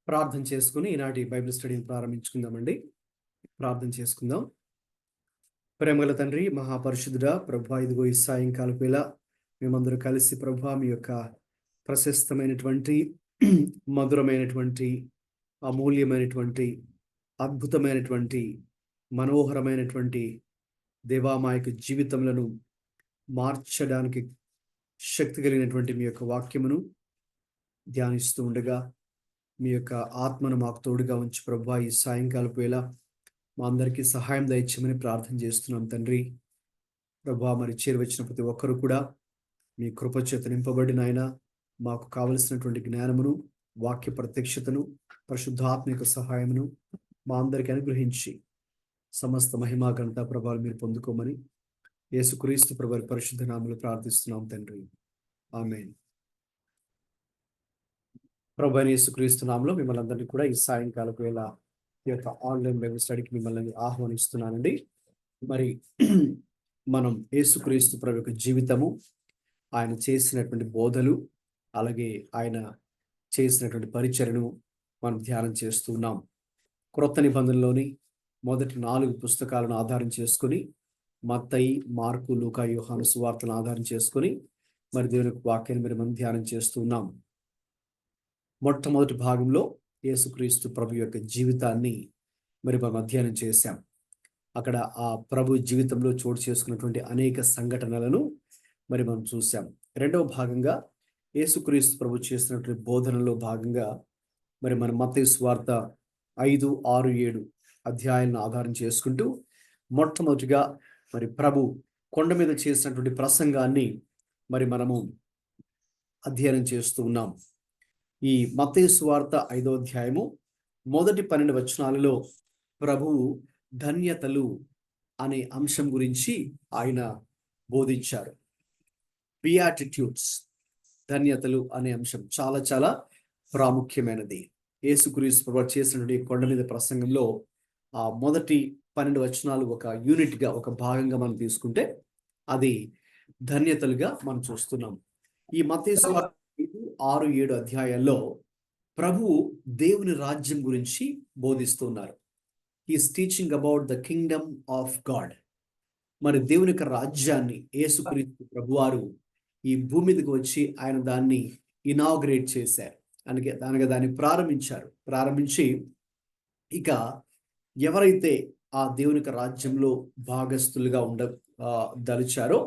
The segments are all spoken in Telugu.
ప్రార్థన చేసుకుని ఈనాటి బైబిల్ స్టడీని ప్రారంభించుకుందామండి. ప్రార్థన చేసుకుందాం. ప్రేమగల తండ్రి, మహాపరిశుద్ధుడా ప్రభా, ఇదిగో ఈ సాయంకాలం వేళ మేమందరూ కలిసి ప్రభా మీ యొక్క ప్రశస్తమైనటువంటి మధురమైనటువంటి అమూల్యమైనటువంటి అద్భుతమైనటువంటి మనోహరమైనటువంటి దేవా మా యొక్క జీవితములను మార్చడానికి శక్తి కలిగినటువంటి మీ యొక్క వాక్యమును ధ్యానిస్తూ ఉండగా మీ యొక్క ఆత్మను మాకు తోడుగా ఉంచి ప్రభా ఈ సాయంకాలపు వేళ మా అందరికీ సహాయం దయచేయమని ప్రార్థన చేస్తున్నాం తండ్రి. ప్రభా మరి చేరువచ్చిన ప్రతి ఒక్కరు కూడా మీ కృపచేత నింపబడిన ఆయన మాకు కావలసినటువంటి జ్ఞానమును, వాక్య ప్రత్యక్షతను, పరిశుద్ధాత్మిక సహాయమును మా అందరికీ అనుగ్రహించి సమస్త మహిమా ఘనత ప్రభావాలు మీరు పొందుకోమని యేసుక్రీస్తు ప్రభు పరిశుద్ధ నామములో ప్రార్థిస్తున్నాం తండ్రి. ఆమేన్. ప్రభు అయిన యేసుక్రీస్తు నామములో మిమ్మల్ని అందరినీ కూడా ఈ సాయంకాలపు వేళ ఈ యొక్క ఆన్లైన్ బైబిల్ స్టడీకి మిమ్మల్ని ఆహ్వానిస్తున్నానండి. మరి మనం యేసుక్రీస్తు ప్రభు యొక్క జీవితము, ఆయన చేసినటువంటి బోధలు, అలాగే ఆయన చేసినటువంటి పరిచర్యను మనం ధ్యానం చేస్తూ ఉన్నాం. క్రొత్త నిబంధనలోని మొదటి 4 పుస్తకాలను ఆధారం చేసుకుని, మత్తయి, మార్కు, లూకా, యోహాను సువార్తలను ఆధారం చేసుకుని మరి దేవుని వాక్యాన్ని మనం ధ్యానం చేస్తూ ఉన్నాం. మొట్టమొదటి భాగంలో యేసుక్రీస్తు ప్రభు యొక్క జీవితాన్ని మరి మనం అధ్యయనం చేశాం. అక్కడ ఆ ప్రభు జీవితంలో చోటు చేసుకున్నటువంటి అనేక సంఘటనలను మరి మనం చూసాం. రెండవ భాగంగా యేసుక్రీస్తు ప్రభు చేసినటువంటి బోధనలో భాగంగా మరి మన మత్తయి సువార్త 5, 6, 7 అధ్యాయాలను ఆధారం చేసుకుంటూ మొట్టమొదటిగా మరి ప్రభు కొండ మీద చేసినటువంటి ప్రసంగాన్ని మరి మనము అధ్యయనం చేస్తూ ఉన్నాం. ఈ మత్తయి సువార్త 5వ అధ్యాయము మొదటి 12 వచనాలలో ప్రభువు ధన్యతలు అనే అంశం గురించి ఆయన బోధించారు. బియాటిట్యూడ్స్, ధన్యతలు అనే అంశం చాలా చాలా ప్రాముఖ్యమైనది. యేసుక్రీస్తు ప్రభు చేసినటువంటి కొండ మీద ప్రసంగంలో ఆ మొదటి 12 వచనాలు ఒక యూనిట్గా, ఒక భాగంగా మనం తీసుకుంటే అది ధన్యతలుగా మనం చూస్తున్నాం. ఈ మత్తయి సువార్త 5, 6, 7 అధ్యాయాల్లో ప్రభువు దేవుని రాజ్యం గురించి బోధిస్తున్నారు. He's teaching about the kingdom of God. మరి దేవుని యొక్క రాజ్యాన్ని యేసుక్రీస్తు ప్రభువారు ఈ భూమి మీదకి వచ్చి ఆయన దాన్ని ఇనాగ్రేట్ చేశారు. అనగా దాన్ని ప్రారంభించి ఇక ఎవరైతే ఆ దేవుని యొక్క రాజ్యంలో భాగస్థులుగా దలిచారో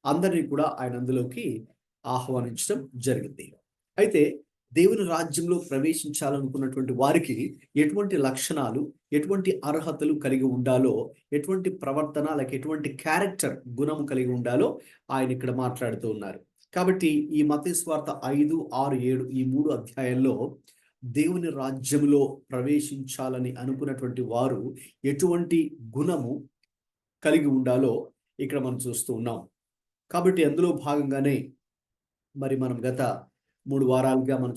అందరినీ కూడా ఆయన అందులోకి ఆహ్వానించడం జరిగింది. అయితే దేవుని రాజ్యంలో ప్రవేశించాలనుకున్నటువంటి వారికి ఎటువంటి లక్షణాలు, ఎటువంటి అర్హతలు కలిగి ఉండాలో, ఎటువంటి ప్రవర్తన, లేక ఎటువంటి క్యారెక్టర్ గుణము కలిగి ఉండాలో ఆయన ఇక్కడ మాట్లాడుతూ ఉన్నారు. కాబట్టి ఈ మత్తయి సువార్త 5, 6, 7 ఈ 3 అధ్యాయాల్లో దేవుని రాజ్యంలో ప్రవేశించాలని అనుకున్నటువంటి వారు ఎటువంటి గుణము కలిగి ఉండాలో ఇక్కడ మనం చూస్తూ ఉన్నాం. కాబట్టి అందులో భాగంగానే మరి మనం గత 3 వారాలుగా మనం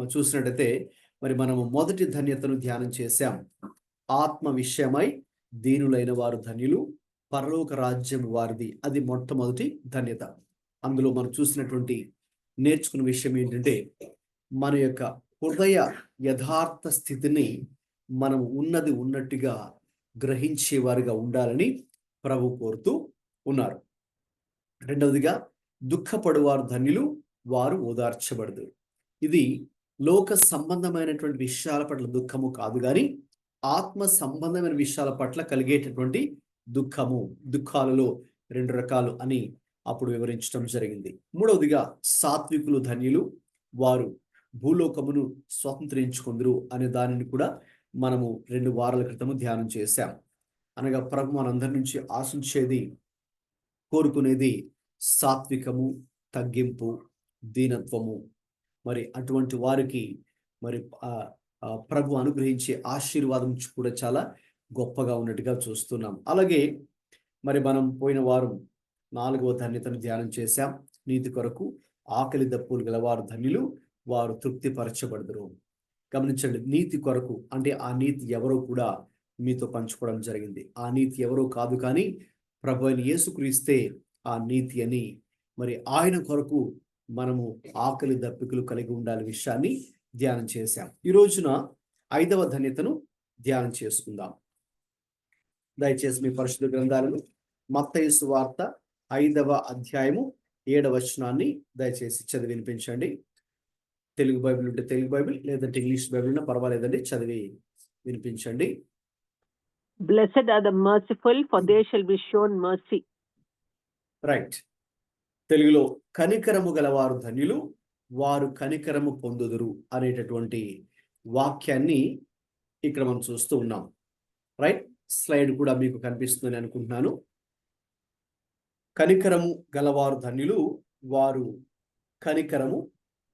చూసినట్టయితే మరి మనము మొదటి ధన్యతను ధ్యానం చేశాం. ఆత్మ విషయమై దీనులైన వారు ధన్యులు, పరలోక రాజ్యం వారిది. అది మొట్టమొదటి ధన్యత. అందులో మనం నేర్చుకున్న విషయం ఏంటంటే, మన యొక్క హృదయ యథార్థ స్థితిని మనం ఉన్నది ఉన్నట్టుగా గ్రహించేవారుగా ఉండాలని ప్రభు కోరుతూ ఉన్నారు. రెండవదిగా, దుఃఖపడువారు ధన్యులు, వారు ఓదార్చబడదు. ఇది లోక సంబంధమైనటువంటి విషయాల పట్ల దుఃఖము కాదు, కానీ ఆత్మ సంబంధమైన విషయాల పట్ల కలిగేటటువంటి దుఃఖాలలో 2 రకాలు అని అప్పుడు వివరించడం జరిగింది. మూడవదిగా, సాత్వికులు ధన్యులు, వారు భూలోకమును స్వతంత్రించుకుందరు అనే దానిని కూడా మనము 2 వారాల క్రితము ధ్యానం చేశాం. అనగా ప్రభు మనందరి నుంచి ఆశించేది, కోరుకునేది సాత్వికము, తగ్గింపు, దీనత్వము. మరి అటువంటి వారికి మరి ప్రభు అనుగ్రహించే ఆశీర్వాదం కూడా చాలా గొప్పగా ఉన్నట్టుగా చూస్తున్నాం. అలాగే మరి మనం పోయిన వారం 4వ ధన్యతను ధ్యానం చేశాం. నీతి కొరకు ఆకలి దప్పులు గలవారు ధన్యులు, వారు తృప్తిపరచబడదురు. గమనించండి, నీతి కొరకు అంటే ఆ నీతి ఎవరో కూడా మీతో పంచుకోవడం జరిగింది. ఆ నీతి ఎవరో కాదు, కానీ ప్రభు అయిన యేసుక్రీస్తే ఆ నీతి అని. మరి ఆయన కొరకు మనము ఆకలి దప్పికలు కలిగి ఉండాలి విషయాన్ని ధ్యానం చేశాం. ఈ రోజున 5వ ధన్యతను ధ్యానం చేసుకుందాం. దయచేసి మీ పరిశుద్ధ గ్రంథాలను మత్తయి సువార్త 5వ అధ్యాయము 7వ వచనాన్ని దయచేసి చదివి వినిపించండి. తెలుగు బైబిల్ ఉంటే తెలుగు బైబిల్, లేదంటే ఇంగ్లీష్ బైబిల్ ఉన్నా పర్వాలేదండి, చదివి వినిపించండి. Blessed are the merciful, for they shall be shown mercy. Right. తెలుగులో కనికరము గలవారు ధన్యులు, వారు కనికరము పొందుదురు అనేటటువంటి వాక్యాన్ని ఇక్కడ మనం చూస్తూ ఉన్నాం. రైట్, స్లైడ్ కూడా మీకు కనిపిస్తుందని అనుకుంటున్నాను. కనికరము గలవారు ధన్యులు, వారు కనికరము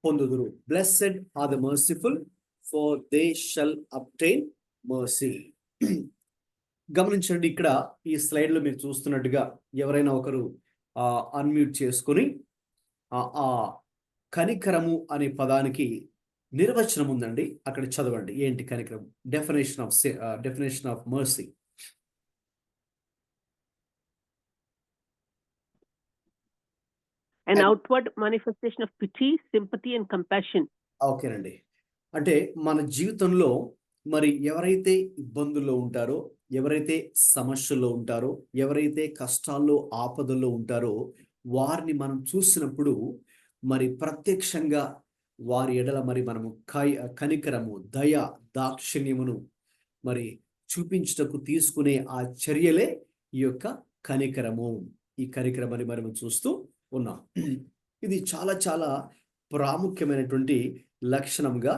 పొందుదురు. Blessed are the merciful, for they shall obtain mercy. గమనించండి, ఇక్కడ ఈ స్లైడ్ లో మీరు చూస్తున్నట్టుగా ఎవరైనా ఒకరు అన్మ్యూట్ చేసుకొని ఆ కనికరము అనే పదానికి నిర్వచనం ఉందండి, అక్కడ చదవండి. ఏంటి కనికరం? Definition of mercy. An outward manifestation of pity, sympathy and compassion. ఓకేనండి. అంటే మన జీవితంలో మరి ఎవరైతే ఇబ్బందుల్లో ఉంటారో, ఎవరైతే సమస్యల్లో ఉంటారో, ఎవరైతే కష్టాల్లో ఆపదల్లో ఉంటారో, వారిని మనం చూసినప్పుడు మరి ప్రత్యక్షంగా వారి ఎడల మరి మనము కనికరము, దయ, దాక్షిణ్యమును మరి చూపించుటకు తీసుకునే ఆ చర్యలే ఈ యొక్క కనికరము. ఈ కనికరమని మనము చూస్తూ ఉన్నాం. ఇది చాలా చాలా ప్రాముఖ్యమైనటువంటి లక్షణంగా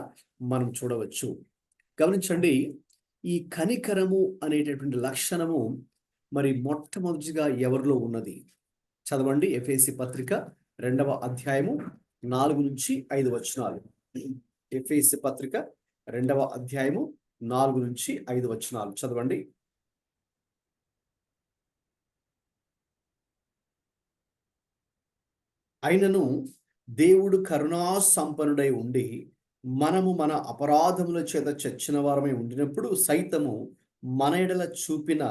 మనం చూడవచ్చు. గమనించండి, ఈ కనికరము అనేటటువంటి లక్షణము మరి మొట్టమొదటిగా ఎవరిలో ఉన్నది? చదవండి, ఎఫెసీ పత్రిక 2వ అధ్యాయము 4 నుంచి 5 వచనాలు. ఎఫెసీ పత్రిక 2వ అధ్యాయము 4 నుంచి 5 వచనాలు చదవండి. అయినను దేవుడు కరుణా సంపన్నుడై ఉండి, మనము మన అపరాధముల చేత చచ్చిన వారమై ఉండినప్పుడు సైతము మన ఎడల చూపిన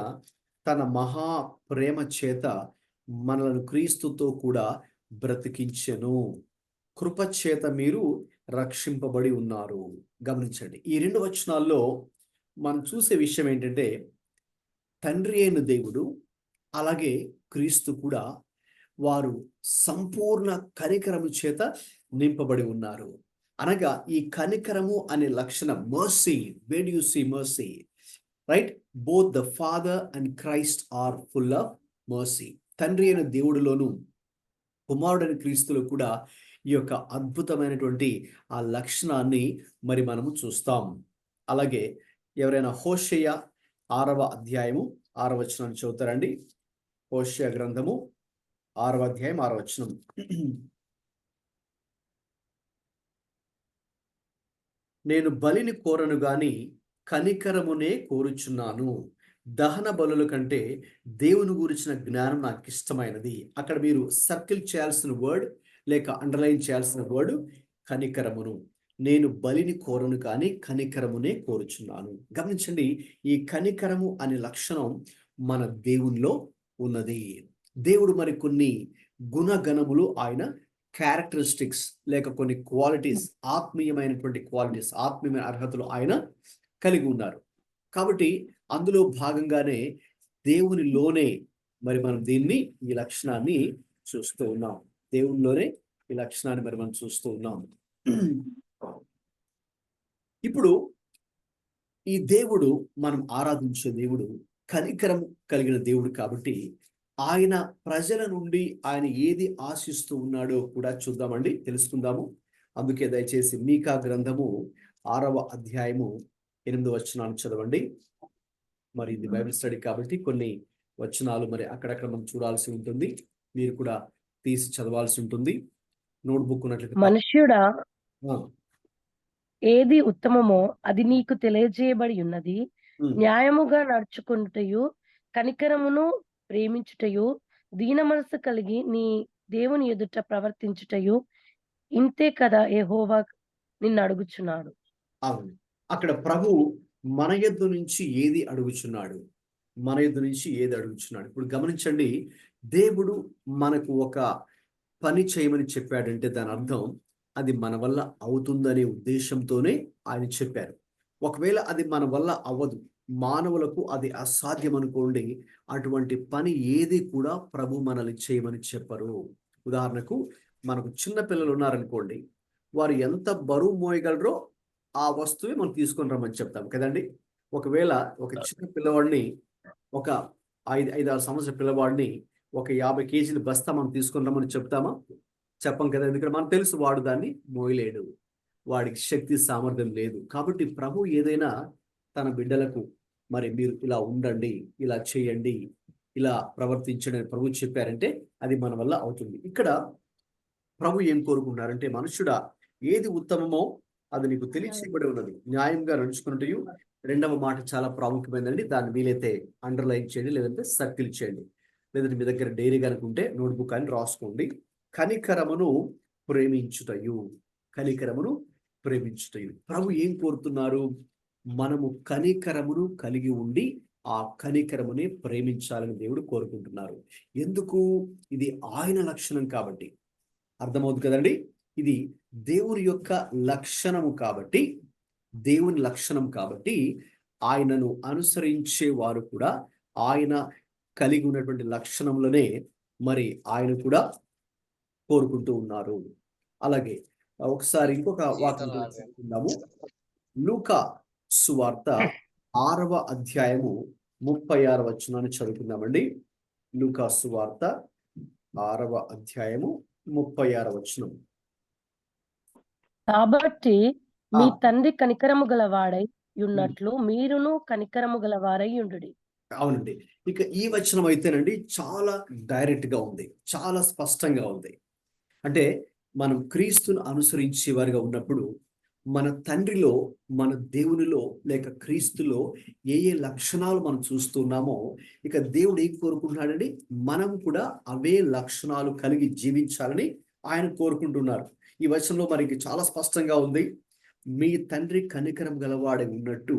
తన మహా ప్రేమ చేత మనలను క్రీస్తుతో కూడా బ్రతికించెను. కృప చేత మీరు రక్షింపబడి ఉన్నారు. గమనించండి, ఈ 2 వచనాల్లో మనం చూసే విషయం ఏంటంటే, తండ్రి అయిన దేవుడు అలాగే క్రీస్తు కూడా వారు సంపూర్ణ కనికరము చేత నింపబడి ఉన్నారు. అనగా ఈ కనికరము అనే లక్షణం, mercy, where do you see mercy? Right, both the father and Christ are full of mercy. తండ్రి అయిన దేవుడిలోను కుమారుడైన క్రీస్తులో కూడా ఈ యొక్క అద్భుతమైనటువంటి ఆ లక్షణాన్ని మరి మనము చూస్తాం. అలాగే ఎవరైనా హోషేయ 6వ అధ్యాయము 6వ వచనాన్ని చదువుతారండి. హోషేయ గ్రంథము 6వ అధ్యాయం 6వ వచనం. నేను బలిని కోరను గాని కనికరమునే కోరుచున్నాను. దహన బలుల కంటే దేవుని గురించిన జ్ఞానం నాకు ఇష్టమైనది. అక్కడ మీరు సర్కిల్ చేయాల్సిన వర్డ్ లేక అండర్లైన్ చేయాల్సిన వర్డ్ కనికరమును. నేను బలిని కోరను కానీ కనికరమునే కోరుచున్నాను. గమనించండి, ఈ కనికరము అనే లక్షణం మన దేవునిలో ఉన్నది. దేవుడు మరి కొన్ని గుణగణములు, ఆయన క్యారెక్టరిస్టిక్స్ లేక కొన్ని క్వాలిటీస్, ఆత్మీయమైనటువంటి క్వాలిటీస్, ఆత్మీయమైన అర్హతలు ఆయన కలిగి ఉన్నారు. కాబట్టి అందులో భాగంగానే దేవునిలోనే మరి మనం ఈ లక్షణాన్ని చూస్తూ ఉన్నాం. దేవునిలోనే ఈ లక్షణాన్ని మరి మనం చూస్తూ ఉన్నాం. ఇప్పుడు ఈ దేవుడు, మనం ఆరాధించే దేవుడు కనికరం కలిగిన దేవుడు కాబట్టి ఆయన ప్రజల నుండి ఆయన ఏది ఆశిస్తూ ఉన్నాడో కూడా చూద్దామండి, తెలుసుకుందాము. అందుకే దయచేసి మీకా గ్రంథము 6వ అధ్యాయము 8వ వచనాన్ని చదవండి. మరి ఇది బైబిల్ స్టడీ కాబట్టి కొన్ని వచనాలు మరి అక్కడక్కడ మనం చూడాల్సి ఉంటుంది, మీరు కూడా తీసి చదవాల్సి ఉంటుంది. నోట్బుక్ ఉన్నట్లయితే. మనుష్యుడా, ఏది ఉత్తమమో అది నీకు తెలియజేయబడి ఉన్నది. న్యాయముగా నడుచుకుంటయు, కనికరమును ప్రేమించుటయు, దీన మనసు కలిగి నీ దేవుని ఎదుట ప్రవర్తించుటయు ఇంతే కదా యెహోవా నిన్ను అడుగుచున్నాడు. అవును, అక్కడ ప్రభు మన యొద్ద నుంచి ఏది అడుగుచున్నాడు? మన యొద్ద నుంచి ఏది అడుగుచున్నాడు? ఇప్పుడు గమనించండి, దేవుడు మనకు ఒక పని చేయమని చెప్పాడంటే దాని అర్థం అది మన వల్ల అవుతుందనే ఉద్దేశంతోనే ఆయన చెప్పారు. ఒకవేళ అది మన వల్ల అవ్వదు, మానవులకు అది అసాధ్యం అనుకోండి, అటువంటి పని ఏది కూడా ప్రభు మనల్ని చేయమని చెప్పరు. ఉదాహరణకు మనకు చిన్న పిల్లలు ఉన్నారనుకోండి, వారు ఎంత బరువు మోయగలరో ఆ వస్తువే మనం తీసుకొని రమ్మని చెప్తాం కదండి. ఒకవేళ ఒక చిన్న పిల్లవాడిని, ఒక 5-6 సంవత్సరాల పిల్లవాడిని ఒక 50 కేజీల బస్తా మనం తీసుకొని రమ్మని చెప్తామా? చెప్పం కదా. ఎందుకంటే మనకు తెలుసు వాడు దాన్ని మోయలేడు, వాడికి శక్తి సామర్థ్యం లేదు. కాబట్టి ప్రభు ఏదైనా తన బిడ్డలకు మరి మీరు ఇలా ఉండండి, ఇలా చేయండి, ఇలా ప్రవర్తించండి అని ప్రభు చెప్పారంటే అది మన వల్ల అవుతుంది. ఇక్కడ ప్రభు ఏం కోరుకుంటున్నారంటే, మనుషుడా ఏది ఉత్తమమో అది నీకు తెలియచేయబడి ఉన్నది, న్యాయంగా నడుచుకున్నట్టు. రెండవ మాట చాలా ప్రాముఖ్యమైనదండి, దాన్ని వీలైతే అండర్లైన్ చేయండి, లేదంటే సర్కిల్ చేయండి, లేదంటే మీ దగ్గర డైరీ కనుకుంటే నోట్బుక్ అని రాసుకోండి. కనికరమును ప్రేమించుటయు, కనికరమును ప్రేమించుటయు. ప్రభు ఏం కోరుతున్నారు? మనము కనికరమును కలిగి ఉండి ఆ కనికరముని ప్రేమించాలని దేవుడు కోరుకుంటున్నారు. ఎందుకు? ఇది ఆయన లక్షణం కాబట్టి. అర్థమవుతుంది కదండి. ఇది దేవుని యొక్క లక్షణము కాబట్టి, దేవుని లక్షణం కాబట్టి ఆయనను అనుసరించే వారు కూడా ఆయన కలిగి ఉన్నటువంటి లక్షణములనే మరి ఆయన కూడా కోరుకుంటూ ఉన్నారు. అలాగే ఒకసారి ఇంకొక వాక్యం చదువుకుందాము. లూకా సువార్త 6వ అధ్యాయము 36వ వచనాన్ని చదువుకుందామండి. లూకా సువార్త 6వ అధ్యాయము 36వ వచనం. కాబట్టి మీ తండ్రి కనికరము గలవాడై ఉన్నట్లు మీరును కనికరము గలవారై ఉండుడి. అవునండి. ఇక ఈ వచనం అయితేనండి చాలా డైరెక్ట్ గా ఉంది, చాలా స్పష్టంగా ఉంది. అంటే మనం క్రీస్తును అనుసరించే వారిగా ఉన్నప్పుడు మన తండ్రిలో, మన దేవునిలో లేక క్రీస్తులో ఏ ఏ లక్షణాలు మనం చూస్తున్నామో, ఇక దేవుడు ఏం కోరుకుంటున్నాడండి? మనం కూడా అవే లక్షణాలు కలిగి జీవించాలని ఆయన కోరుకుంటున్నారు. ఈ వచనంలో మనకి చాలా స్పష్టంగా ఉంది, మీ తండ్రి కనికరం గలవాడై ఉన్నట్టు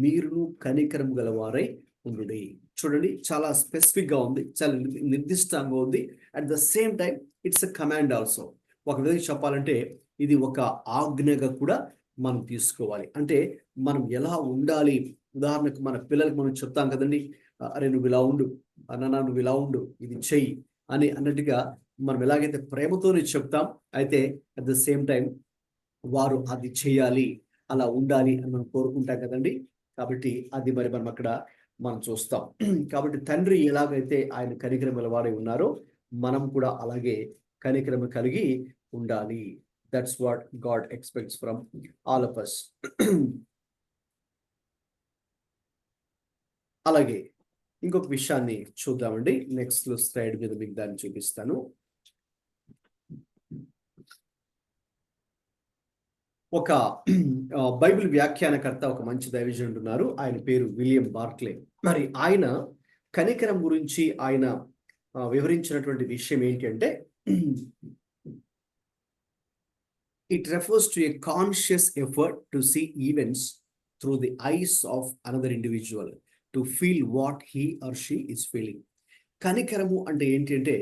మీరును కనికరం గలవారై ఉండుడి. చూడండి, చాలా స్పెసిఫిక్ గా ఉంది, చాలా నిర్దిష్టంగా ఉంది. At the same time it's a command also. ఒక విధంగా చెప్పాలంటే ఇది ఒక ఆజ్ఞగా కూడా మనం తీసుకోవాలి. అంటే మనం ఎలా ఉండాలి? ఉదాహరణకు మన పిల్లలకు మనం చెప్తాం కదండి, అరే నువ్వు ఇలా ఉండు, అన్న నువ్వు ఇలా ఉండు, ఇది చెయ్యి అని అన్నట్టుగా మనం ఎలాగైతే ప్రేమతోనే చెప్తాం, అయితే అట్ ద సేమ్ టైం వారు అది చేయాలి, అలా ఉండాలి అని మనం కోరుకుంటాం కదండి. కాబట్టి అది మరి మనం అక్కడ మనం చూస్తాం. కాబట్టి తండ్రి ఎలాగైతే ఆయన కనికరం గలవారై ఉన్నారో మనం కూడా అలాగే కనికరం కలిగి ఉండాలి. That's what God expects from all of us. అలాగే ఇంకొక విషయాన్ని చూద్దామండి. నెక్స్ట్ స్లైడ్ మీద మీకు దాన్ని చూపిస్తాను. ఒక బైబిల్ వ్యాఖ్యానకర్త, ఒక మంచి దైవజనుడు ఉన్నారు, ఆయన పేరు విలియం బార్క్లే. మరి ఆయన కనికరం గురించి ఆయన వివరించినటువంటి విషయం ఏంటి అంటే, it refers to a conscious effort to see events through the eyes of another individual to feel what he or she is feeling. కనికరము అంటే ఏంటి అంటే,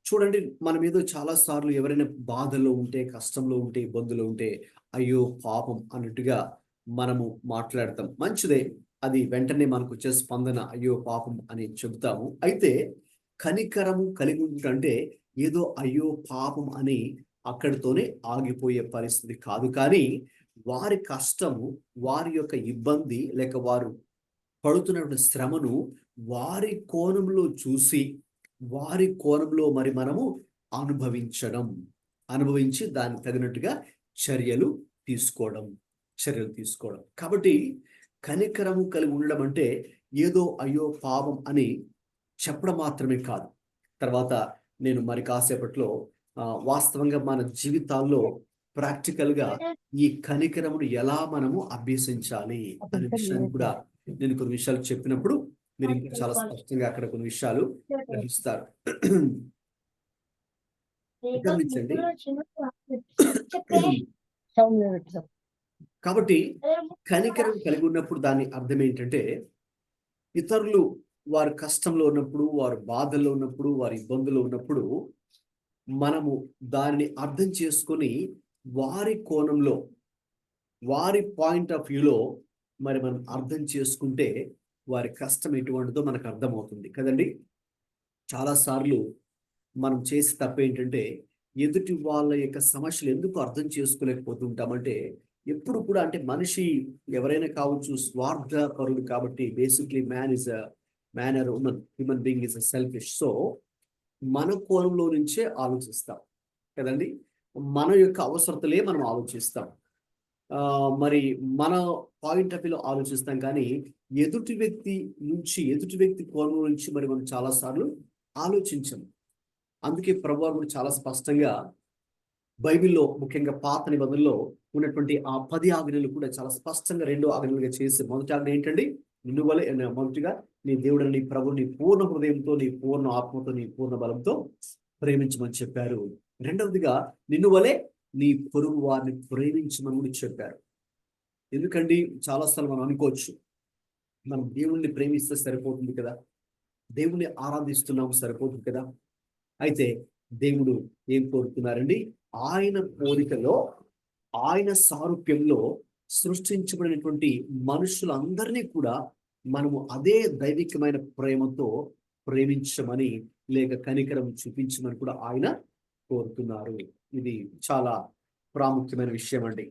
చూడండి, మనం ఏదో చాలా సార్లు ఎవరైనా బాధలో ఉంటే, కష్టంలో ఉంటే, ఇబ్బందులో ఉంటే అయ్యో పాపం అన్నట్టుగా మనము మాట్లాడతాం. మంచిదే, అది వెంటనే మనకు వచ్చే స్పందన అయ్యో పాపం అని చెబుతాము. అయితే కనికరము కలిగి ఉంటే ఏదో అయ్యో పాపం అని అక్కడితోనే ఆగిపోయే పరిస్థితి కాదు. కానీ వారి కష్టము, వారి యొక్క ఇబ్బంది లేక వారు పడుతున్నటువంటి శ్రమను వారి కోణంలో చూసి, వారి కోణంలో మరి మనము అనుభవించి దానికి తగినట్టుగా చర్యలు తీసుకోవడం. కాబట్టి కనికరము కలిగి ఉండడం అంటే ఏదో అయ్యో పాపం అని చెప్పడం మాత్రమే కాదు. తర్వాత నేను మరి కాసేపట్లో వాస్తవంగా మన జీవితాల్లో ప్రాక్టికల్ గా ఈ కనికరమును ఎలా మనము అభ్యసించాలి అనే విషయాన్ని కూడా నేను కొన్ని విషయాలు చెప్పినప్పుడు మీరు ఇంకా చాలా స్పష్టంగా అక్కడ కొన్ని విషయాలు గ్రహిస్తారు. గమనించండి. కాబట్టి కనికరం కలిగి ఉన్నప్పుడు దాని అర్థం ఏంటంటే, ఇతరులు వారి కష్టంలో ఉన్నప్పుడు, వారు బాధల్లో ఉన్నప్పుడు, వారి ఇబ్బందుల్లో ఉన్నప్పుడు మనము దానిని అర్థం చేసుకొని వారి కోణంలో, వారి పాయింట్ ఆఫ్ వ్యూలో మరి మనం అర్థం చేసుకుంటే వారి కష్టం ఎటువంటిదో మనకు అర్థమవుతుంది కదండి. చాలాసార్లు మనం చేసే తప్పు ఏంటంటే, ఎదుటి వాళ్ళ యొక్క సమస్యలు ఎందుకు అర్థం చేసుకోలేకపోతుంటామంటే, ఎప్పుడు కూడా అంటే మనిషి ఎవరైనా కావచ్చు స్వార్థపరుడు కాబట్టి, basically man or human being is selfish. So మన కోణంలో నుంచే ఆలోచిస్తాం కదండి. మన యొక్క అవసరతలే మనం ఆలోచిస్తాం. మరి మన పాయింట్ ఆఫ్ వ్యూలో ఆలోచిస్తాం, కానీ ఎదుటి వ్యక్తి కోణం నుంచి మరి మనం చాలాసార్లు ఆలోచించం. అందుకే ప్రభువు కూడా చాలా స్పష్టంగా బైబిల్లో, ముఖ్యంగా పాత నిబంధనలో ఉన్నటువంటి ఆ 10 ఆజ్ఞలు కూడా చాలా స్పష్టంగా 2 ఆజ్ఞలుగా చేసి, మొదటి ఆజ్ఞ ఏంటండి, నిన్ను వలె మొదటిగా నీ దేవుడని నీ ప్రభు నీ పూర్ణ హృదయంతో, నీ పూర్ణ ఆత్మతో, నీ పూర్ణ బలంతో ప్రేమించమని చెప్పారు. రెండవదిగా నిన్ను వలె నీ పొరుగు వారిని ప్రేమించమని కూడా చెప్పారు. ఎందుకండి చాలాసార్లు మనం అనుకోవచ్చు, మనం దేవుణ్ణి ప్రేమిస్తే సరిపోతుంది కదా, దేవుణ్ణి ఆరాధిస్తున్నాము సరిపోతుంది కదా. అయితే దేవుడు ఏం కోరుతున్నారండి, ఆయన పోలికలో, ఆయన సారూప్యంలో సృష్టించబడినటువంటి మనుషులందరినీ కూడా మనము అదే దైవికమైన ప్రేమతో ప్రేమించమని, లేక కనికరం చూపించమని కూడా ఆయన కోరుతున్నారు. ఇది చాలా ప్రాముఖ్యమైన విషయం అండి.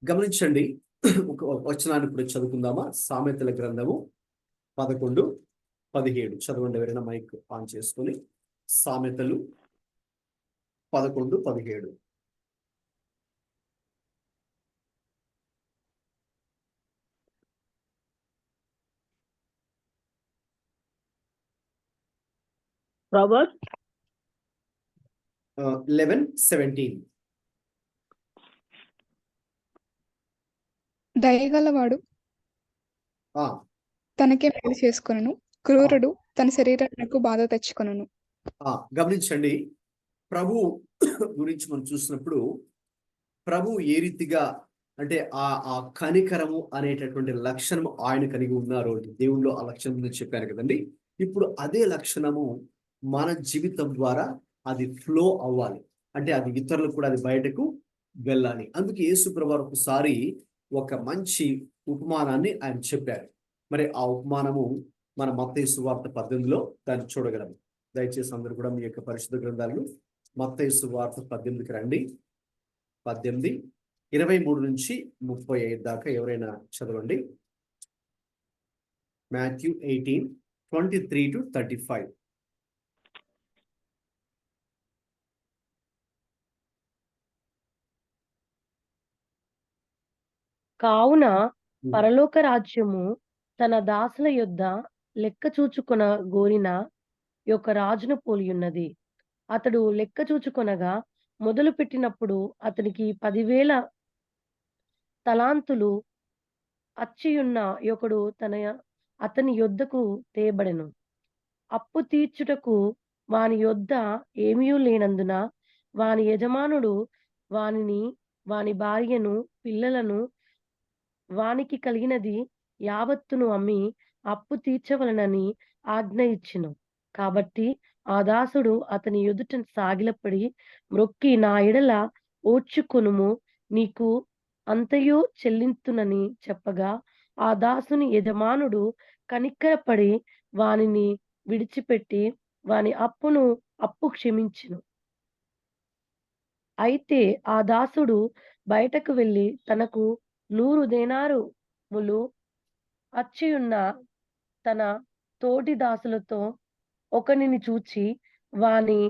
గమనించండి, ఒక వచనాన్ని ఇప్పుడు చదువుకుందామా. సామెతల గ్రంథము 11:17 చదవండి. ఎవరైనా మైక్ ఆన్ చేసుకొని. సామెతలు 11:17. Proverbs 11:17. దయగలవాడు తనకే మేలు చేసుకొనును, క్రూరుడు తన శరీరానికి బాధ తెచ్చుకొనును. గమనించండి, ప్రభు గురించి మనం చూసినప్పుడు, ప్రభు ఏ రీతిగా అంటే ఆ కనికరము అనేటటువంటి లక్షణము ఆయన కలిగి ఉన్నారు. దేవుళ్ళో ఆ లక్షణం గురించి చెప్పాను కదండి. ఇప్పుడు అదే లక్షణము మన జీవితం ద్వారా అది ఫ్లో అవ్వాలి, అంటే అది ఇతరులకు కూడా అది బయటకు వెళ్ళాలి. అందుకే యేసు ప్రభువారు ఒకసారి ఒక మంచి ఉపమానాన్ని ఆయన చెప్పారు. మరి ఆ ఉపమానము మన మత్తయి సువార్త 18లో దాన్ని చూడగలము. దయచేసి అందరూ కూడా మీ యొక్క పరిశుద్ధ గ్రంథాలను మత్తయి సువార్త 18కి రండి. 18:23 నుంచి 35 దాకా ఎవరైనా చదవండి. Matthew 18:23 to 35. కావున పరలోక రాజ్యము తన దాసుల యొద్ద లెక్క చూచుకొన గోరిన యొక్క రాజును పోలియున్నది. అతడు లెక్క చూచుకొనగా మొదలు పెట్టినప్పుడు అతనికి 10,000 తలాంతులు అచ్చియున్న యొకడు అతని యొద్దకు తేబడెను. అప్పు తీర్చుటకు వాని యొద్ద ఏమీ లేనందున వాని యజమానుడు వానిని, వాని భార్యను, పిల్లలను, వానికి కలిగినది యావత్తును అమ్మి అప్పు తీర్చవలనని ఆజ్ఞ ఇచ్చెను. కాబట్టి ఆ దాసుడు అతని ఎదుట సాగిలపడి మ్రొక్కి, నా ఎడల ఓర్చుకొనుము, నీకు అంతయు చెల్లింతునని చెప్పగా, ఆ దాసుని యజమానుడు కనికరపడి వానిని విడిచిపెట్టి వాని అప్పు క్షమించెను. అయితే ఆ దాసుడు బయటకు వెళ్ళి తనకు 100 దేనారములు అచ్చియున్న తన తోటి దాసులతో ఒకనిని చూచి వాని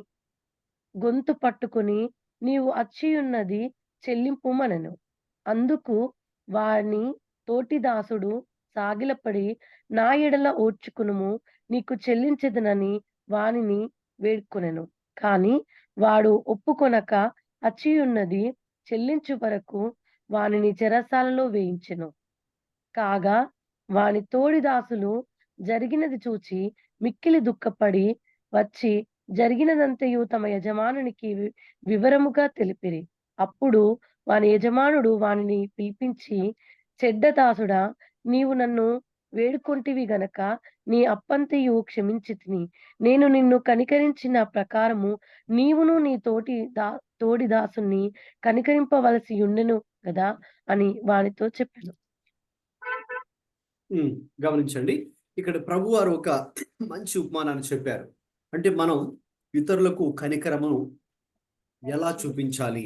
గొంతు పట్టుకుని, నీవు అచ్చియున్నది చెల్లింపుమనెను. అందుకు వాని తోటి దాసుడు సాగిలపడి, నా ఎడల ఓర్చుకొనుము, నీకు చెల్లించెదనని వానిని వేడుకొనెను. కాని వాడు ఒప్పుకొనక అచ్చియున్నది చెల్లించు వరకు వానిని చెరసాలలో వేయించెను. కాగా వాని తోడి దాసులు జరిగినది చూచి మిక్కిలి దుఃఖపడి వచ్చి జరిగినదంతయు తమ యజమానునికి వివరముగా తెలిపిరి. అప్పుడు వాని యజమానుడు వానిని పిలిపించి, చెడ్డ దాసుడా, నీవు నన్ను వేడుకొంటివి గనక నీ అప్పంతయు క్షమించితిని. నేను నిన్ను కనికరించిన ప్రకారము నీవును నీ తోడి దాసుని కనికరింపవలసి ఉండెను గదా అని వానితో చెప్పెను. గమనించండి, ఇక్కడ ప్రభువారు ఒక మంచి ఉపమానాన్ని చెప్పారు. అంటే మనం ఇతరులకు కనికరమును ఎలా చూపించాలి,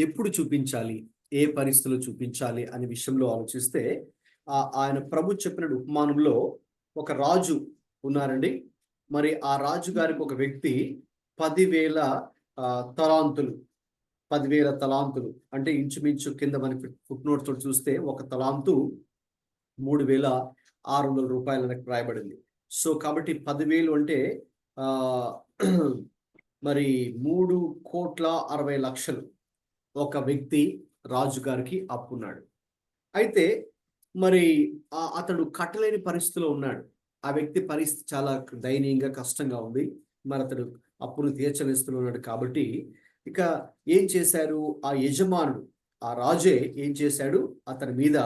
ఎప్పుడు చూపించాలి, ఏ పరిస్థితుల్లో చూపించాలి అనే విషయంలో ఆలోచిస్తే ఆయన ప్రభు చెప్పిన ఉపమానంలో ఒక రాజు ఉన్నారండి. మరి ఆ రాజు గారికి ఒక వ్యక్తి 10,000 తలాంతులు 10,000 తలాంతులు అంటే ఇంచుమించు కింద మనకి ఫుట్ నోట్ తోటి చూస్తే ఒక తలాంతు 3,600 రూపాయలు రాయబడింది. సో కాబట్టి 10,000 అంటే మరి 3,60,00,000 ఒక వ్యక్తి రాజుగారికి అప్పున్నాడు. అయితే మరి అతడు కట్టలేని పరిస్థితిలో ఉన్నాడు. ఆ వ్యక్తి పరిస్థితి చాలా దయనీయంగా కష్టంగా ఉంది. మరి అతడు అప్పును తీర్చనిస్తున్నాడు. కాబట్టి ఇక ఏం చేశారు, ఆ యజమానుడు, ఆ రాజే ఏం చేశాడు, అతని మీద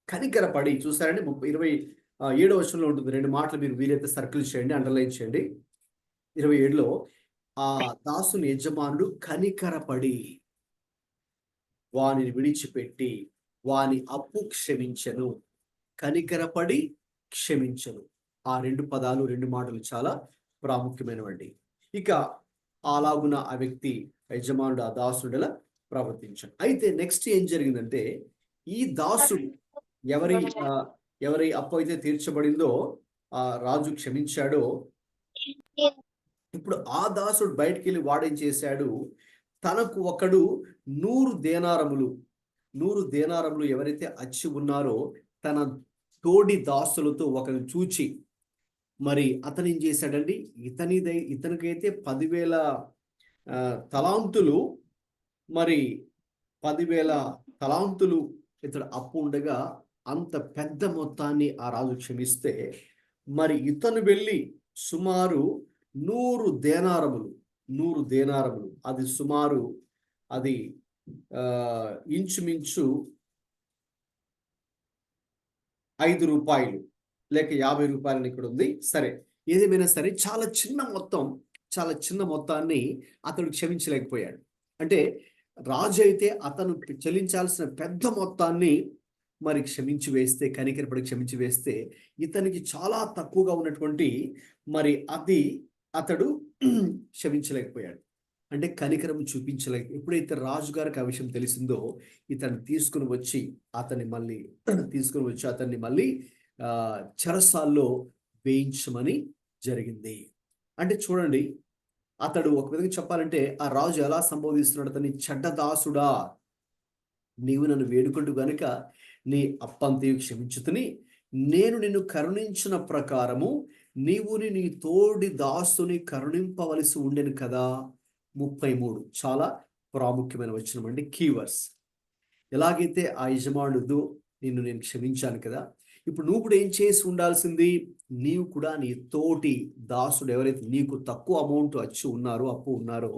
కనికరపడి, చూసారండి 27వ వచనంలో ఉంటుంది. 2 మాటలు మీరు వీలైతే సర్కిల్ చేయండి, అండర్లైన్ చేయండి. 27లో ఆ దాసుని యజమానుడు కనికరపడి వానిని విడిచిపెట్టి వాని అప్పు క్షమించెను. కనికరపడి క్షమించెను. ఆ 2 పదాలు, 2 మాటలు చాలా ప్రాముఖ్యమైనవండి. ఇక అలాగున ఆ వ్యక్తి యజమానుడు ఆ దాసుడులా ప్రవర్తించాడు. అయితే నెక్స్ట్ ఏం జరిగిందంటే, ఈ దాసుడు ఎవరి అప్పు అయితే తీర్చబడిందో ఆ రాజు క్షమించాడో, ఇప్పుడు ఆ దాసుడు బయటికి వెళ్ళి వాడేం చేశాడు, తనకు ఒకడు 100 దేనారములు ఎవరైతే అచ్చి ఉన్నారో తన తోడి దాసులతో ఒకరిని చూచి, మరి అతను ఏం చేశాడండి, ఇతనికైతే 10,000 తలాంతులు, మరి 10,000 తలాంతులు ఇతడు అప్పు ఉండగా అంత పెద్ద మొత్తాన్ని ఆ రాజు క్షమిస్తే, మరి ఇతను వెళ్ళి సుమారు 100 దేనారములు అది సుమారు అది ఇంచుమించు 5 రూపాయలు లేక 50 రూపాయలని ఇక్కడ ఉంది. సరే, ఏదేమైనా సరే చాలా చిన్న మొత్తాన్ని అతడు క్షమించలేకపోయాడు. అంటే రాజు అయితే అతను చెల్లించాల్సిన పెద్ద మొత్తాన్ని మరి కనికరపడి క్షమించి వేస్తే ఇతనికి చాలా తక్కువగా ఉన్నటువంటి మరి అది అతడు క్షమించలేకపోయాడు. అంటే కనికరం ఎప్పుడైతే రాజుగారికి ఆ విషయం తెలిసిందో, ఇతన్ని తీసుకుని వచ్చి అతన్ని మళ్ళీ చెరసాల్లో వేయించమని జరిగింది. అంటే చూడండి, అతడు ఒక విధంగా చెప్పాలంటే ఆ రాజు ఎలా సంబోధిస్తున్నాడు, అతన్ని చెడ్డదాసుడా, నీవు నన్ను వేడుకుంటూ గనుక నీ అప్పంతయు క్షమించుతుని, నేను నిన్ను కరుణించిన ప్రకారము నీవు నీ తోడి దాసుని కరుణింపవలసి ఉండెను కదా. 33 చాలా ప్రాముఖ్యమైన వచనం అండి, కీవర్డ్స్. ఎలాగైతే ఆ యజమానుడు నిన్ను నేను క్షమించాను కదా, ఇప్పుడు నువ్వు కూడా ఏం చేసి ఉండాల్సింది, నీవు కూడా నీ తోటి దాసుడు ఎవరైతే నీకు తక్కువ అమౌంట్ అప్పు ఉన్నారో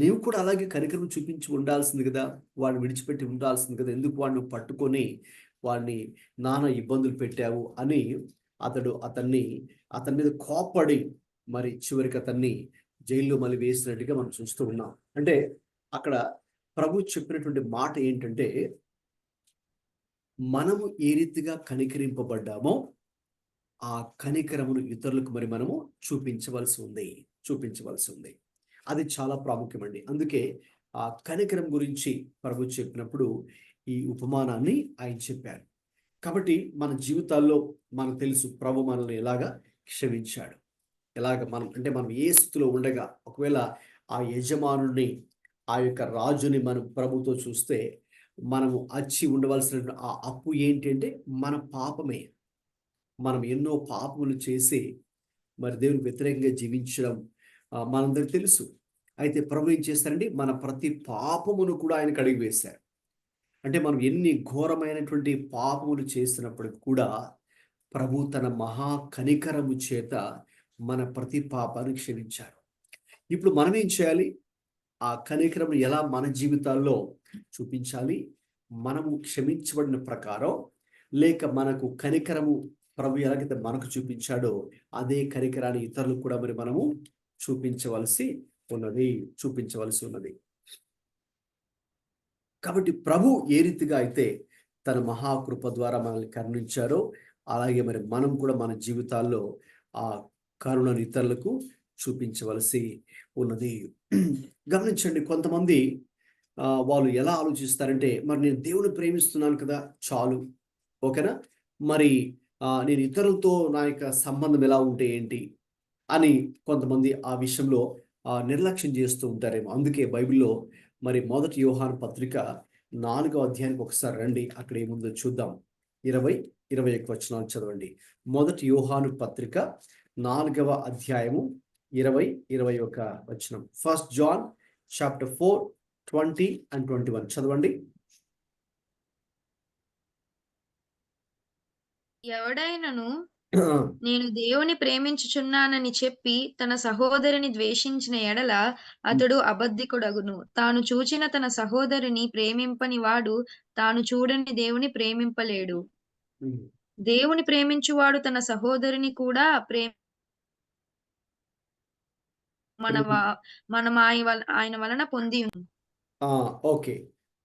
నీవు కూడా అలాగే కనికరం చూపించి ఉండాల్సింది కదా, వాడిని విడిచిపెట్టి ఉండాల్సింది కదా. ఎందుకు వాడిని పట్టుకొని వాడిని నానా ఇబ్బందులు పెట్టావు అని అతని మీద కోప్పడి మరి చివరికి అతన్ని జైల్లో మళ్ళీ వేసినట్టుగా మనం చూస్తూ ఉన్నాం. అంటే అక్కడ ప్రభు చెప్పినటువంటి మాట ఏంటంటే, మనము ఏ రీతిగా కనికరింపబడ్డామో ఆ కనికరమును ఇతరులకు మరి మనము చూపించవలసి ఉంది. అది చాలా ప్రాముఖ్యమండి. అందుకే ఆ కనికరం గురించి ప్రభు చెప్పినప్పుడు ఈ ఉపమానాన్ని ఆయన చెప్పారు. కాబట్టి మన జీవితాల్లో మనకు తెలుసు ప్రభు మనల్ని ఎలాగా క్షమించాడు, మనం ఏ స్థితిలో ఉండగా, ఒకవేళ ఆ యజమానుని, ఆ యొక్క రాజుని మనం ప్రభుతో చూస్తే మనము ఉండవలసిన ఆ అప్పు ఏంటి అంటే మన పాపమే. మనం ఎన్నో పాపములు చేసి మరి దేవునికి వ్యతిరేకంగా జీవించడం మనందరికి తెలుసు. అయితే ప్రభు ఏం చేస్తారండి, మన ప్రతి పాపమును కూడా ఆయన కడిగి వేశారు. అంటే మనం ఎన్ని ఘోరమైనటువంటి పాపములు చేసినప్పటికి కూడా ప్రభు తన మహా కనికరము చేత మన ప్రతి పాపాన్ని క్షమించారు. ఇప్పుడు మనం ఏం చేయాలి, ఆ కనికరం ఎలా మన జీవితాల్లో చూపించాలి, మనము క్షమించబడిన ప్రకారం లేక మనకు కనికరము ప్రభు ఎలాగైతే మనకు చూపించాడో అదే కనికరాన్ని ఇతరులకు కూడా మరి మనము చూపించవలసి ఉన్నది. కాబట్టి ప్రభు ఏ రీతిగా అయితే తన మహాకృప ద్వారా మనల్ని కరుణించారో అలాగే మరి మనం కూడా మన జీవితాల్లో ఆ కరుణను ఇతరులకు చూపించవలసి ఉన్నది. గమనించండి, కొంతమంది వాళ్ళు ఎలా ఆలోచిస్తారంటే, మరి నేను దేవుని ప్రేమిస్తున్నాను కదా చాలు, ఓకేనా, మరి నేను ఇతరులతో నా యొక్క సంబంధం ఎలా ఉంటే ఏంటి అని కొంతమంది ఆ విషయంలో నిర్లక్ష్యం చేస్తూ ఉంటారేమో. అందుకే బైబిల్లో మరి 1 యోహాను పత్రిక 4వ అధ్యాయానికి ఒకసారి రండి, అక్కడ ఏముందో చూద్దాం. 20-21 వచనాలు చదవండి. 1 యోహాను పత్రిక 4వ అధ్యాయము 20-21 వచనం. 1 John chapter 4 20 and 21 చదవండి. ఎవడైనను నేను దేవుని ప్రేమించుచున్నానని చెప్పి తన సహోదరిని ద్వేషించిన ఎడల అతడు అబద్ధికుడగును. తాను చూచిన తన సహోదరిని ప్రేమింపని వాడు తాను చూడని దేవుని ప్రేమింపలేడు. దేవుని ప్రేమించువాడు తన సహోదరిని కూడా మనం ఆయన వలన పొంది. Okay,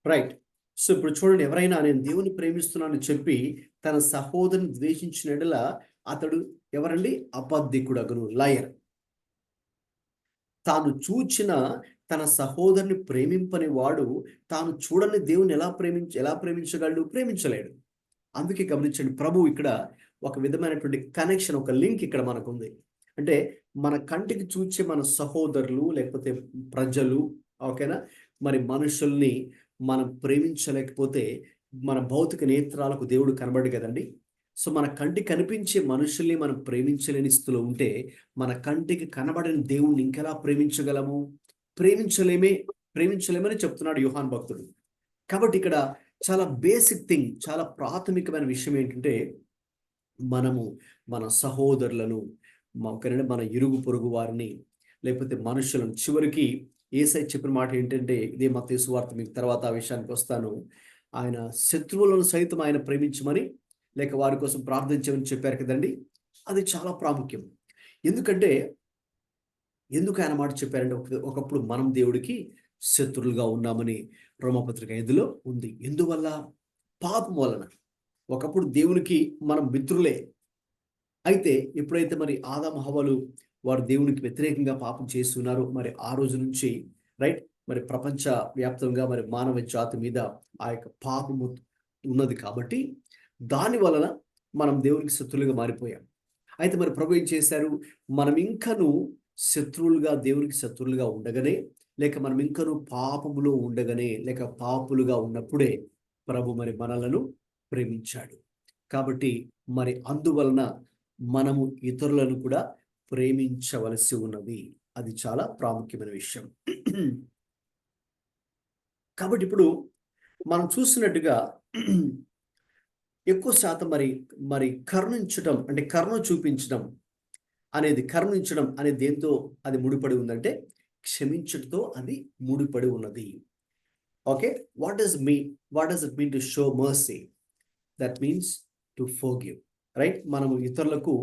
right. సో ఇప్పుడు చూడండి, ఎవరైనా నేను దేవుని ప్రేమిస్తున్నానని చెప్పి తన సహోదరుని ద్వేషించిన ఎడల అతడు ఎవరండి? అబద్ధికుడగును, లయర్. తాను చూచిన తన సహోదరుని ప్రేమింపని వాడు తాను చూడని దేవుని ఎలా ప్రేమించగలడు? ప్రేమించలేడు. అందుకే గమనించండి, ప్రభు ఇక్కడ ఒక విధమైనటువంటి కనెక్షన్, ఒక లింక్ ఇక్కడ మనకు ఉంది. అంటే మన కంటికి చూచే మన సహోదరులు లేకపోతే ప్రజలు, ఓకేనా, మరి మనుషుల్ని మనం ప్రేమించలేకపోతే మన భౌతిక నేత్రాలకు దేవుడు కనబడు కదండి. సో మన కంటికి కనిపించే మనుషుల్ని మనం ప్రేమించలేని స్థితిలో ఉంటే మన కంటికి కనబడని దేవుణ్ణి ఇంకెలా ప్రేమించగలము? ప్రేమించలేమని చెప్తున్నాడు యోహాన్ భక్తుడు. కాబట్టి ఇక్కడ చాలా బేసిక్ థింగ్, చాలా ప్రాథమికమైన విషయం ఏంటంటే, మనము మన సహోదరులను, మన ఇరుగు పొరుగు వారిని, లేకపోతే మనుషులను, చివరికి యేసయ్య చెప్పిన మాట ఏంటంటే, ఇదే మత్తయి సువార్త, మీకు తర్వాత ఆ విషయానికి వస్తాను, ఆయన శత్రువులను సైతం ఆయన ప్రేమించమని లేక వారి కోసం ప్రార్థించమని చెప్పారు కదండి. అది చాలా ప్రాముఖ్యం. ఎందుకంటే ఎందుకు ఆయన మాట చెప్పారంటే, ఒకప్పుడు మనం దేవుడికి శత్రులుగా ఉన్నామని రోమపత్రిక 5లో ఉంది. ఎందువల్ల? పాపం వలన. ఒకప్పుడు దేవునికి మనం మిత్రులే. అయితే ఎప్పుడైతే మరి ఆదాము హవ్వలు వారు దేవునికి వ్యతిరేకంగా పాపం చేస్తున్నారు, మరి ఆ రోజు నుంచి రైట్, మరి ప్రపంచ వ్యాప్తంగా మరి మానవ జాతి మీద ఆ యొక్క పాపము ఉన్నది. కాబట్టి దాని వలన మనం దేవునికి శత్రులుగా మారిపోయాం. అయితే మరి ప్రభు ఏం చేశారు? మనం ఇంకను శత్రువులుగా, దేవునికి శత్రువులుగా ఉండగానే, లేక మనం ఇంకను పాపములో ఉండగానే, లేక పాపులుగా ఉన్నప్పుడే ప్రభు మరి మనలను ప్రేమించాడు. కాబట్టి మరి అందువలన మనము ఇతరులను కూడా ప్రేమించవలసి ఉన్నది. అది చాలా ప్రాముఖ్యమైన విషయం. కాబట్టి ఇప్పుడు మనం చూసినట్టుగా ఎక్కువ శాతం మరి కరుణించడం అంటే కరుణ చూపించడం అనేది దేంతో అది ముడిపడి ఉందంటే, క్షమించడంతో అది ముడిపడి ఉన్నది. Okay, what does it mean to show mercy? That means to forgive, right. మనము ఇతరులకు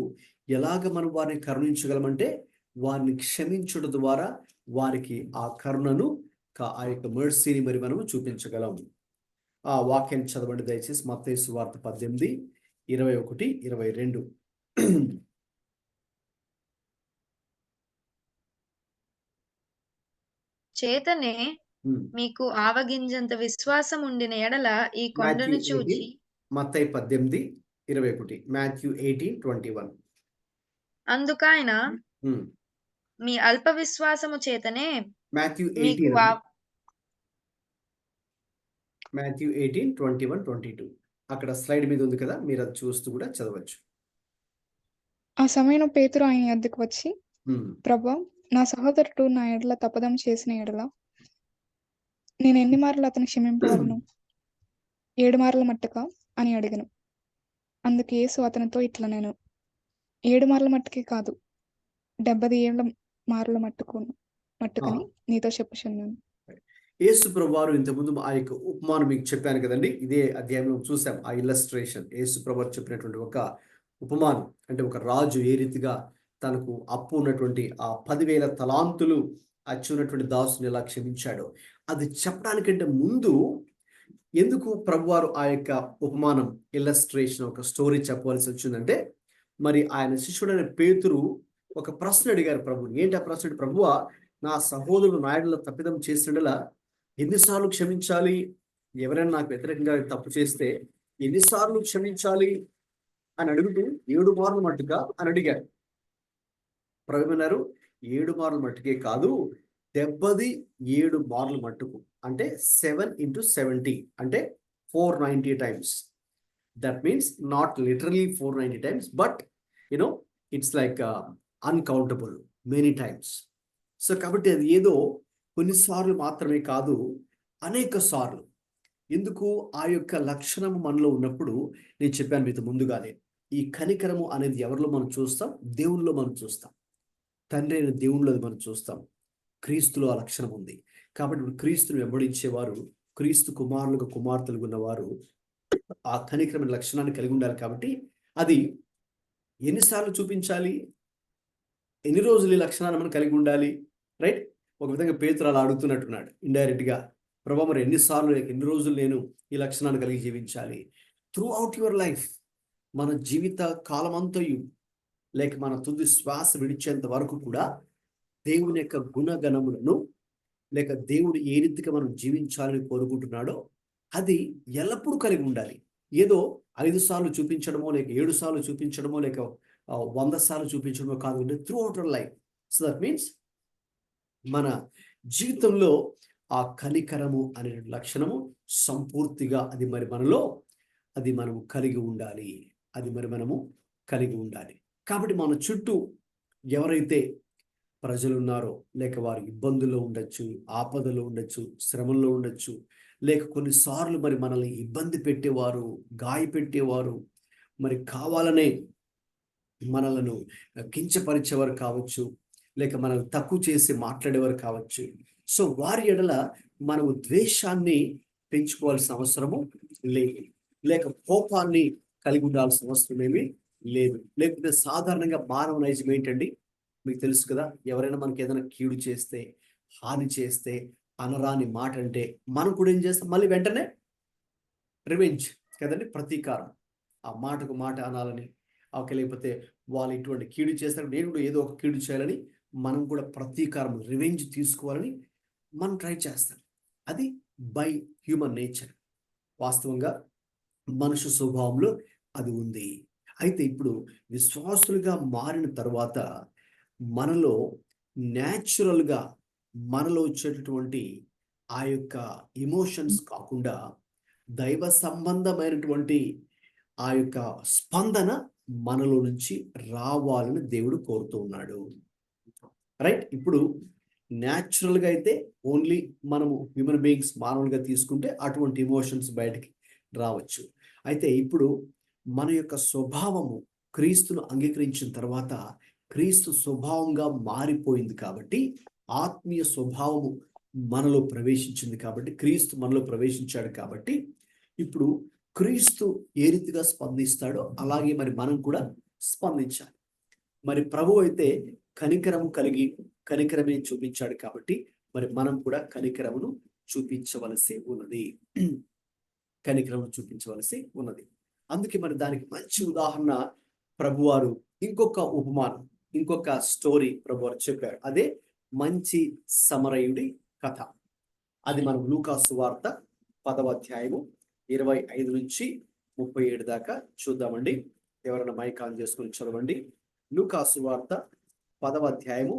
ఎలాగ మనం వారిని కరుణించగలమంటే, వారిని క్షమించడం ద్వారా వారికి ఆ కరుణను, ఆ యొక్క మర్సీని మరి మనము చూపించగలం. ఆ వాక్యాన్ని చదవండి దయచేసి. మత్తయి సువార్త 18:21-22. చేతనే మీకు ఆవగింజంత విశ్వాసం ఉండిన ఎడల ఈ కొండను చూచి. మత్తయి 18:21, మాథ్యూ 18:21. అందుకాయన మీ అల్ప విశ్వాసము చేతనే మాథ్యూ 18:21-22 అక్కడ స్లైడ్ మీద ఉంది కదా, మీరు అది చూస్తూ కూడా చదవచ్చు. ఆ సమయంలో పేతురు ఆయన యొద్దకు వచ్చి, ప్రభువా, నా సహోదరుడు నా ఎడల తప్పిదం చేసిన ఎడల నేను ఎన్ని మార్లు అతను క్షమింపవలను? 7 మార్ల మట్టుక అని అడిగను. అందుకు యేసు అతనితో ఇట్లా, నేను 7 మార్ల మట్టుకే కాదు, 70 ఏళ్ల మార్ల మట్టుకని నీతో చెప్పుచున్నాను. యేసు ప్రభు వారు ఇంతకుముందు ఆ యొక్క ఉపమానం మీకు చెప్పాను కదండి, ఇదే అధ్యాయంలో చూసాం ఆ ఇల్లస్ట్రేషన్. యేసు ప్రభు వారు చెప్పినటువంటి ఒక ఉపమానం, అంటే ఒక రాజు ఏ రీతిగా తనకు అప్పు ఉన్నటువంటి ఆ 10,000 తలాంతులు అచ్చి ఉన్నటువంటి దాసుని ఎలా క్షమించాడో, అది చెప్పడానికంటే ముందు ఎందుకు ప్రభువారు ఆ యొక్క ఉపమానం, ఇల్లస్ట్రేషన్, ఒక స్టోరీ చెప్పవలసి వచ్చిందంటే, మరి ఆయన శిష్యుడైన పేతురు ఒక ప్రశ్న అడిగారు ప్రభుని. ఏంటి ఆ ప్రశ్న? ప్రభువా, నా సహోదరుడు నా యెడల తప్పిదం చేసినలా ఎన్నిసార్లు క్షమించాలి? ఎవరైనా నాకు వ్యతిరేకంగా తప్పు చేస్తే ఎన్నిసార్లు క్షమించాలి అని అడుగుతూ 7 మార్లు మట్టుగా అని అడిగారు. ప్రభు అన్నారు, 7 మార్లు మట్టుకే కాదు, 77 మార్లు మట్టుకు, అంటే 7 into 70, అంటే 490 times. That means not literally 490 times, but it's like uncountable many times. So కాబట్టి అది ఏదో కొన్నిసార్లు మాత్రమే కాదు, అనేక సార్లు. ఎందుకు? ఆ యొక్క లక్షణం మనలో ఉన్నప్పుడు, నేను చెప్పాను మీతో ముందుగానే, ఈ కనికరము అనేది ఎవరిలో మనం చూస్తాం? దేవునిలో మనం చూస్తాం. తండ్రి అయిన దేవునిలో మనం చూస్తాం. క్రీస్తులో ఆ లక్షణం ఉంది. కాబట్టి ఇప్పుడు క్రీస్తును వెంబడించేవారు, క్రీస్తు కుమారులుగా కుమార్తెలుగా ఉన్నవారు ఆ కనికరమైన లక్షణాన్ని కలిగి ఉండాలి. కాబట్టి అది ఎన్నిసార్లు చూపించాలి? ఎన్ని రోజులు ఈ లక్షణాన్ని మనం కలిగి ఉండాలి? రైట్? ఒక విధంగా పేతురు అలా అడుగుతున్నట్టున్నాడు ఇండైరెక్ట్ గా, ప్రభా మరి ఎన్నిసార్లు, ఎన్ని రోజులు నేను ఈ లక్షణాన్ని కలిగి జీవించాలి? త్రూ అవుట్ యువర్ లైఫ్, మన జీవిత కాలమంతయు, లేక మన తుది శ్వాస విడిచేంత వరకు కూడా దేవుని యొక్క గుణగణములను, లేక దేవుడు ఏ రీతిగా మనం జీవించాలని కోరుకుంటున్నాడో అది ఎల్లప్పుడూ కలిగి ఉండాలి. ఏదో 5 సార్లు చూపించడమో, లేక 7 సార్లు చూపించడమో, లేక 100 సార్లు చూపించడమో కాదు, through out your life. So that means మన జీవితంలో ఆ కనికరము అనే లక్షణము సంపూర్తిగా అది మరి మనలో, అది మనము కలిగి ఉండాలి. అది మరి మనము కలిగి ఉండాలి. కాబట్టి మన చుట్టూ ఎవరైతే ప్రజలు ఉన్నారో, లేక వారు ఇబ్బందుల్లో ఉండొచ్చు, ఆపదలో ఉండొచ్చు, శ్రమంలో ఉండొచ్చు, లేక కొన్నిసార్లు మరి మనల్ని ఇబ్బంది పెట్టేవారు, గాయపెట్టేవారు, మరి కావాలనే మనలను కించపరిచేవారు కావచ్చు, లేక మనల్ని తక్కువ చేసి మాట్లాడేవారు కావచ్చు. సో వారి ఎడల మనము ద్వేషాన్ని పెంచుకోవాల్సిన అవసరము లేదు, లేక కోపాన్ని కలిగి ఉండాల్సిన అవసరం ఏమీ లేదు. లేకపోతే సాధారణంగా మానవ నైజం ఏంటండి? మీకు తెలుసు కదా, ఎవరైనా మనకి ఏదైనా కీడు చేస్తే, హాని చేస్తే, అనరాని మాట అంటే మనం కూడా ఏం చేస్తాం? మళ్ళీ వెంటనే రివెంజ్ కదండి, ప్రతీకారం. ఆ మాటకు మాట అనాలని, లేకపోతే వాళ్ళు ఇటువంటి కీడు చేస్తారు, నేను కూడా ఏదో ఒక కీడు చేయాలని మనం కూడా ప్రతీకారం, రివెంజ్ తీసుకోవాలని మనం ట్రై చేస్తాం. అది బై హ్యూమన్ నేచర్. వాస్తవంగా మనుషు స్వభావంలో అది ఉంది. అయితే ఇప్పుడు విశ్వాసులుగా మారిన తర్వాత మనలో న్యాచురల్గా మనలో వచ్చేటటువంటి ఆ యొక్క ఎమోషన్స్ కాకుండా దైవ సంబంధమైనటువంటి ఆ యొక్క స్పందన మనలో నుంచి రావాలని దేవుడు కోరుతూ ఉన్నాడు. రైట్? ఇప్పుడు న్యాచురల్గా అయితే ఓన్లీ మనము హ్యూమన్ బీయింగ్స్ మానవులుగా తీసుకుంటే అటువంటి ఎమోషన్స్ బయటికి రావచ్చు. అయితే ఇప్పుడు మన యొక్క స్వభావము క్రీస్తును అంగీకరించిన తర్వాత క్రీస్తు స్వభావంగా మారిపోయింది. కాబట్టి ఆత్మీయ స్వభావము మనలో ప్రవేశించింది. కాబట్టి క్రీస్తు మనలో ప్రవేశించాడు. కాబట్టి ఇప్పుడు క్రీస్తు ఏ రీతిగా స్పందిస్తాడో అలాగే మరి మనం కూడా స్పందించాలి. మరి ప్రభు అయితే కనికరము కలిగి కనికరమే చూపించాడు. కాబట్టి మరి మనం కూడా కనికరమును చూపించవలసి ఉన్నది. కనికరమును చూపించవలసి ఉన్నది. అందుకే మరి దానికి మంచి ఉదాహరణ ప్రభువారు ఇంకొక ఉపమానం, ఇంకొక స్టోరీ ప్రభువారు చెప్పారు. అదే మంచి సమరయుడి కథ. అది మనం లూకా సువార్త 10వ అధ్యాయము 25 నుంచి 37 దాకా చూద్దామండి. ఎవరైనా మైక్ ఆన్ చేసుకుని చదవండి. లూకా సువార్త 10వ అధ్యాయము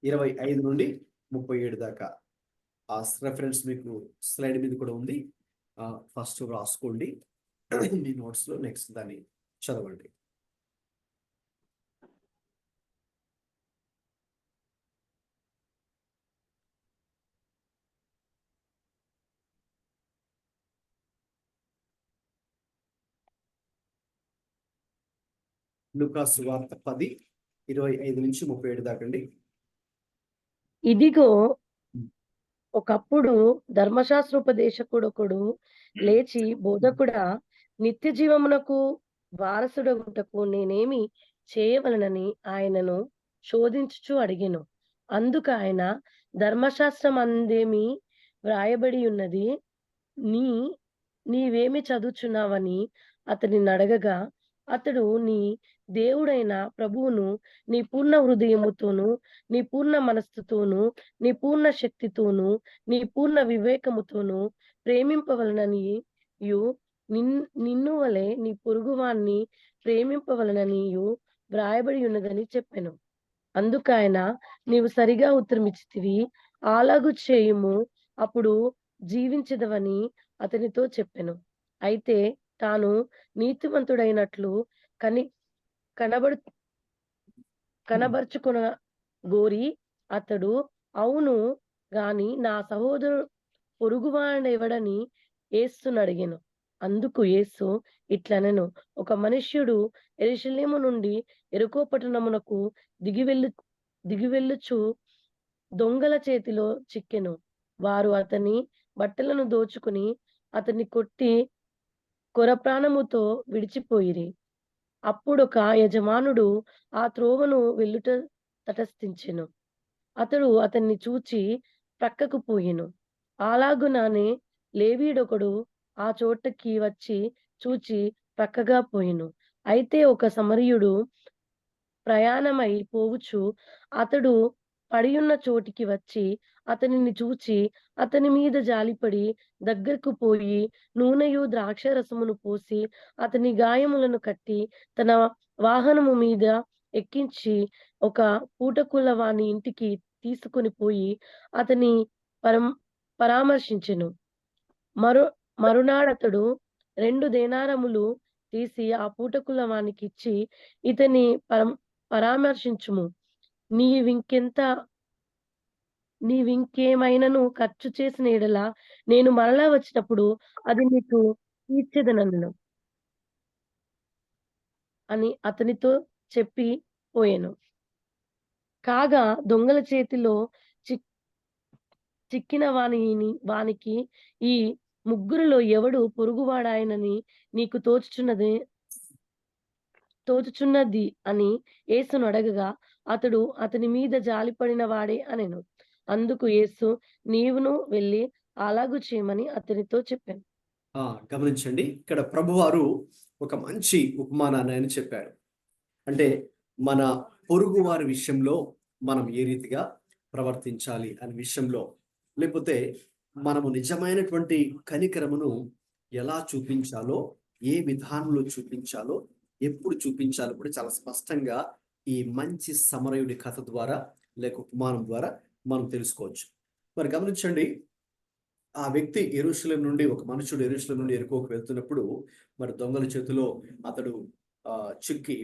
25 నుండి 37 దాకా. ఆ రెఫరెన్స్ మీకు స్లైడ్ మీద కూడా ఉంది. ఫస్ట్ రాసుకోండి మీ నోట్స్ లో, నెక్స్ట్ దాన్ని చదవండి. లూకా సువార్త 10:25 నుంచి 37 దాకండి. ఇదిగో ఒకప్పుడు ధర్మశాస్త్రోపదేశకుడొకడు లేచి, బోధకుడా, నిత్య జీవమునకు వారసుడగుటకు నేనేమి చేయవలెనని ఆయనను శోధించుచు అడిగెను. అందుకాయన, ధర్మశాస్త్రమందేమి వ్రాయబడి ఉన్నది, నీవేమి చదువుచున్నావని అతనినడగగా, అతడు, నీ దేవుడైన ప్రభువును నీ పూర్ణ హృదయముతోను, నీ పూర్ణ మనస్సుతోను, నీ పూర్ణ శక్తితోను, నీ పూర్ణ వివేకముతోను ప్రేమింపవలననియు, నిన్ను వలె నీ పొరుగువాన్ని ప్రేమింపవలననియు వ్రాయబడి ఉన్నదని చెప్పెను. అందుకాయన, నీవు సరిగా ఉత్తరమిచ్చితివి, అలాగు చేయుము, అప్పుడు జీవించెదవని అతనితో చెప్పెను. అయితే తాను నీతిమంతుడైనట్లు కనబరుచుకొన గోరి అతడు, అవును గాని నా సహోదరు పొరుగువాడెవడని యేసును అడిగెను. అందుకు యేసు ఇట్లనెను, ఒక మనుష్యుడు యెరూషలేము నుండి యెరికో పట్టణమునకు దిగివెళ్ళుచు దొంగల చేతిలో చిక్కెను. వారు అతని బట్టలను దోచుకుని అతన్ని కొట్టి కొరప్రాణముతో విడిచిపోయిరి. అప్పుడొక యజమానుడు ఆ త్రోవను వెళ్ళుట తటస్థించెను. అతడు అతన్ని చూచి ప్రక్కకు పోయెను. అలాగుననే లేవీయుడొకడు ఆ చోటకి వచ్చి చూచి ప్రక్కగా పోయెను. అయితే ఒక సమరయుడు ప్రయాణమై పోవుచు అతడు పడియున్న చోటికి వచ్చి అతనిని చూచి అతని మీద జాలిపడి దగ్గరకు పోయి నూనెయు ద్రాక్షరసమును పోసి అతని గాయములను కట్టి తన వాహనము మీద ఎక్కించి ఒక పూటకుల వాని ఇంటికి తీసుకొని పోయి అతని పరామర్శించెను. మరునాడతడు 2 దేనారములు తీసి ఆ పూటకుల వానికి ఇచ్చి, ఇతని పరామర్శించుము, నీవింకేమైనను ఖర్చు చేసిన ఎడల నేను మరలా వచ్చినప్పుడు అది నీకు తీర్చెదనెను అని అతనితో చెప్పి పోయెను. కాగా దొంగల చేతిలో చిక్కిన వానికి, ఈ ముగ్గురిలో ఎవడు పొరుగువాడాయనని నీకు తోచుచున్నది అని యేసును అడగగా, అతడు అతని మీద జాలిపడిన వాడే అనెను. అందుకు యేసు, నీవును వెళ్ళి అలాగు చేయమని అతనితో చెప్పాను. గమనించండి, ఇక్కడ ప్రభువారు ఒక మంచి ఉపమానాన్ని ఆయన చెప్పారు. అంటే మన పొరుగు వారి విషయంలో మనం ఏ రీతిగా ప్రవర్తించాలి అనే విషయంలో, లేకపోతే మనము నిజమైనటువంటి కనికరమును ఎలా చూపించాలో, ఏ విధానంలో చూపించాలో, ఎప్పుడు చూపించాలో కూడా చాలా స్పష్టంగా ఈ మంచి సమరయుడి కథ ద్వారా లేక ఉపమానం ద్వారా మనం తెలుసుకోవచ్చు. మరి గమనించండి, ఆ వ్యక్తి యెరూషలేము నుండి, ఒక మనుషుడు యెరూషలేము నుండి యెరికోకు వెళ్తున్నప్పుడు మరి దొంగల చేతిలో అతడు చిక్కి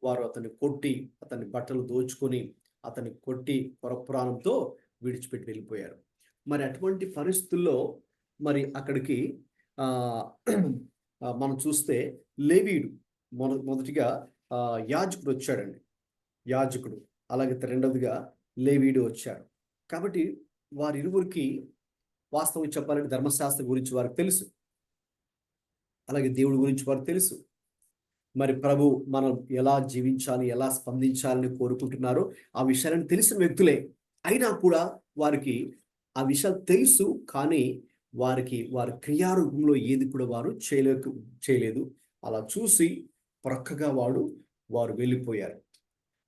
వారు అతన్ని కొట్టి, అతని బట్టలు దోచుకొని, అతన్ని కొట్టి కొరప్రాణంతో విడిచిపెట్టి వెళ్ళిపోయారు. మరి అటువంటి పరిస్థితుల్లో మరి అక్కడికి మనం చూస్తే లేవీయుడు మొదటిగా యాజకుడు వచ్చాడండి. యాజకుడు, అలాగే రెండవదిగా లేవీయుడు వచ్చాడు. కాబట్టి వారిరువురికి వాస్తవం చెప్పాలంటే ధర్మశాస్త్రం గురించి వారికి తెలుసు, అలాగే దేవుడి గురించి వారికి తెలుసు. మరి ప్రభు మనం ఎలా జీవించాలి, ఎలా స్పందించాలని కోరుకుంటున్నారో ఆ విషయాలను తెలిసిన వ్యక్తులే. అయినా కూడా వారికి ఆ విషయాలు తెలుసు, కానీ వారికి వారి క్రియారూపంలో ఏది కూడా వారు చేయలేదు. అలా చూసి ప్రక్కగా వారు వెళ్ళిపోయారు.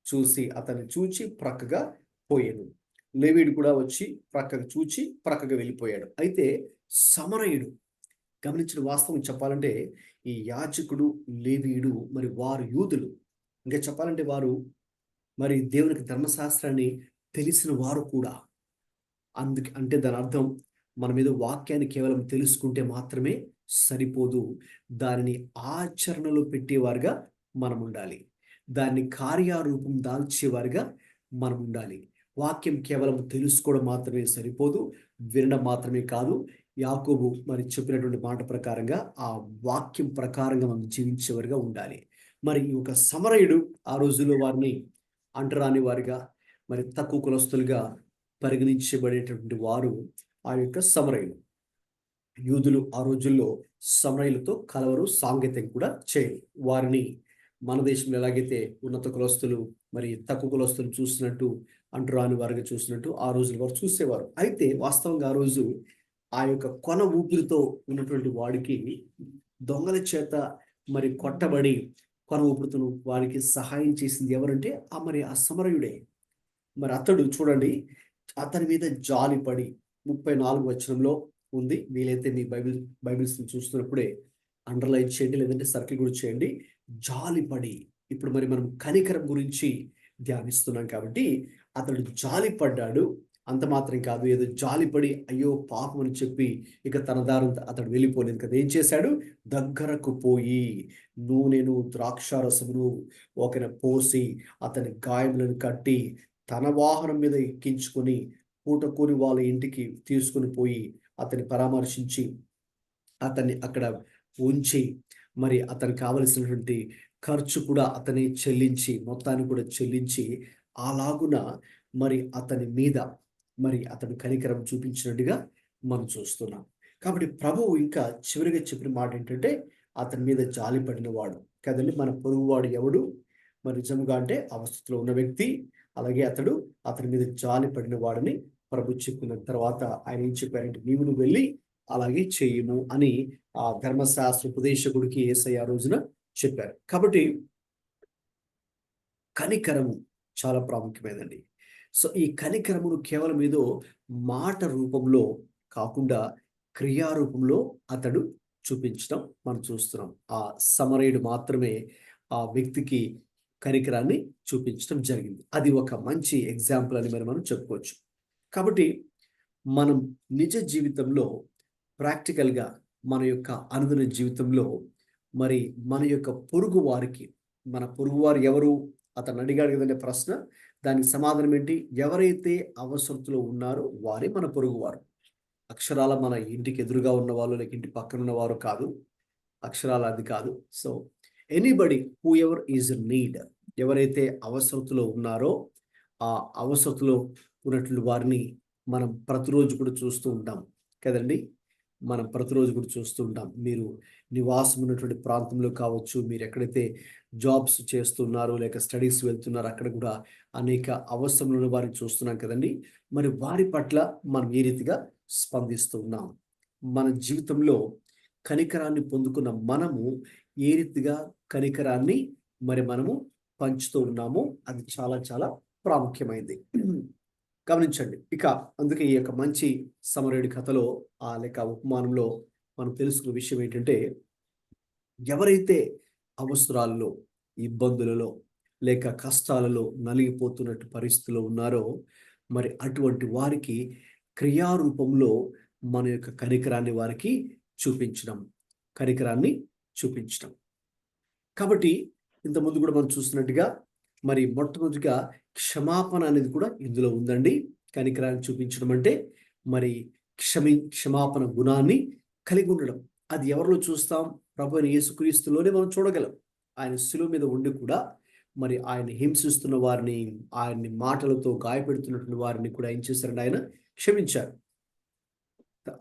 చూసి అతన్ని చూచి ప్రక్కగా పోయాను. లేవీయుడు కూడా వచ్చి ప్రక్కగా చూచి ప్రక్కగా వెళ్ళిపోయాడు. అయితే సమరయుడు, గమనించిన వాస్తవం చెప్పాలంటే ఈ యాజకుడు, లేవీయుడు మరి వారు యూదులు. ఇంకా చెప్పాలంటే వారు మరి దేవునికి ధర్మశాస్త్రాన్ని తెలిసిన వారు కూడా. అంటే దాని అర్థం మన మీద వాక్యాన్ని కేవలం తెలుసుకుంటే మాత్రమే సరిపోదు, దానిని ఆచరణలో పెట్టేవారుగా మనం ఉండాలి, దాన్ని కార్యారూపం దాల్చేవారుగా మనం ఉండాలి. వాక్యం కేవలం తెలుసుకోవడం మాత్రమే సరిపోదు, వినడం మాత్రమే కాదు. యాకోబు మరి చెప్పినటువంటి మాట ప్రకారంగా ఆ వాక్యం ప్రకారంగా మనం జీవించేవారుగా ఉండాలి. మరి ఒక సమరయుడు ఆ రోజుల్లో వారిని అంటరాని వారిగా, మరి తక్కువ కులస్తులుగా పరిగణించబడేటువంటి వారు ఆ యొక్క సమరయులు. యూదులు ఆ రోజుల్లో సమరయులతో కలవరు, సాంగత్యం కూడా చేయరు. వారిని మన దేశంలో ఎలాగైతే ఉన్నత కులస్తులు మరి తక్కువ కులస్తులు చూసినట్టు, అంటరాని వారిగా చూసినట్టు ఆ రోజులు వారు చూసేవారు. అయితే వాస్తవంగా ఆ రోజు ఆ యొక్క కొన ఊపిరితో ఉన్నటువంటి వాడికి దొంగల చేత మరి కొట్టబడి కొన ఊపిరితో వారికి సహాయం చేసింది ఎవరంటే ఆ సమరయుడే. మరి అతడు చూడండి, అతని మీద జాలిపడి 34 వచనంలో ఉంది. వీలైతే మీ బైబిల్స్ చూస్తున్నప్పుడే అండర్లైన్ చేయండి, లేదంటే సర్కిల్ కూడా చేయండి. జాలిపడి. ఇప్పుడు మరి మనం కనికరం గురించి ధ్యానిస్తున్నాం కాబట్టి అతడు జాలిపడ్డాడు. అంత మాత్రం కాదు, ఏదో జాలిపడి అయ్యో పాపం అని చెప్పి ఇక తన దారి అతడు వెళ్ళిపోలేదు కదా. ఏం చేశాడు? దగ్గరకు పోయి నూనెను, ద్రాక్షారసమును ఒకన పోసి అతని గాయములను కట్టి తన వాహనం మీద ఎక్కించుకొని పూటకూని వాళ్ళ ఇంటికి తీసుకుని పోయి అతన్ని పరామర్శించి అతన్ని అక్కడ ఉంచి మరి అతనికి కావలసినటువంటి ఖర్చు కూడా అతని చెల్లించి, మొత్తాన్ని కూడా చెల్లించి, అలాగున మరి అతని మీద మరి అతను కనికరం చూపించినట్టుగా మనం చూస్తున్నాం. కాబట్టి ప్రభువు ఇంకా చివరిగా చెప్పిన మాట ఏంటంటే అతని మీద జాలి పడిన వాడు కదండి. మన పొరుగువాడు ఎవడు? మరి నిజంగా అంటే అవస్థలో ఉన్న వ్యక్తి. అలాగే అతని మీద జాలి పడిన వాడిని ప్రభు చెప్పిన తర్వాత ఆయన ఏం చెప్పారంటే నీవు వెళ్ళి అలాగే చేయము అని ఆ ధర్మశాస్త్ర ఉపదేశకుడికి యేసయ్య ఆ రోజున చెప్పారు. కాబట్టి కనికరము చాలా ప్రాముఖ్యమైనదండి. సో ఈ కనికరమును కేవలం ఏదో మాట రూపంలో కాకుండా క్రియారూపంలో అతడు చూపించడం మనం చూస్తున్నాం. ఆ సమరయుడు మాత్రమే ఆ వ్యక్తికి కనికరాన్ని చూపించడం జరిగింది. అది ఒక మంచి ఎగ్జాంపుల్ అని మనం చెప్పుకోవచ్చు. కాబట్టి మనం నిజ జీవితంలో ప్రాక్టికల్గా మన యొక్క అనుదిన జీవితంలో మరి మన యొక్క పొరుగు వారికి, మన పొరుగువారు ఎవరు? అతను అడిగాడు కదండి ప్రశ్న. దానికి సమాధానం ఏంటి? ఎవరైతే అవసరతలో ఉన్నారో వారే మన పొరుగువారు. అక్షరాల మన ఇంటికి ఎదురుగా ఉన్న వాళ్ళు, లేక ఇంటి పక్కన ఉన్నవారు కాదు. అక్షరాల అది కాదు. So anybody who ever is in need, ఎవరైతే అవసరతలో ఉన్నారో ఆ అవసరతలో ఉన్నట్లు వారిని మనం ప్రతిరోజు కూడా చూస్తూ ఉంటాం కదండి. మనం ప్రతిరోజు కూడా చూస్తూ ఉంటాం. మీరు నివాసం ఉన్నటువంటి ప్రాంతంలో కావచ్చు, మీరు ఎక్కడైతే జాబ్స్ చేస్తున్నారో లేక స్టడీస్ వెళ్తున్నారో అక్కడ కూడా అనేక అవసరములను వారిని చూస్తున్నాం కదండి. మరి వారి పట్ల మనం ఏ రీతిగా స్పందిస్తూ ఉన్నాం? మన జీవితంలో కనికరాన్ని పొందుకున్న మనము ఏ రీతిగా కనికరాన్ని మరి మనము పంచుతూ ఉన్నామో అది చాలా చాలా ప్రాముఖ్యమైనది. గమనించండి. ఇక అందుకే ఈ యొక్క మంచి సమరయుడి కథలో లేక ఉపమానంలో మనం తెలుసుకున్న విషయం ఏంటంటే ఎవరైతే అవసరాల్లో, ఇబ్బందులలో లేక కష్టాలలో నలిగిపోతున్నట్టు పరిస్థితిలో ఉన్నారో మరి అటువంటి వారికి క్రియారూపంలో మన యొక్క కనికరాన్ని వారికి చూపించడం. కాబట్టి ఇంతకుముందు కూడా మనం చూసినట్టుగా మరి మొట్టమొదటిగా క్షమాపణ అనేది కూడా ఇందులో ఉందండి. కనికరాన్ని చూపించడం అంటే మరి క్షమాపణ గుణాన్ని కలిగి ఉండడం. అది ఎవరిలో చూస్తాం? ప్రభు అయిన యేసుక్రీస్తులోనే మనం చూడగలం. ఆయన శిలువ మీద ఉండి కూడా మరి ఆయన హింసిస్తున్న వారిని, ఆయన్ని మాటలతో గాయపెడుతున్నటువంటి వారిని కూడా ఏం చేశారంటే ఆయన క్షమించారు.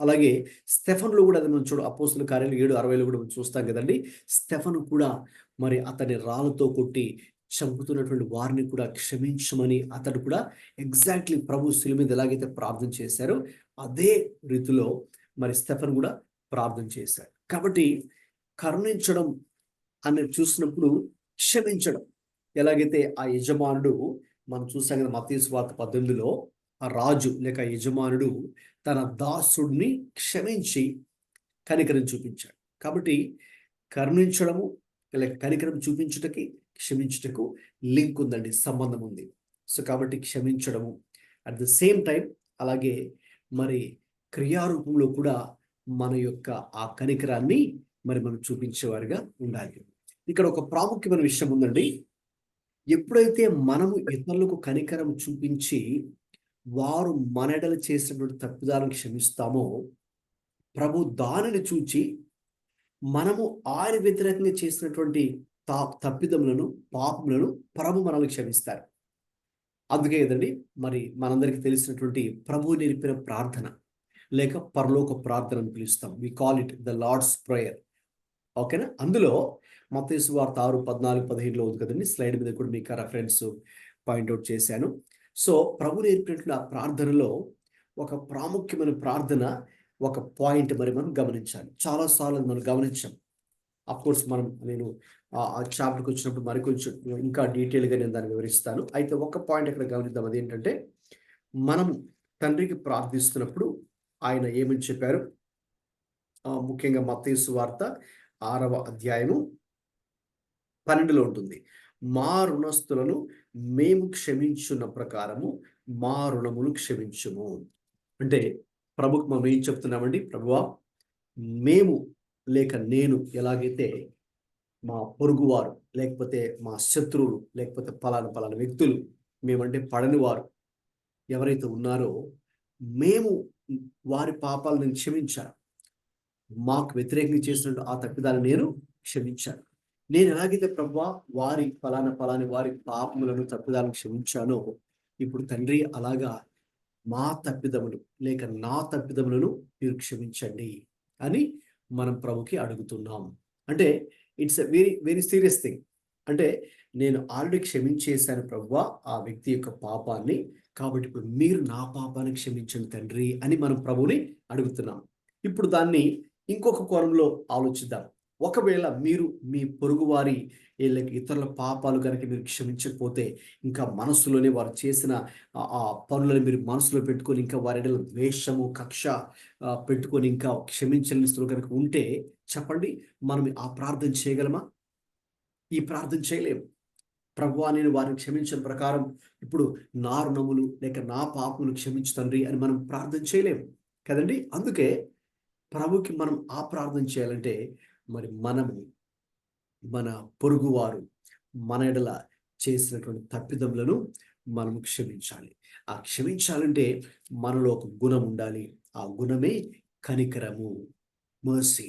అలాగే స్టెఫన్లో కూడా అది మనం అపోస్తుల కార్యాలు 7:60 కూడా మనం చూస్తాం కదండి. స్టెఫను కూడా మరి అతని రాళ్ళతో కొట్టి చంపుతున్నటువంటి వారిని కూడా క్షమించమని అతడు కూడా ఎగ్జాక్ట్లీ ప్రభు శిలువ మీద ఎలాగైతే ప్రార్థన చేశారో అదే రీతిలో మరి స్టెఫన్ కూడా ప్రార్థన చేశారు. కాబట్టి కరుణించడం అనేది చూసినప్పుడు క్షమించడం, ఎలాగైతే ఆ యజమానుడు మనం చూసాం కదా మత్తయి సువార్త 18లో ఆ రాజు లేక యజమానుడు తన దాసుడిని క్షమించి కనికరం చూపించాడు. కాబట్టి కరుణించడము లేక కనికరం చూపించుటకి క్షమించుటకు లింక్ ఉందండి, సంబంధం ఉంది. సో కాబట్టి క్షమించడము అట్ ద సేమ్ టైం అలాగే మరి క్రియారూపంలో కూడా మన యొక్క ఆ కనికరాన్ని మరి మనం చూపించేవారిగా ఉండాలి. ఇక్కడ ఒక ప్రాముఖ్యమైన విషయం ఉందండి. ఎప్పుడైతే మనము ఇతరులకు కనికరం చూపించి వారు మన ఎడల చేసినటువంటి తప్పిదాలను క్షమిస్తామో ప్రభు దానిని చూచి మనము ఆయన వ్యతిరేకంగా చేసినటువంటి తప్పిదములను, పాపములను ప్రభు మనల్ని క్షమిస్తారు. అందుకే కదండి మరి మనందరికీ తెలిసినటువంటి ప్రభు నేర్పిన ప్రార్థన, లేక పరలోక ప్రార్థన అని పిలుస్తాం. We call it the Lord's prayer. ఓకేనా? అందులో మత్తయి సువార్త 6:14-15 ఉంది కదండి, స్లైడ్ మీద కూడా మీకు రెఫరెన్స్ పాయింట్అవుట్ చేశాను. సో ప్రభు నేర్పినట్లు ఆ ప్రార్థనలో ఒక ప్రాముఖ్యమైన ప్రార్థన, ఒక పాయింట్ మరి మనం గమనించాలి. చాలాసార్లు మనం గమనించాం. అఫ్కోర్స్ నేను ఆ చాప్టర్కి వచ్చినప్పుడు మరి కొంచెం ఇంకా డీటెయిల్గా నేను దాన్ని వివరిస్తాను. అయితే ఒక పాయింట్ ఇక్కడ గమనిద్దాం. అదేంటంటే, మనం తండ్రికి ప్రార్థిస్తున్నప్పుడు ఆయన ఏమని చెప్పారు? ముఖ్యంగా మత్తయి సువార్త 6వ అధ్యాయము 12లో ఉంటుంది. మా రుణస్థులను మేము క్షమించున్న ప్రకారము మా రుణములు క్షమించుము. అంటే ప్రభుకు మనం ఏం చెప్తున్నామండి? ప్రభువా, మేము లేక నేను ఎలాగైతే మా పొరుగువారు, లేకపోతే మా శత్రువులు, లేకపోతే పలానా వ్యక్తులు, మేమంటే పడని వారు ఎవరైతే ఉన్నారో మేము వారి పాపాలను నేను క్షమించాను. మాకు వ్యతిరేకంగా చేసినట్టు ఆ తప్పిదాన్ని నేను క్షమించాను. నేను ఎలాగైతే ప్రభువా వారి పలాని వారి పాపములను, తప్పిదాలను క్షమించానో, ఇప్పుడు తండ్రి అలాగా మా తప్పిదములు లేక నా తప్పిదములను మీరు క్షమించండి అని మనం ప్రభుకి అడుగుతున్నాం. అంటే it's a very very serious thing. అంటే నేను ఆల్రెడీ క్షమించేశాను ప్రభువా ఆ వ్యక్తి యొక్క పాపాన్ని, కాబట్టి ఇప్పుడు మీరు నా పాపాన్ని క్షమించండి తండ్రి అని మనం ప్రభుని అడుగుతున్నాం. ఇప్పుడు దాన్ని ఇంకొక కోణంలో ఆలోచిద్దాం. ఒకవేళ మీరు మీ పొరుగువారి ఇతరుల పాపాలు కనుక మీరు క్షమించకపోతే, ఇంకా మనసులోనే వారు చేసిన ఆ పనులను మీరు మనసులో పెట్టుకొని, ఇంకా వారి ద్వేషము, కక్ష పెట్టుకొని ఇంకా క్షమించలేని స్థితిలో కనుక ఉంటే చెప్పండి, మనం ఆ ప్రార్థన చేయగలమా? ఈ ప్రార్థన చేయలేము. ప్రభువా, నేను వారిని క్షమించిన ప్రకారం ఇప్పుడు నా రుణములు లేక నా పాపములు క్షమించు తండ్రి అని మనం ప్రార్థన చేయలేము కదండి. అందుకే ప్రభుకి మనం ఆ ప్రార్థన చేయాలంటే మరి మనము మన పొరుగువారు మన ఎడల చేసినటువంటి తప్పిదములను మనం క్షమించాలి. ఆ క్షమించాలంటే మనలో ఒక గుణం ఉండాలి. ఆ గుణమే కనికరము, mercy.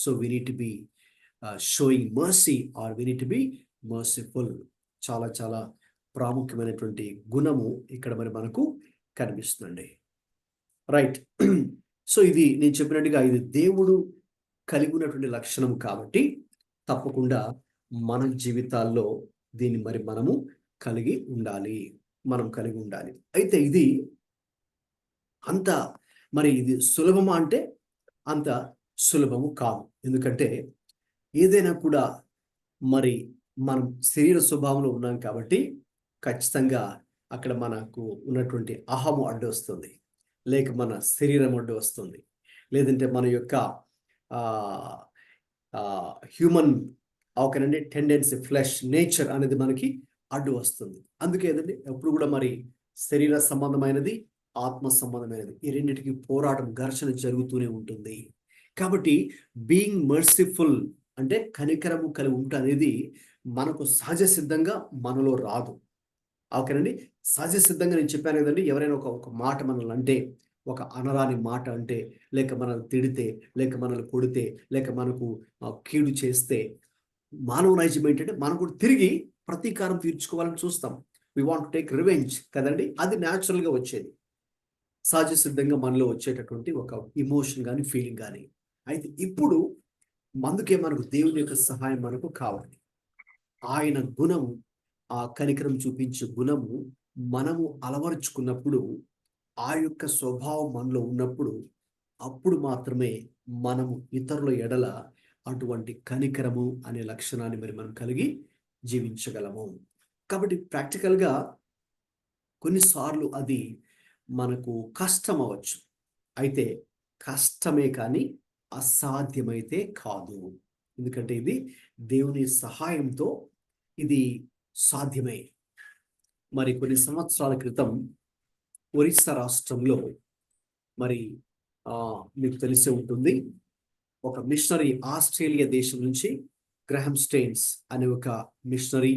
So we need to be showing mercy or we need to be merciful. చాలా చాలా ప్రాముఖ్యమైనటువంటి గుణము ఇక్కడ మరి మనకు కనిపిస్తుందండి. రైట్. సో ఇది నేను చెప్పినట్టుగా ఇది దేవుడు కలిగి ఉన్నటువంటి లక్షణం కాబట్టి తప్పకుండా మన జీవితాల్లో దీన్ని మరి మనము కలిగి ఉండాలి. అయితే ఇది ఇది సులభమా అంటే అంత సులభము కాదు. ఎందుకంటే ఏదైనా కూడా మరి మనం శరీర స్వభావంలో ఉన్నాం కాబట్టి ఖచ్చితంగా అక్కడ మనకు ఉన్నటువంటి అహము అడ్డు వస్తుంది, లేక మన శరీరం అడ్డు వస్తుంది, లేదంటే మన యొక్క హ్యూమన్ అవకనండి టెండెన్సీ, ఫ్లెష్ నేచర్ అనేది మనకి అడ్డు వస్తుంది. అందుకే ఏదండి ఎప్పుడు కూడా మరి శరీర సంబంధమైనది, ఆత్మ సంబంధమైనది, ఈ రెండింటికి పోరాటం, ఘర్షణ జరుగుతూనే ఉంటుంది. కాబట్టి బీయింగ్ మర్సిఫుల్ అంటే కనికరము కలిగి ఉంటా అనేది మనకు సహజ సిద్ధంగా మనలో రాదు. ఓకేనండి. సహజ సిద్ధంగా నేను చెప్పాను కదండి, ఎవరైనా ఒక మాట మనల్ని అంటే, ఒక అనరాని మాట అంటే, లేక మనల్ని తిడితే, లేక మనల్ని కొడితే, లేక మనకు కీడు చేస్తే, మానవ నైజం ఏంటంటే మనం కూడా తిరిగి ప్రతీకారం తీర్చుకోవాలని చూస్తాం. We want to take revenge కదండి. అది న్యాచురల్గా వచ్చేది, సహజ సిద్ధంగా మనలో వచ్చేటటువంటి ఒక ఇమోషన్ కానీ ఫీలింగ్ కానీ. అయితే ఇప్పుడు అందుకే మనకు దేవుని యొక్క సహాయం మనకు కావాలి. ఆయన గుణము, ఆ కనికరం చూపించే గుణము మనము అలవరుచుకున్నప్పుడు, ఆ యొక్క స్వభావం మనలో ఉన్నప్పుడు, అప్పుడు మాత్రమే మనము ఇతరుల ఎడల అటువంటి కనికరము అనే లక్షణాన్ని మరి మనం కలిగి జీవించగలము. కాబట్టి ప్రాక్టికల్గా కొన్నిసార్లు అది మనకు కష్టం అవ్వచ్చు. అయితే కష్టమే కానీ అసాధ్యమైతే కాదు. ఎందుకంటే ఇది దేవుని సహాయంతో ఇది సాధ్యమే. మరి కొన్ని సంవత్సరాల క్రితం ఒరిస్సా రాష్ట్రంలో మరి మీకు తెలిసే ఉంటుంది, ఒక మిషనరీ ఆస్ట్రేలియా దేశం నుంచి గ్రహం స్టెయిన్స్ అనే ఒక మిషనరీ,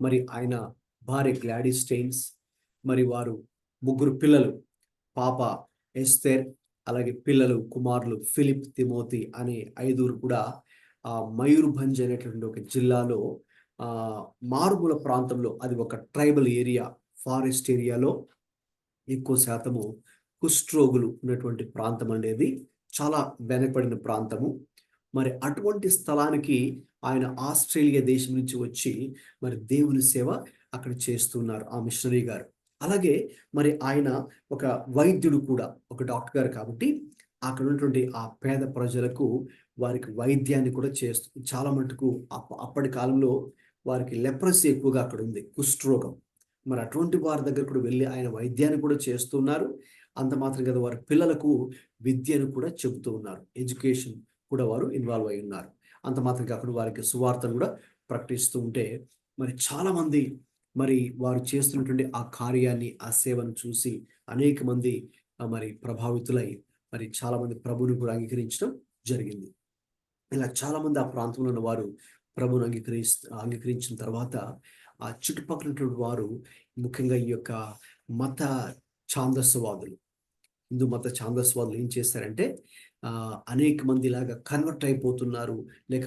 మరి ఆయన భార్య గ్లాడీ స్టెయిన్స్, మరి వారు ముగ్గురు పిల్లలు, పాప ఎస్తేర్, అలాగే పిల్లలు కుమారులు ఫిలిప్, తిమోతి అనే 5 కూడా మయూర్భంజ్ అనేటువంటి ఒక జిల్లాలో మారుమూల ప్రాంతంలో, అది ఒక ట్రైబల్ ఏరియా, ఫారెస్ట్ ఏరియాలో ఎక్కువ శాతము కుష్ఠరోగులు ఉన్నటువంటి ప్రాంతం అనేది చాలా వెనకబడిన ప్రాంతము. మరి అటువంటి స్థలానికి ఆయన ఆస్ట్రేలియా దేశం నుంచి వచ్చి మరి దేవుని సేవ అక్కడ చేస్తున్నారు ఆ మిషనరీ గారు. అలాగే మరి ఆయన ఒక వైద్యుడు కూడా, ఒక డాక్టర్ గారు కాబట్టి అక్కడ ఉన్నటువంటి ఆ పేద ప్రజలకు వారికి వైద్యాన్ని కూడా చేస్తూ చాలా మటుకు అప్పటి కాలంలో వారికి లెప్రసీ ఎక్కువగా అక్కడ ఉంది, కుష్ఠరోగం. మరి అటువంటి వారి దగ్గర కూడా వెళ్ళి ఆయన వైద్యాన్ని కూడా చేస్తున్నారు. అంత మాత్రం కదా, వారి పిల్లలకు విద్యను కూడా చెబుతూ ఉన్నారు, ఎడ్యుకేషన్ కూడా వారు ఇన్వాల్వ్ అయి ఉన్నారు. అంత మాత్రం కాకుండా వారికి సువార్తను కూడా ప్రకటిస్తూ ఉంటే మరి చాలా మంది మరి వారు చేస్తున్నటువంటి ఆ కార్యాన్ని, ఆ సేవను చూసి అనేక మంది మరి ప్రభావితులై మరి చాలా మంది ప్రభువుని కూడా అంగీకరించడం జరిగింది. ఇలా చాలా మంది ఆ ప్రాంతంలో ఉన్న వారు ప్రభువుని అంగీకరించిన తర్వాత ఆ చుట్టుపక్కల ఉన్నటువంటి వారు, ముఖ్యంగా ఈ యొక్క మత ఛాందస్యవాదులు, హిందూ మత ఛాందస్యవాదులు ఏం చేస్తారంటే అనేక మంది ఇలాగా కన్వర్ట్ అయిపోతున్నారు, లేక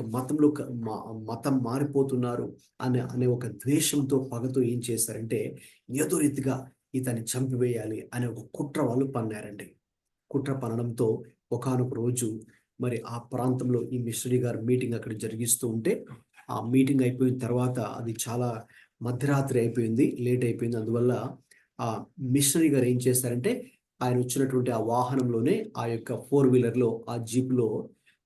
మతం మారిపోతున్నారు అనే ఒక ద్వేషంతో, పగతో ఏం చేస్తారంటే ఏదో రీతిగా ఇతన్ని చంపివేయాలి అనే ఒక కుట్ర వాళ్ళు పన్నారండి. కుట్ర పనడంతో ఒకానొక రోజు మరి ఆ ప్రాంతంలో ఈ మిషనరీ గారు మీటింగ్ అక్కడ జరిగిస్తూ ఉంటే, ఆ మీటింగ్ అయిపోయిన తర్వాత అది చాలా మధ్యరాత్రి అయిపోయింది, లేట్ అయిపోయింది. అందువల్ల ఆ మిషనరీ గారు ఏం చేస్తారంటే ఆయన వచ్చినటువంటి ఆ వాహనంలోనే, ఆ యొక్క 4-వీలర్లో, ఆ జీప్లో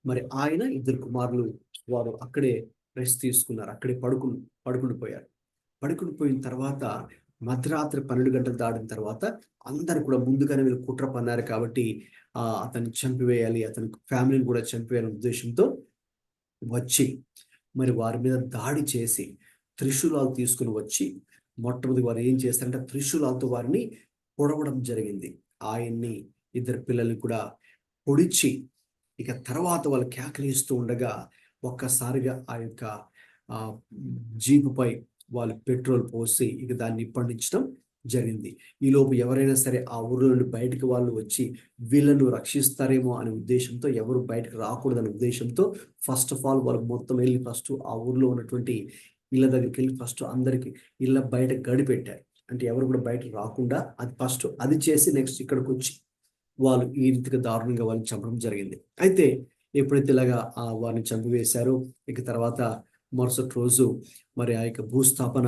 మరి ఆయన, 2 కుమారులు వారు అక్కడే రెస్ట్ తీసుకున్నారు. అక్కడే పడుకుండిపోయారు. పడుకుండిపోయిన తర్వాత మధ్యరాత్రి 12 గంటలు దాటిన తర్వాత అందరు కూడా ముందుగానే వీళ్ళు కుట్ర పన్నారు కాబట్టి అతన్ని చంపివేయాలి, అతని ఫ్యామిలీని కూడా చంపివేయాలనే ఉద్దేశంతో వచ్చి మరి వారి మీద దాడి చేసి త్రిశూలాలు తీసుకుని వచ్చి మొట్టమొదటి వారు ఏం చేస్తారంటే త్రిశూలాలతో వారిని పొడవడం జరిగింది. ఆయన్ని, 2 పిల్లల్ని కూడా పొడిచి ఇక తర్వాత వాళ్ళు కేకలేస్తూ ఉండగా ఒక్కసారిగా ఆ యొక్క జీపుపై వాళ్ళు పెట్రోల్ పోసి ఇక దాన్ని నిప్పండించడం జరిగింది. ఈలోపు ఎవరైనా సరే ఆ ఊరిలో నుండి బయటకు వాళ్ళు వచ్చి వీళ్ళను రక్షిస్తారేమో అనే ఉద్దేశంతో, ఎవరు బయటకు రాకూడదనే ఉద్దేశంతో ఫస్ట్ ఆఫ్ ఆల్ వాళ్ళు మొత్తం వెళ్ళి ఫస్ట్ ఆ ఊర్లో ఉన్నటువంటి ఇళ్ళ దగ్గరికి వెళ్ళి ఫస్ట్ అందరికి ఇళ్ళ బయట గడి పెట్టారు. అంటే ఎవరు కూడా బయటకు రాకుండా అది ఫస్ట్ అది చేసి నెక్స్ట్ ఇక్కడికి వచ్చి వాళ్ళు ఈ రీతిగా దారుణంగా వాళ్ళని చంపడం జరిగింది. అయితే ఎప్పుడైతే ఇలాగా వారిని చంపివేశారో ఇక తర్వాత మరుసటి రోజు మరి ఆ యొక్క భూస్థాపన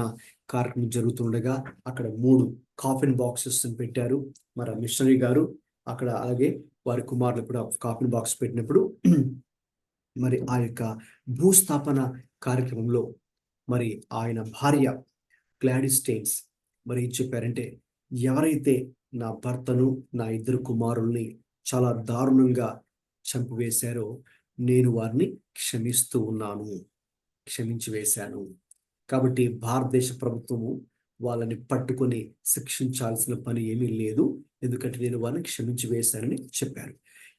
కార్యక్రమం జరుగుతుండగా అక్కడ 3 కాఫిన్ బాక్సెస్ పెట్టారు. మరి మిషనరీ గారు అక్కడ, అలాగే వారి కుమారులు కూడా కాఫిన్ బాక్స్ పెట్టినప్పుడు మరి ఆ యొక్క భూస్థాపన కార్యక్రమంలో మరి ఆయన భార్య గ్లాడిస్ స్టెయిన్స్ మరి ఏం చెప్పారంటే, ఎవరైతే నా భర్తను, నా 2 కుమారుల్ని చాలా దారుణంగా చంపివేశారో నేను వారిని క్షమిస్తూ ఉన్నాను, క్షమించి వేశాను. కాబట్టి భారతదేశ ప్రభుత్వము వాళ్ళని పట్టుకొని శిక్షించాల్సిన పని ఏమీ లేదు, ఎందుకంటే నేను వారిని క్షమించి వేశానని చెప్పారు.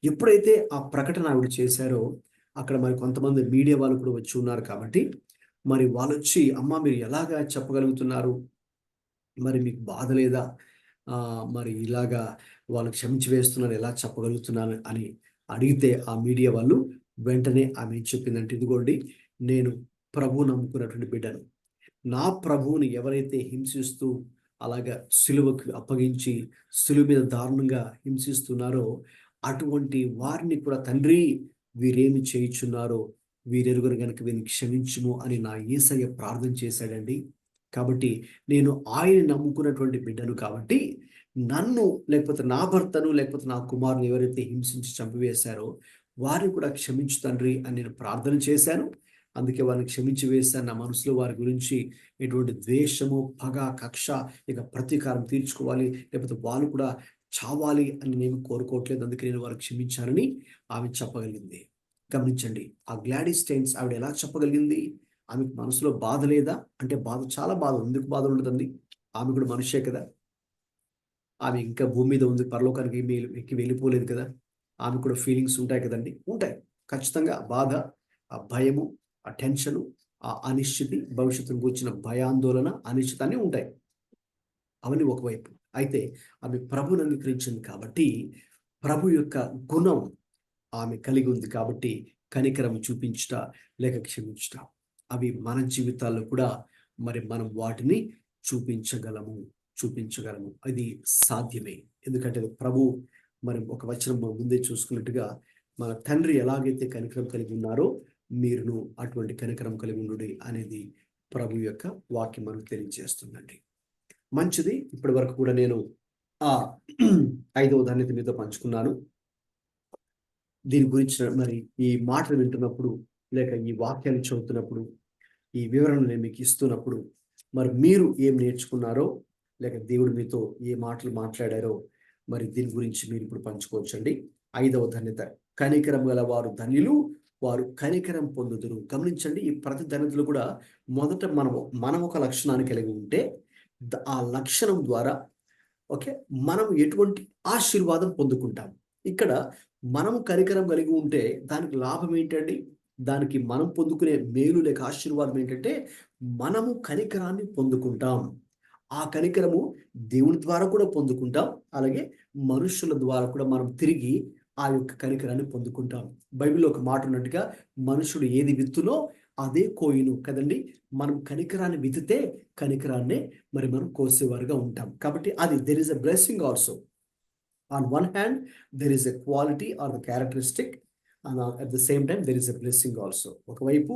ఎప్పుడైతే ఆ ప్రకటన ఆవిడ చేశారో అక్కడ మరి కొంతమంది మీడియా వాళ్ళు కూడా వచ్చి ఉన్నారు కాబట్టి మరి వాళ్ళు వచ్చి, అమ్మ మీరు ఎలాగా చెప్పగలుగుతున్నారు, మరి మీకు బాధ లేదా, మరి ఇలాగా వాళ్ళు క్షమించి వేస్తున్నారు ఎలా చెప్పగలుగుతున్నాను అని అడిగితే ఆ మీడియా వాళ్ళు వెంటనే ఆమె చెప్పిందంటే, ఇదిగోండి నేను ప్రభువు నమ్ముకున్నటువంటి బిడ్డను, నా ప్రభువుని ఎవరైతే హింసిస్తూ అలాగా సిలువకు అప్పగించి సిలువ మీద దారుణంగా హింసిస్తున్నారో అటువంటి వారిని కూడా తండ్రి వీరేమి చేయుచున్నారో వీరెరుగురు గనుక వీరిని క్షమించుము అని నా యేసయ్య ప్రార్థన చేశాడండి. కాబట్టి నేను ఆయన నమ్ముకున్నటువంటి బిడ్డను కాబట్టి నన్ను, లేకపోతే నా భర్తను, లేకపోతే నా కుమారుని ఎవరైతే హింసించి చంపివేశారో వారిని కూడా క్షమించు తండ్రి అని నేను ప్రార్థన చేశాను. అందుకే వారిని క్షమించి వేశాను. నా మనసులో వారి గురించి ఎటువంటి ద్వేషము, పగ, కక్ష, ఇక ప్రతీకారం తీర్చుకోవాలి, లేకపోతే వాళ్ళు కూడా చావాలి అని నేను కోరుకోవట్లేదు. అందుకే నేను వారికి క్షమించానని ఆమె చెప్పగలిగింది. గమనించండి, ఆ గ్లాడిస్ స్టెయిన్స్ ఆవిడ ఎలా చెప్పగలిగింది? ఆమెకు మనసులో బాధ లేదా అంటే బాధ, చాలా బాధ. ఎందుకు బాధ ఉండదండి? ఆమె కూడా మనిషే కదా. ఆమె ఇంకా భూమి మీద ఉంది, పరలోకానికి ఎక్కి వెళ్ళిపోలేదు కదా. ఆమె కూడా ఫీలింగ్స్ ఉంటాయి కదండి. ఉంటాయి ఖచ్చితంగా. బాధ, ఆ భయము, ఆ టెన్షను, ఆ అనిశ్చితి, భవిష్యత్తుకు వచ్చిన భయాందోళన, అనిశ్చిత అన్నీ ఉంటాయి. అవన్నీ ఒకవైపు. అయితే ఆమె ప్రభుని అంగీకరించింది కాబట్టి ప్రభు యొక్క గుణం ఆమె కలిగి ఉంది కాబట్టి కనికరం చూపించుట లేక క్షమించుట, అవి మన జీవితాల్లో కూడా మరి మనం వాటిని చూపించగలము. చూపించగలము. అది సాధ్యమే. ఎందుకంటే ప్రభు మరి ఒక వచనం మనం ముందే చూసుకున్నట్టుగా మన తండ్రి ఎలాగైతే కనికరం కలిగి ఉన్నారో మీరును అటువంటి కనికరం కలిగి ఉండుడి అనేది ప్రభు యొక్క వాక్యం మనకు తెలియజేస్తుందండి. మంచిది. ఇప్పటి వరకు కూడా నేను ఆ 5వ ధన్యత మీతో పంచుకున్నాను. దీని గురించి మరి ఈ మాటలు వింటున్నప్పుడు లేక ఈ వాక్యాన్ని చదువుతున్నప్పుడు ఈ వివరణ నేను మీకు ఇస్తున్నప్పుడు మరి మీరు ఏం నేర్చుకున్నారో లేక దేవుడు మీతో ఏ మాటలు మాట్లాడారో మరి దీని గురించి మీరు ఇప్పుడు పంచుకోవచ్చండి. 5వ ధన్యత, కనికరం గల వారు ధన్యులు, వారు కనికరం పొందుదురు. గమనించండి, ఈ ప్రతి ధన్యతలు కూడా మొదట మనం ఒక లక్షణాన్ని కలిగి ఉంటే ఆ లక్షణం ద్వారా మనం ఎటువంటి ఆశీర్వాదం పొందుకుంటాం. ఇక్కడ మనము కనికరం కలిగి ఉంటే దానికి లాభం ఏంటండి? దానికి మనం పొందుకునే మేలు లేక ఆశీర్వాదం ఏంటంటే మనము కనికరాన్ని పొందుకుంటాం. ఆ కనికరము దేవుని ద్వారా కూడా పొందుకుంటాం, అలాగే మనుషుల ద్వారా కూడా మనం తిరిగి ఆ యొక్క కనికరాన్ని పొందుకుంటాం. బైబిల్లో ఒక మాట ఉన్నట్టుగా మనుషుడు ఏది విత్తునో అదే కోయును కదండి. మనం కనికరాన్ని విత్తితే కనికరాన్నే మరి మనం కోసేవారుగా ఉంటాం. కాబట్టి అది there is a blessing also. On one hand there is a quality are the characteristic, and at the same time there is a blessing also. ఒకవైపు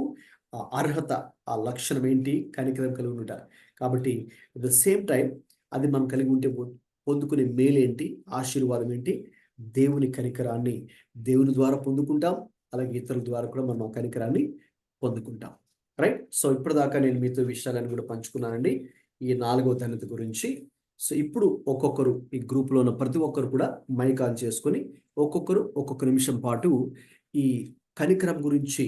ఆ అర్హత, ఆ లక్షణం ఏంటి? కనికరం కలిగి ఉంటారు. కాబట్టి అట్ ద సేమ్ టైం అది మనం కలిగి ఉంటే పొందుకునే మేలేంటి, ఆశీర్వాదం ఏంటి? దేవుని కనికరాన్ని దేవుని ద్వారా పొందుకుంటాం, అలాగే ఇతరుల ద్వారా కూడా మనం కనికరాన్ని పొందుకుంటాం. రైట్. సో ఇప్పటిదాకా నేను మీతో విషయాలను కూడా పంచుకున్నానండి ఈ 4వ ధన్యత గురించి. సో ఇప్పుడు ఒక్కొక్కరు ఈ గ్రూప్లో ఉన్న ప్రతి ఒక్కరు కూడా మైక్ ఆన్ చేసుకొని ఒక్కొక్కరు ఒక్కొక్క నిమిషం పాటు ఈ కనికరం గురించి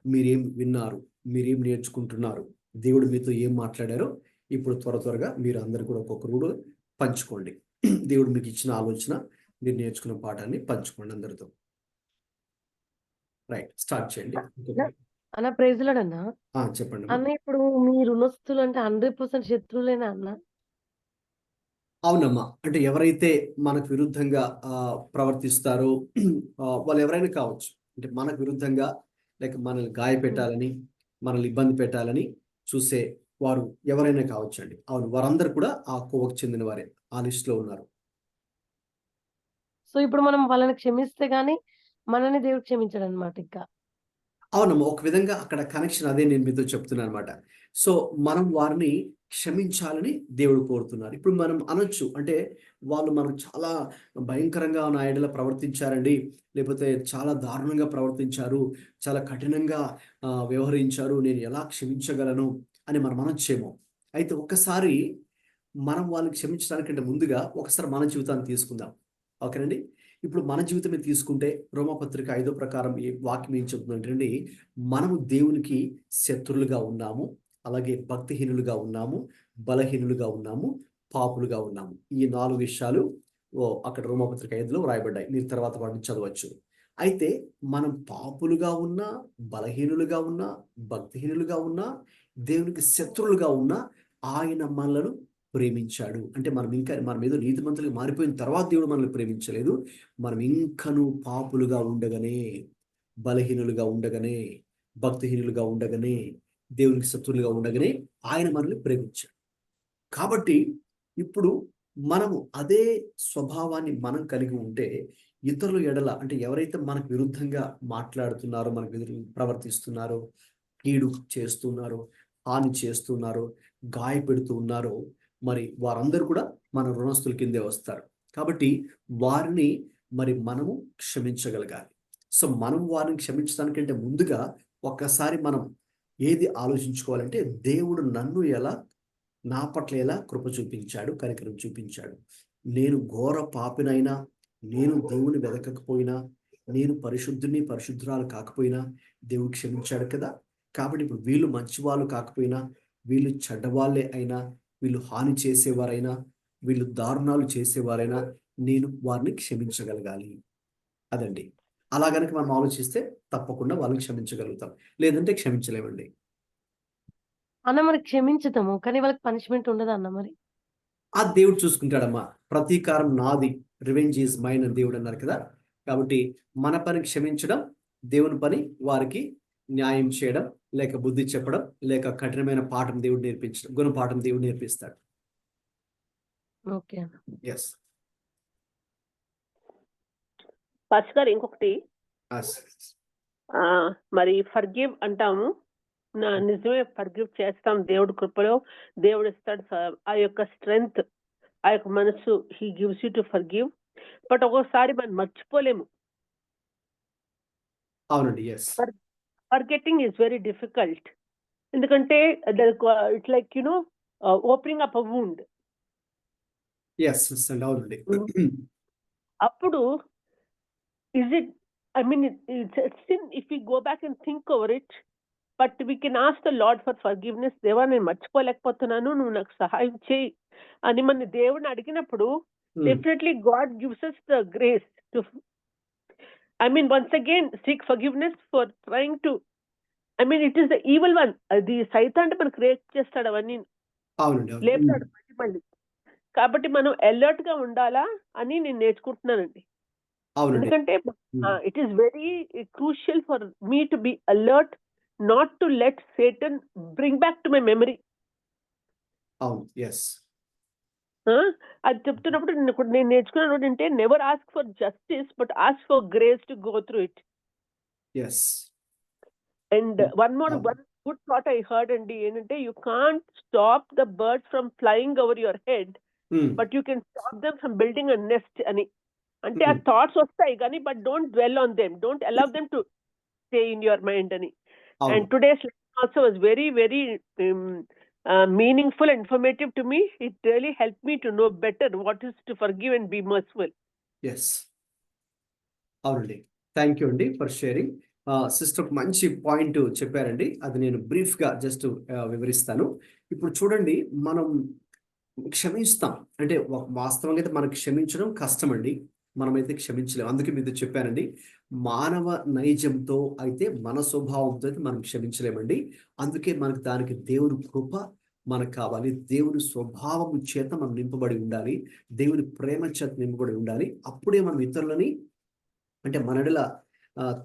మీరేం విన్నారు, మీరేం నేర్చుకుంటున్నారు, దేవుడు మీతో ఏం మాట్లాడారో ఇప్పుడు త్వరగా మీరు అందరు కూడా ఒక్కొక్కరు కూడా పంచుకోండి. దేవుడు మీకు ఇచ్చిన ఆలోచన, మీరు నేర్చుకున్న పాఠాన్ని పంచుకోండి అందరితో. రైట్, స్టార్ట్ చేయండి. అన్న ప్రైజ్లాడన్నా. చెప్పండి అన్న ఇప్పుడు మీ రుణస్తులు అంటే 100% శత్రువులేనా అన్న? అవునమ్మా. అంటే ఎవరైతే మనకు విరుద్ధంగా ప్రవర్తిస్తారో వాళ్ళు ఎవరైనా కావచ్చు. అంటే మనకు విరుద్ధంగా లేక మనల్ని గాయపెట్టాలని, మనల్ని ఇబ్బంది పెట్టాలని చూసే వారు ఎవరైనా కావచ్చండి. అవును, వారందరూ కూడా ఆ కోవకు చెందిన వారే ఆ లిస్ట్ లో ఉన్నారు. సో ఇప్పుడు మనం వాళ్ళని క్షమిస్తే గానీ మనల్ని దేవుడు క్షమించాడన్నమాట ఇంకా. అవునమ్మా, ఒక విధంగా అక్కడ కనెక్షన్ అదే నేను మీతో చెప్తున్నాను అనమాట. సో మనం వారిని క్షమించాలని దేవుడు కోరుతున్నారు. ఇప్పుడు మనం అనొచ్చు, అంటే వాళ్ళు మనకు చాలా భయంకరంగా నా ఎడల ప్రవర్తించారండి, లేకపోతే చాలా దారుణంగా ప్రవర్తించారు, చాలా కఠినంగా వ్యవహరించారు, నేను ఎలా క్షమించగలను అని మనం అనొచ్చేమో. అయితే ఒక్కసారి మనం వాళ్ళని క్షమించడానికంటే ముందుగా ఒకసారి మన జీవితాన్ని తీసుకుందాం. ఓకేనండి. ఇప్పుడు మన జీవితమే తీసుకుంటే రోమాపత్రిక 5వ ప్రకారం ఈ వాక్యం ఏం చెప్తుందంటే, మనము దేవునికి శత్రులుగా ఉన్నాము, అలాగే భక్తిహీనులుగా ఉన్నాము, బలహీనులుగా ఉన్నాము, పాపులుగా ఉన్నాము. ఈ 4 విషయాలు అక్కడ రోమాపత్రిక 5లో రాయబడ్డాయి. మీరు తర్వాత వాటిని చదవచ్చు. అయితే మనం పాపులుగా ఉన్నా, బలహీనులుగా ఉన్నా, భక్తిహీనులుగా ఉన్నా, దేవునికి శత్రులుగా ఉన్నా ఆయన మనలను ప్రేమించాడు. అంటే మనం ఏదో నీతిమంతులుగా మారిపోయిన తర్వాత దేవుడు మనల్ని ప్రేమించలేదు. మనం ఇంకను పాపులుగా ఉండగానే, బలహీనులుగా ఉండగానే, భక్తిహీనులుగా ఉండగానే, దేవునికి శత్రులుగా ఉండగానే ఆయన మనల్ని ప్రేమించాడు. కాబట్టి ఇప్పుడు మనము అదే స్వభావాన్ని మనం కలిగి ఉంటే ఇతరుల ఎడల, అంటే ఎవరైతే మనకు విరుద్ధంగా మాట్లాడుతున్నారో, మనకు విరుద్ధంగా ప్రవర్తిస్తున్నారో, కీడు చేస్తున్నారో, హాని చేస్తున్నారో, గాయపెడుతూ ఉన్నారో, మరి వారందరూ కూడా మన రుణస్తుల కిందే వస్తారు. కాబట్టి వారిని మరి మనము క్షమించగలగాలి. సో మనం వారిని క్షమించడానికంటే ముందుగా ఒక్కసారి మనం ఏది ఆలోచించుకోవాలంటే, దేవుడు నన్ను నా పట్ల ఎలా కృప చూపించాడు, కనికరం చూపించాడు. నేను ఘోర పాపినైనా, నేను దేవుని వెతకకపోయినా, నేను పరిశుద్ధురాలు కాకపోయినా దేవుడు క్షమించాడు కదా. కాబట్టి ఇప్పుడు వీళ్ళు మంచి వాళ్ళు కాకపోయినా, వీళ్ళు చెడ్డవాళ్ళే అయినా, వీళ్ళు హాని చేసేవారైనా, వీళ్ళు దారుణాలు చేసేవారైనా నేను వారిని క్షమించగలగాలి. అదండి. అలా గనక మనం ఆలోచిస్తే తప్పకుండా వాళ్ళని క్షమించగలుగుతాం, లేదంటే క్షమించలేమండి. అన్న మరి క్షమించుతాము, కానీ వాళ్ళకి పనిష్మెంట్ ఉండదా అన్న మరి? ఆ దేవుడు చూసుకుంటాడమ్మా. ప్రతీకారం నాది, రివెంజ్ ఈజ్ మైన్ అని దేవుడు అన్నారు కదా. కాబట్టి మన పని క్షమించడం, దేవుని పని వారికి న్యాయం చేయడం, లేక బుద్ధి చెప్పడం, లేక కఠినమైన పాఠం దేవుడు నేర్పించడం, గుణపాఠం దేవుడు నేర్పిస్తాడు. ఓకే. ఎస్. పాస్టర్ గారు ఇంకొకటి ఎస్. మరి ఫర్గివ్ అంటాము. నిజమే, ఫర్గివ్ చేస్తాం. దేవుడి కృపలో దేవుడు ఇస్తాడు ఆ యొక్క స్ట్రెంగ్త్, ఆ యొక్క మనసు. He gives you to forgive. But ఒక్కోసారి మనం మర్చిపోలేము. అవునండి. Yes. Forgetting is very difficult. ఎందుకంటే it's like opening up a wound. Yes అండి. అవునండి. అప్పుడు is it, I mean, it's a sin if we go back and think over it, but we can ask the Lord for forgiveness. దేవా, నేను మర్చిపోలేకపోతున్నాను, నువ్వు నాకు సహాయం చేయి అని మన దేవుని అడిగినప్పుడు definitely God gives us the grace to, I mean, once again seek forgiveness for trying to, I mean, it is the evil one. అది సైతాన్ మనకు క్రియేట్ చేస్తాడు అవన్నీ, అవునండి. లేపుతాడు మళ్ళీ. కాబట్టి మనం అలర్ట్ గా ఉండాలా అని నేను నేర్చుకుంటున్నానండి. ఎందుకంటే it is very crucial for me to be alert, not to let Satan bring back to my memory. అవును. ఎస్. అది చెప్తున్నప్పుడు నేను నేర్చుకున్నాను ఏంటంటే, never ask for justice but ask for grace to go through it. Yes. And one good thought I heard అండి ఏంటంటే, you can't stop the birds from flying over your head, but you can stop them from building a nest అని. అంటే ఆ థాట్స్ వస్తాయి కానీ, but don't dwell on them, don't allow them to stay in your mind అని. And today's lesson also was very very meaningful and informative to me. It really helped me to know better what is to forgive and be merciful. Yes. అవునండి. థ్యాంక్ యూ అండి ఫర్ షేరింగ్. సిస్టర్ మంచి పాయింట్ చెప్పారండి. అది నేను బ్రీఫ్ గా జస్ట్ వివరిస్తాను. ఇప్పుడు చూడండి, మనం క్షమిస్తాం అంటే వాస్తవంగా అయితే మనకు క్షమించడం కష్టం అండి. మనమైతే క్షమించలేము. అందుకే మీతో చెప్పానండి, మానవ నైజంతో అయితే, మన స్వభావంతో అయితే మనం క్షమించలేమండి. అందుకే మనకు దానికి దేవుని కృప మనకు కావాలి. దేవుని స్వభావం చేత మనం నింపబడి ఉండాలి. దేవుని ప్రేమ చేత నింపబడి ఉండాలి. అప్పుడే మనం ఇతరులని, అంటే మనడల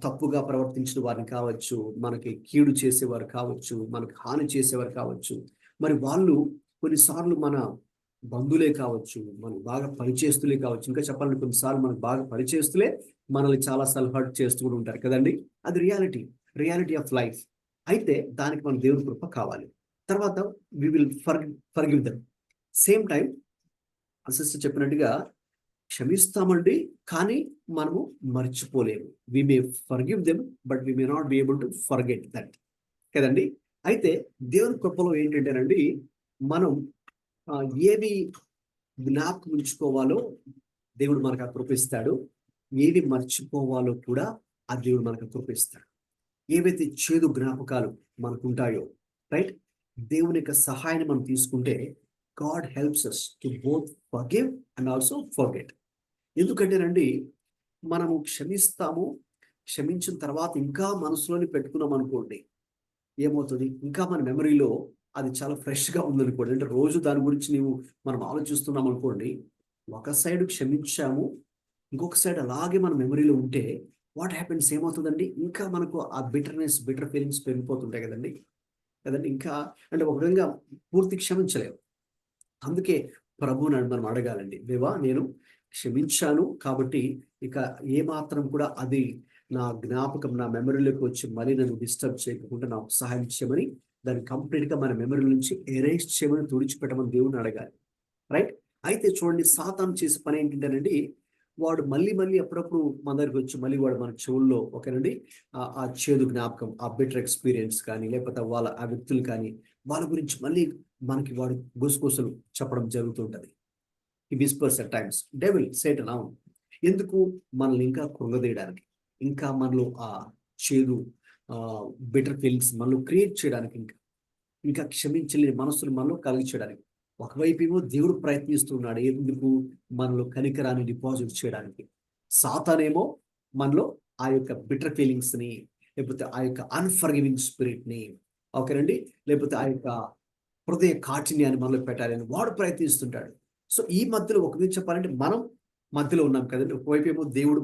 తప్పుగా ప్రవర్తించిన వారిని కావచ్చు, మనకి కీడు చేసేవారు కావచ్చు, మనకు హాని చేసేవారు కావచ్చు, మరి వాళ్ళు కొన్నిసార్లు మన బంధువులే కావచ్చు, మనకు బాగా పరిచయస్తులే కావచ్చు. ఇంకా చెప్పాలంటే కొన్నిసార్లు మనకు బాగా పరిచయస్తులే మనల్ని చాలాసార్లు హర్ట్ చేస్తూ కూడా ఉంటారు కదండి. అది రియాలిటీ ఆఫ్ లైఫ్. అయితే దానికి మన దేవుని కృప కావాలి. తర్వాత we will forgive them. Same time sister చెప్పినట్టుగా క్షమిస్తామండి, కానీ మనము మర్చిపోలేము. We may forgive them but we may not be able to forget that కదండి. అయితే దేవుని కృపలో ఏంటంటేనండి, మనం ఏవి జ్ఞాపకం ఉంచుకోవాలో దేవుడు మనకు కృపిస్తాడు, ఏవి మర్చిపోవాలో కూడా ఆ దేవుడు మనకు కృపిస్తాడు. ఏవైతే చేదు జ్ఞాపకాలు మనకు ఉంటాయో, రైట్, దేవుని యొక్క సహాయాన్ని మనం తీసుకుంటే God helps us to both forgive and also forget. ఎందుకంటేనండి, మనము క్షమిస్తాము, క్షమించిన తర్వాత ఇంకా మనసులోని పెట్టుకున్నాం అనుకోండి, ఏమవుతుంది, ఇంకా మన మెమరీలో అది చాలా ఫ్రెష్గా ఉందనుకోండి. అంటే రోజు దాని గురించి మనం ఆలోచిస్తున్నాం అనుకోండి, ఒక సైడ్ క్షమించాము, ఇంకొక సైడ్ అలాగే మన మెమరీలో ఉంటే వాట్ హ్యాపెన్స్, ఏమవుతుందండి, ఇంకా మనకు ఆ బిటర్ ఫీలింగ్స్ పెరిగిపోతుంటాయి కదండి. ఇంకా అంటే ఒక విధంగా పూర్తి క్షమించలేము. అందుకే ప్రభువుని మనం అడగాలండి, దేవా నేను క్షమించాను కాబట్టి ఇక ఏమాత్రం కూడా అది నా జ్ఞాపకం, నా మెమరీలోకి వచ్చి మళ్ళీ నన్ను డిస్టర్బ్ చేయకుండా నాకు సహాయం చేయమని, దాన్ని కంప్లీట్గా మన మెమరీ నుంచి ఎరేజ్ చేయమని, తుడిచిపెట్టమని దేవుని అడగాలి. రైట్. అయితే చూడండి, సాతాను చేసే పని ఏంటంటేనండి, వాడు మళ్ళీ అప్పుడప్పుడు మన దగ్గరికి వచ్చి మళ్ళీ వాడు మన చెవుల్లో ఓకేనండి ఆ చేదు జ్ఞాపకం, ఆ బెటర్ ఎక్స్పీరియన్స్ కానీ, లేకపోతే ఆ వ్యక్తులు కానీ, వాళ్ళ గురించి మళ్ళీ మనకి వాడు గుసగుసలు చెప్పడం జరుగుతుంటది. ఈ whispers at times devil, Satan. అవును, ఎందుకు, మనల్ని ఇంకా కృంగదీయడానికి, ఇంకా మనలో ఆ చేదు బెటర్ ఫీలింగ్స్ మనలో క్రియేట్ చేయడానికి, ఇంకా క్షమించలేని మనసులు మనలో కలిగించడానికి. ఒకవైపు ఏమో దేవుడు ప్రయత్నిస్తున్నాడు, ఎందుకు, మనలో కనికరాన్ని డిపాజిట్ చేయడానికి. సాతానేమో మనలో ఆ యొక్క బిటర్ ఫీలింగ్స్ ని, లేకపోతే ఆ యొక్క అన్ఫర్గివింగ్ స్పిరిట్ ని, ఓకేనండి, లేకపోతే ఆ యొక్క హృదయ కాఠిన్యాన్ని మనలో పెట్టాలని వాడు ప్రయత్నిస్తుంటాడు. సో ఈ మధ్యలో ఒక విధంగా చెప్పాలంటే మనం మధ్యలో ఉన్నాం కదండి. ఒకవైపు ఏమో దేవుడు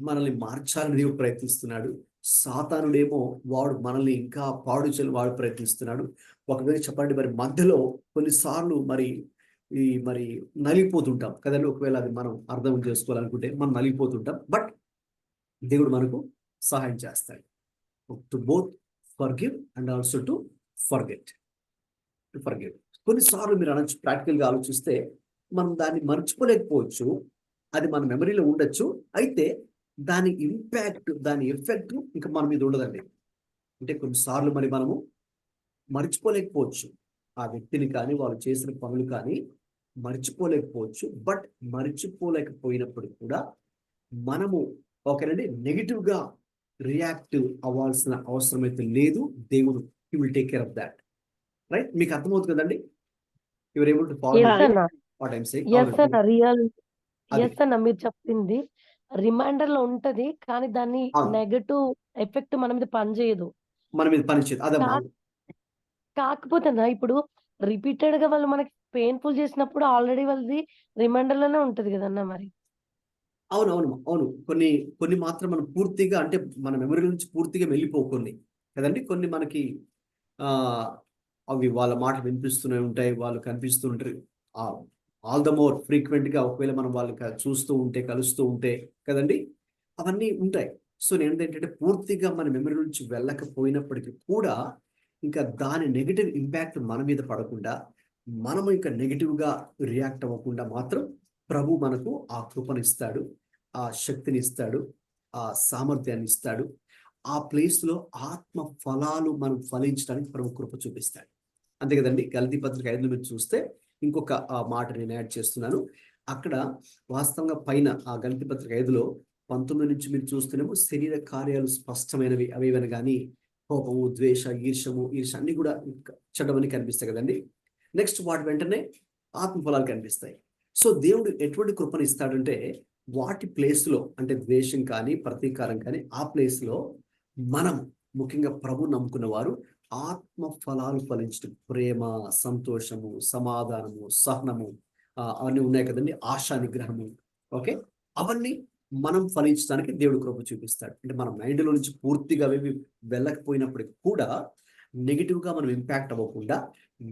మనల్ని మార్చాలని దేవుడు ప్రయత్నిస్తున్నాడు, సాతానుడేమో వాడు మనల్ని ఇంకా పాడు చేయాలని వాడు ప్రయత్నిస్తున్నాడు. ఒక విధంగా చెప్పాలంటే మరి మధ్యలో కొన్నిసార్లు మరి మరి నలిగిపోతుంటాం కదండి. ఒకవేళ అది మనం అర్థం చేసుకోవాలనుకుంటే మనం నలిగిపోతుంటాం. బట్ దేవుడు మనకు సహాయం చేస్తాడు. To both forgive and also to forget. కొన్నిసార్లు మీరు అనొచ్చు, ప్రాక్టికల్గా ఆలోచిస్తే మనం దాన్ని మర్చిపోలేకపోవచ్చు, అది మన మెమరీలో ఉండొచ్చు, అయితే దాని ఇంపాక్ట్, దాని ఎఫెక్ట్ ఇంకా మన మీద ఉండదండి. అంటే కొన్నిసార్లు మరి మనము మర్చిపోలేకపోవచ్చు, ఆ వ్యక్తిని కానీ వాళ్ళు చేసిన పనులు కానీ మర్చిపోలేకపోవచ్చు. బట్ మర్చిపోలేకపోయినప్పుడు కూడా మనము ఓకేనండి నెగిటివ్గా రియాక్ట్ అవ్వాల్సిన అవసరం అయితే లేదు. దేవుడు he will take care of that. Right? మీకు అర్థమవుతుంది కదండి? You're able to follow yes అన్న, వాట్ ఐఎమ్ సేయింగ్. ఎస్ అన్న, రియల్ అది ఎస్ అన్న, మీరు చెప్పింది రిమైండర్ లో ఉంటది, కానీ దాన్ని అవును, నెగటివ్ ఎఫెక్ట్ మన మీద పనిచేయదు. మన మీద పనిచేయదు. అదమ్మా. కాకపోతే అన్న, ఇప్పుడు రిపీటెడ్ గా వాళ్ళు మనకి పెయిన్ఫుల్ చేసినప్పుడు ఆల్రెడీ వాళ్ళది రిమైండర్ లోనే ఉంటది కదన్న మరి. అవును. కొన్ని మాత్రం మనం పూర్తిగా, అంటే మన మెమరీ నుంచి పూర్తిగా వెళ్ళిపోవు కొన్ని కదండి. కొన్ని మనకి ఆ అవి వాళ్ళ మాట వినిపిస్తూనే ఉంటాయి, వాళ్ళు కనిపిస్తూ ఉంటారు. ఆల్ ద మోర్ ఫ్రీక్వెంట్గా ఒకవేళ మనం వాళ్ళు చూస్తూ ఉంటే, కలుస్తూ ఉంటే కదండి, అవన్నీ ఉంటాయి. సో నేను ఏంటంటే పూర్తిగా మన మెమరీ నుంచి వెళ్ళకపోయినప్పటికీ కూడా ఇంకా దాని నెగిటివ్ ఇంపాక్ట్ మన మీద పడకుండా, మనము ఇంకా నెగిటివ్గా రియాక్ట్ అవ్వకుండా మాత్రం ప్రభు మనకు ఆ కృపనిస్తాడు, ఆ శక్తిని ఇస్తాడు, ఆ సామర్థ్యాన్ని ఇస్తాడు. ఆ ప్లేస్లో ఆత్మ ఫలాలు మనం ఫలించడానికి ప్రభు కృప చూపిస్తాడు. అంతే కదండి. గలతీ పత్రిక 5 మీరు చూస్తే ఇంకొక మాట నేను యాడ్ చేస్తున్నాను. అక్కడ వాస్తవంగా పైన ఆ గలతీ పత్రిక 5లో 19 నుంచి మీరు చూస్తేనేమో శరీర కార్యాలు స్పష్టమైనవి అవేవని కానీ కోపము, ద్వేష, ఈర్ష అన్ని కూడా చెడ్డవని కనిపిస్తాయి కదండి. నెక్స్ట్ వాటి వెంటనే ఆత్మఫలాలు కనిపిస్తాయి. సో దేవుడు ఎటువంటి కృపను ఇస్తాడంటే వాటి ప్లేస్లో, అంటే ద్వేషం కానీ ప్రతీకారం కానీ ఆ ప్లేస్లో మనం ముఖ్యంగా ప్రభు నమ్ముకున్న వారు ఆత్మ ఫలాలు ఫలించడం, ప్రేమ, సంతోషము, సమాధానము, సహనము, అవన్నీ ఉన్నాయి కదండి, ఆశా నిగ్రహము. ఓకే, అవన్నీ మనం ఫలించడానికి దేవుడు కృప చూపిస్తాడు. అంటే మన మైండ్లో నుంచి పూర్తిగా అవి వెళ్ళకపోయినప్పటికీ కూడా నెగిటివ్గా మనం ఇంపాక్ట్ అవ్వకుండా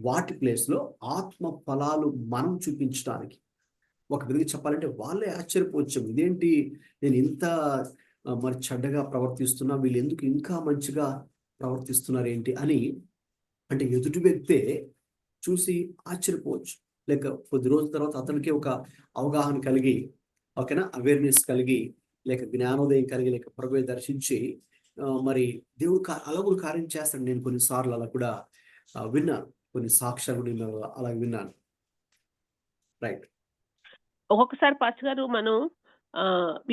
వాటి ప్లేస్లో ఆత్మ ఫలాలు మనం చూపించడానికి, ఒక విధంగా చెప్పాలంటే వాళ్ళే ఆశ్చర్యపోవచ్చు, ఇదేంటి నేను ఇంత మరి చెడ్డగా ప్రవర్తిస్తున్నా, వీళ్ళు ఎందుకు ఇంకా మంచిగా ప్రవర్తిస్తున్నారు ఏంటి అని, అంటే ఎదుటి వ్యక్తే చూసి ఆశ్చర్యపోవచ్చు. లేక కొద్ది రోజుల తర్వాత అతనికి ఒక అవగాహన కలిగి, ఓకేనా, అవేర్నెస్ కలిగి, లేక జ్ఞానోదయం కలిగి, లేక ప్రభువే దర్శించి మరి దేవుడు అలా కూడా కార్యం చేస్తాడు. నేను కొన్నిసార్లు అలా కూడా విన్నాను, కొన్ని సాక్ష్యాలు నేను అలా విన్నాను. రైట్. ఒక్కొక్కసారి పాస్టర్ గారు మనం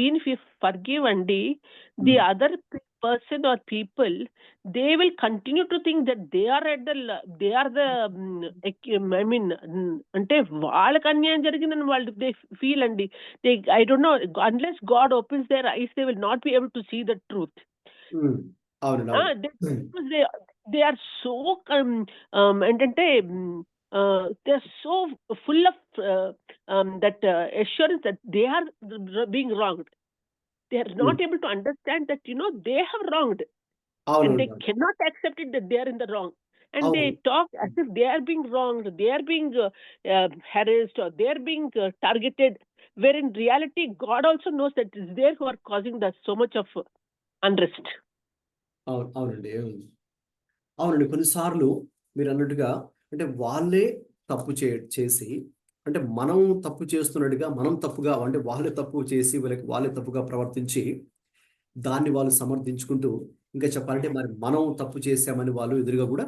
ఈవెన్ ఇఫ్ యు ఫర్గివ్ అండి, the other person or people, they will continue to think that they are I mean, అంటే వాళ్ళకి అన్యాయం జరిగిందని వాళ్ళు they feel అండి. I don't know, unless God opens their eyes, they will not be able to see the truth. They are so ఏంటంటే they are so full of that assurance that they are being wronged. They are not able to understand that they have wronged, and they cannot accept it that they are in the wrong, and they talk as if they are being wronged, they are being harassed, or they are being targeted, where in reality God also knows that it is they who are causing so much of unrest. అవునండి. కొన్నిసార్లు మీరు అన్నట్టుగా, అంటే వాళ్ళే తప్పు చేసి, అంటే మనం తప్పు చేస్తున్నట్టుగా, మనం తప్పుగా, అంటే వాళ్ళే తప్పు చేసి వాళ్ళే తప్పుగా ప్రవర్తించి దాన్ని వాళ్ళు సమర్థించుకుంటూ, ఇంకా చెప్పాలంటే మరి మనం తప్పు చేసామని వాళ్ళు ఎదురుగా కూడా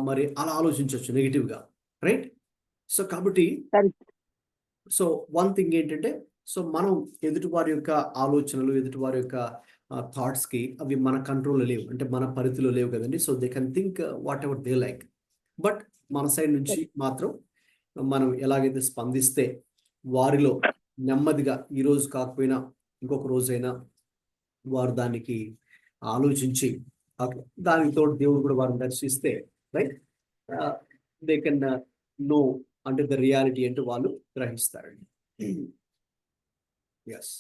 మరి అలా ఆలోచించవచ్చు నెగిటివ్గా. రైట్? సో కాబట్టి సో వన్ థింగ్ ఏంటంటే, సో మనం ఎదుటి వారి యొక్క ఆలోచనలు, ఎదుటి వారి యొక్క థాట్స్కి అవి మన కంట్రోల్లో లేవు, అంటే మన పరిధిలో లేవు కదండి. So they can think what ever they like. But మన సైడ్ నుంచి మాత్రం మనం ఎలాగైతే స్పందిస్తే వారిలో నెమ్మదిగా, ఈరోజు కాకపోయినా ఇంకొక రోజైనా వారు దానికి ఆలోచించి దానికి తోడు దేవుడు కూడా వారిని దర్శిస్తే, రైట్, దే కెన్ నో అంటే ద రియాలిటీ అంటే వాళ్ళు గ్రహిస్తారండి. ఎస్.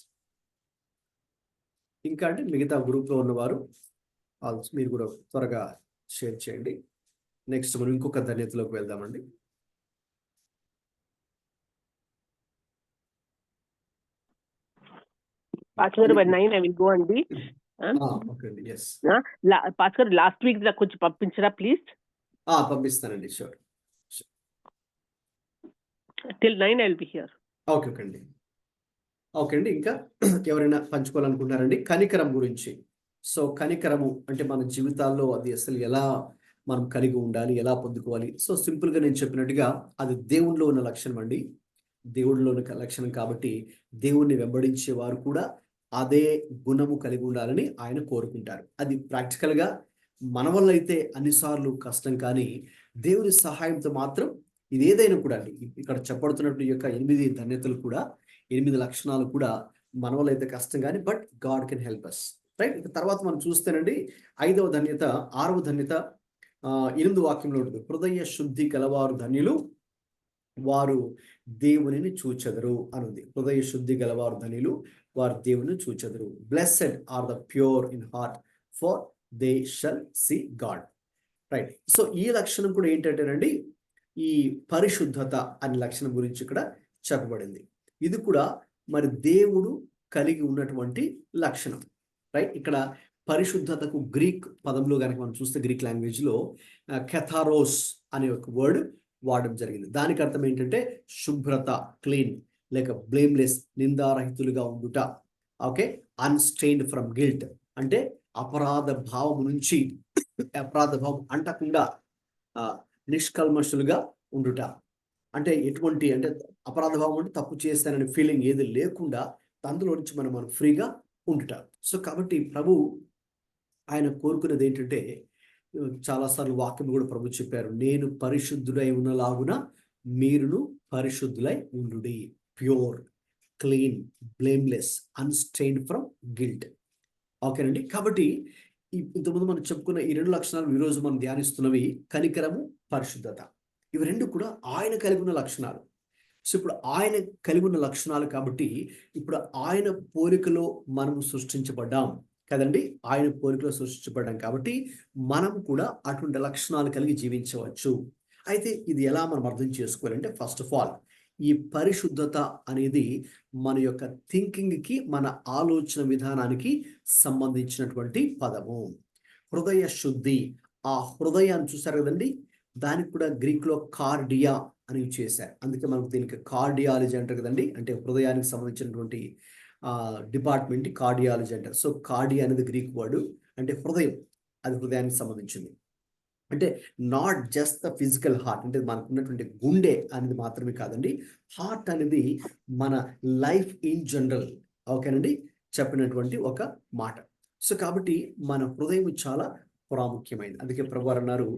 ఇంకా అంటే మిగతా గ్రూప్లో ఉన్నవారు మీరు కూడా త్వరగా షేర్ చేయండి. నెక్స్ట్ మనం ఇంకొక ధన్యతలోకి వెళ్దామండి. Pastor by 9 I will go and be. Okay అండి. ఎస్, Pastor last week నాకు కొంచెం పంపించరా ప్లీజ్. పంపిస్తానండి. Sure. Till 9 I will be here. Okay అండి. ఓకే అండి. ఇంకా ఎవరైనా పంచుకోవాలనుకుంటున్నారండి కనికరం గురించి? సో కనికరము అంటే మన జీవితాల్లో అది అసలు ఎలా మనం కలిగి ఉండాలి, ఎలా పొందుకోవాలి? సో సింపుల్గా నేను చెప్పినట్టుగా అది దేవునిలో ఉన్న లక్షణం అండి. దేవుడిలో ఉన్న లక్షణం కాబట్టి దేవుణ్ణి వెంబడించే వారు కూడా అదే గుణము కలిగి ఉండాలని ఆయన కోరుకుంటారు. అది ప్రాక్టికల్గా మన వల్ల అయితే అన్నిసార్లు కష్టం, కానీ దేవుని సహాయంతో మాత్రం ఇది ఏదైనా కూడా అండి, ఇక్కడ చెప్పబడుతున్నట్టు ఈ యొక్క 8 ధన్యతలు కూడా 8 లక్షణాలు కూడా మన వల్ల అయితే కష్టం, కానీ but God can help us, right? ఇక తర్వాత మనం చూస్తేనండి 5వ ధన్యత, 6వ ధన్యత 8వ వాక్యంలో ఉంటుంది. హృదయ శుద్ధి గలవారు ధన్యులు, వారు దేవునిని చూచెదరు అనుంది. హృదయ శుద్ధి గలవారు ధన్యులు, వారు దేవుని చూచెదరు. Blessed are the pure in heart, for they shall see God, right? So ఈ లక్షణం కూడా ఏంటంటేనండి, ఈ పరిశుద్ధత అనే లక్షణం గురించి ఇక్కడ చెప్పబడింది. ఇది కూడా మరి దేవుడు కలిగి ఉన్నటువంటి లక్షణం, రైట్? ఇక్కడ పరిశుద్ధతకు గ్రీక్ పదంలో కనుక మనం చూస్తే, గ్రీక్ లాంగ్వేజ్లో కెథారోస్ అనే ఒక వర్డ్ వాడడం జరిగింది. దానికి అర్థం ఏంటంటే శుభ్రత, క్లీన్, లేక బ్లేమ్లెస్, నిందారహితులుగా ఉండుట. ఓకే, అన్స్టెయిన్డ్ ఫ్రమ్ గిల్ట్ అంటే అపరాధ భావం నుంచి, అపరాధ భావం అంటకుండా నిష్కల్మషులుగా ఉండుట. అంటే ఎటువంటి అంటే అపరాధ భావం అంటే తప్పు చేస్తాననే ఫీలింగ్ ఏది లేకుండా అందులో నుంచి మనం ఫ్రీగా ఉండుట. సో కాబట్టి ప్రభు ఆయన కోరుకునేది ఏంటంటే, చాలాసార్లు వాక్యం కూడా ప్రభు చెప్పారు, నేను పరిశుద్ధుడై ఉన్నలాగున మీరును పరిశుద్ధులై ఉండుడి. Pure, clean, blameless, unstained from guilt. ఓకేనండి. కాబట్టి ఇంతకుముందు మనం చెప్పుకున్న ఈ 2 లక్షణాలు ఈరోజు మనం ధ్యానిస్తున్నవి కనికరము, పరిశుద్ధత. ఇవి 2 కూడా ఆయన కలిగి ఉన్న లక్షణాలు. సో ఇప్పుడు ఆయన కలిగి ఉన్న లక్షణాలు కాబట్టి ఇప్పుడు ఆయన పోలికలో మనం సృష్టించబడ్డాం కదండి. ఆయన పోలికలో సృష్టించబడ్డాం కాబట్టి మనం కూడా అటువంటి లక్షణాలు కలిగి జీవించవచ్చు. అయితే ఇది ఎలా మనం అర్థం చేసుకోవాలంటే, ఫస్ట్ ఆఫ్ ఆల్ ఈ పరిశుద్ధత అనేది మన యొక్క థింకింగ్కి, మన ఆలోచన విధానానికి సంబంధించినటువంటి పదము. హృదయ శుద్ధి, ఆ హృదయాన్ని చూసారు కదండి, దానికి కూడా గ్రీక్లో కార్డియా అని చేశారు. అందుకే మనకు దీనికి కార్డియాలజీ అంటారు కదండి, అంటే హృదయానికి సంబంధించినటువంటి డిపార్ట్మెంట్ కార్డియాలజీ అంటారు. సో కార్డియా అనేది గ్రీక్ వర్డ్, అంటే హృదయం, అది హృదయానికి సంబంధించింది. అంటే not just the physical heart, అంటే మనకు ఉన్నటువంటి గుండె అనేది మాత్రమే కాదండి, హార్ట్ అనేది మన లైఫ్ ఇన్ జనరల్, ఓకేనండి, చెప్పినటువంటి ఒక మాట. సో కాబట్టి మన హృదయం చాలా ప్రాముఖ్యమైనది. అందుకే ప్రభువారు అన్నారు,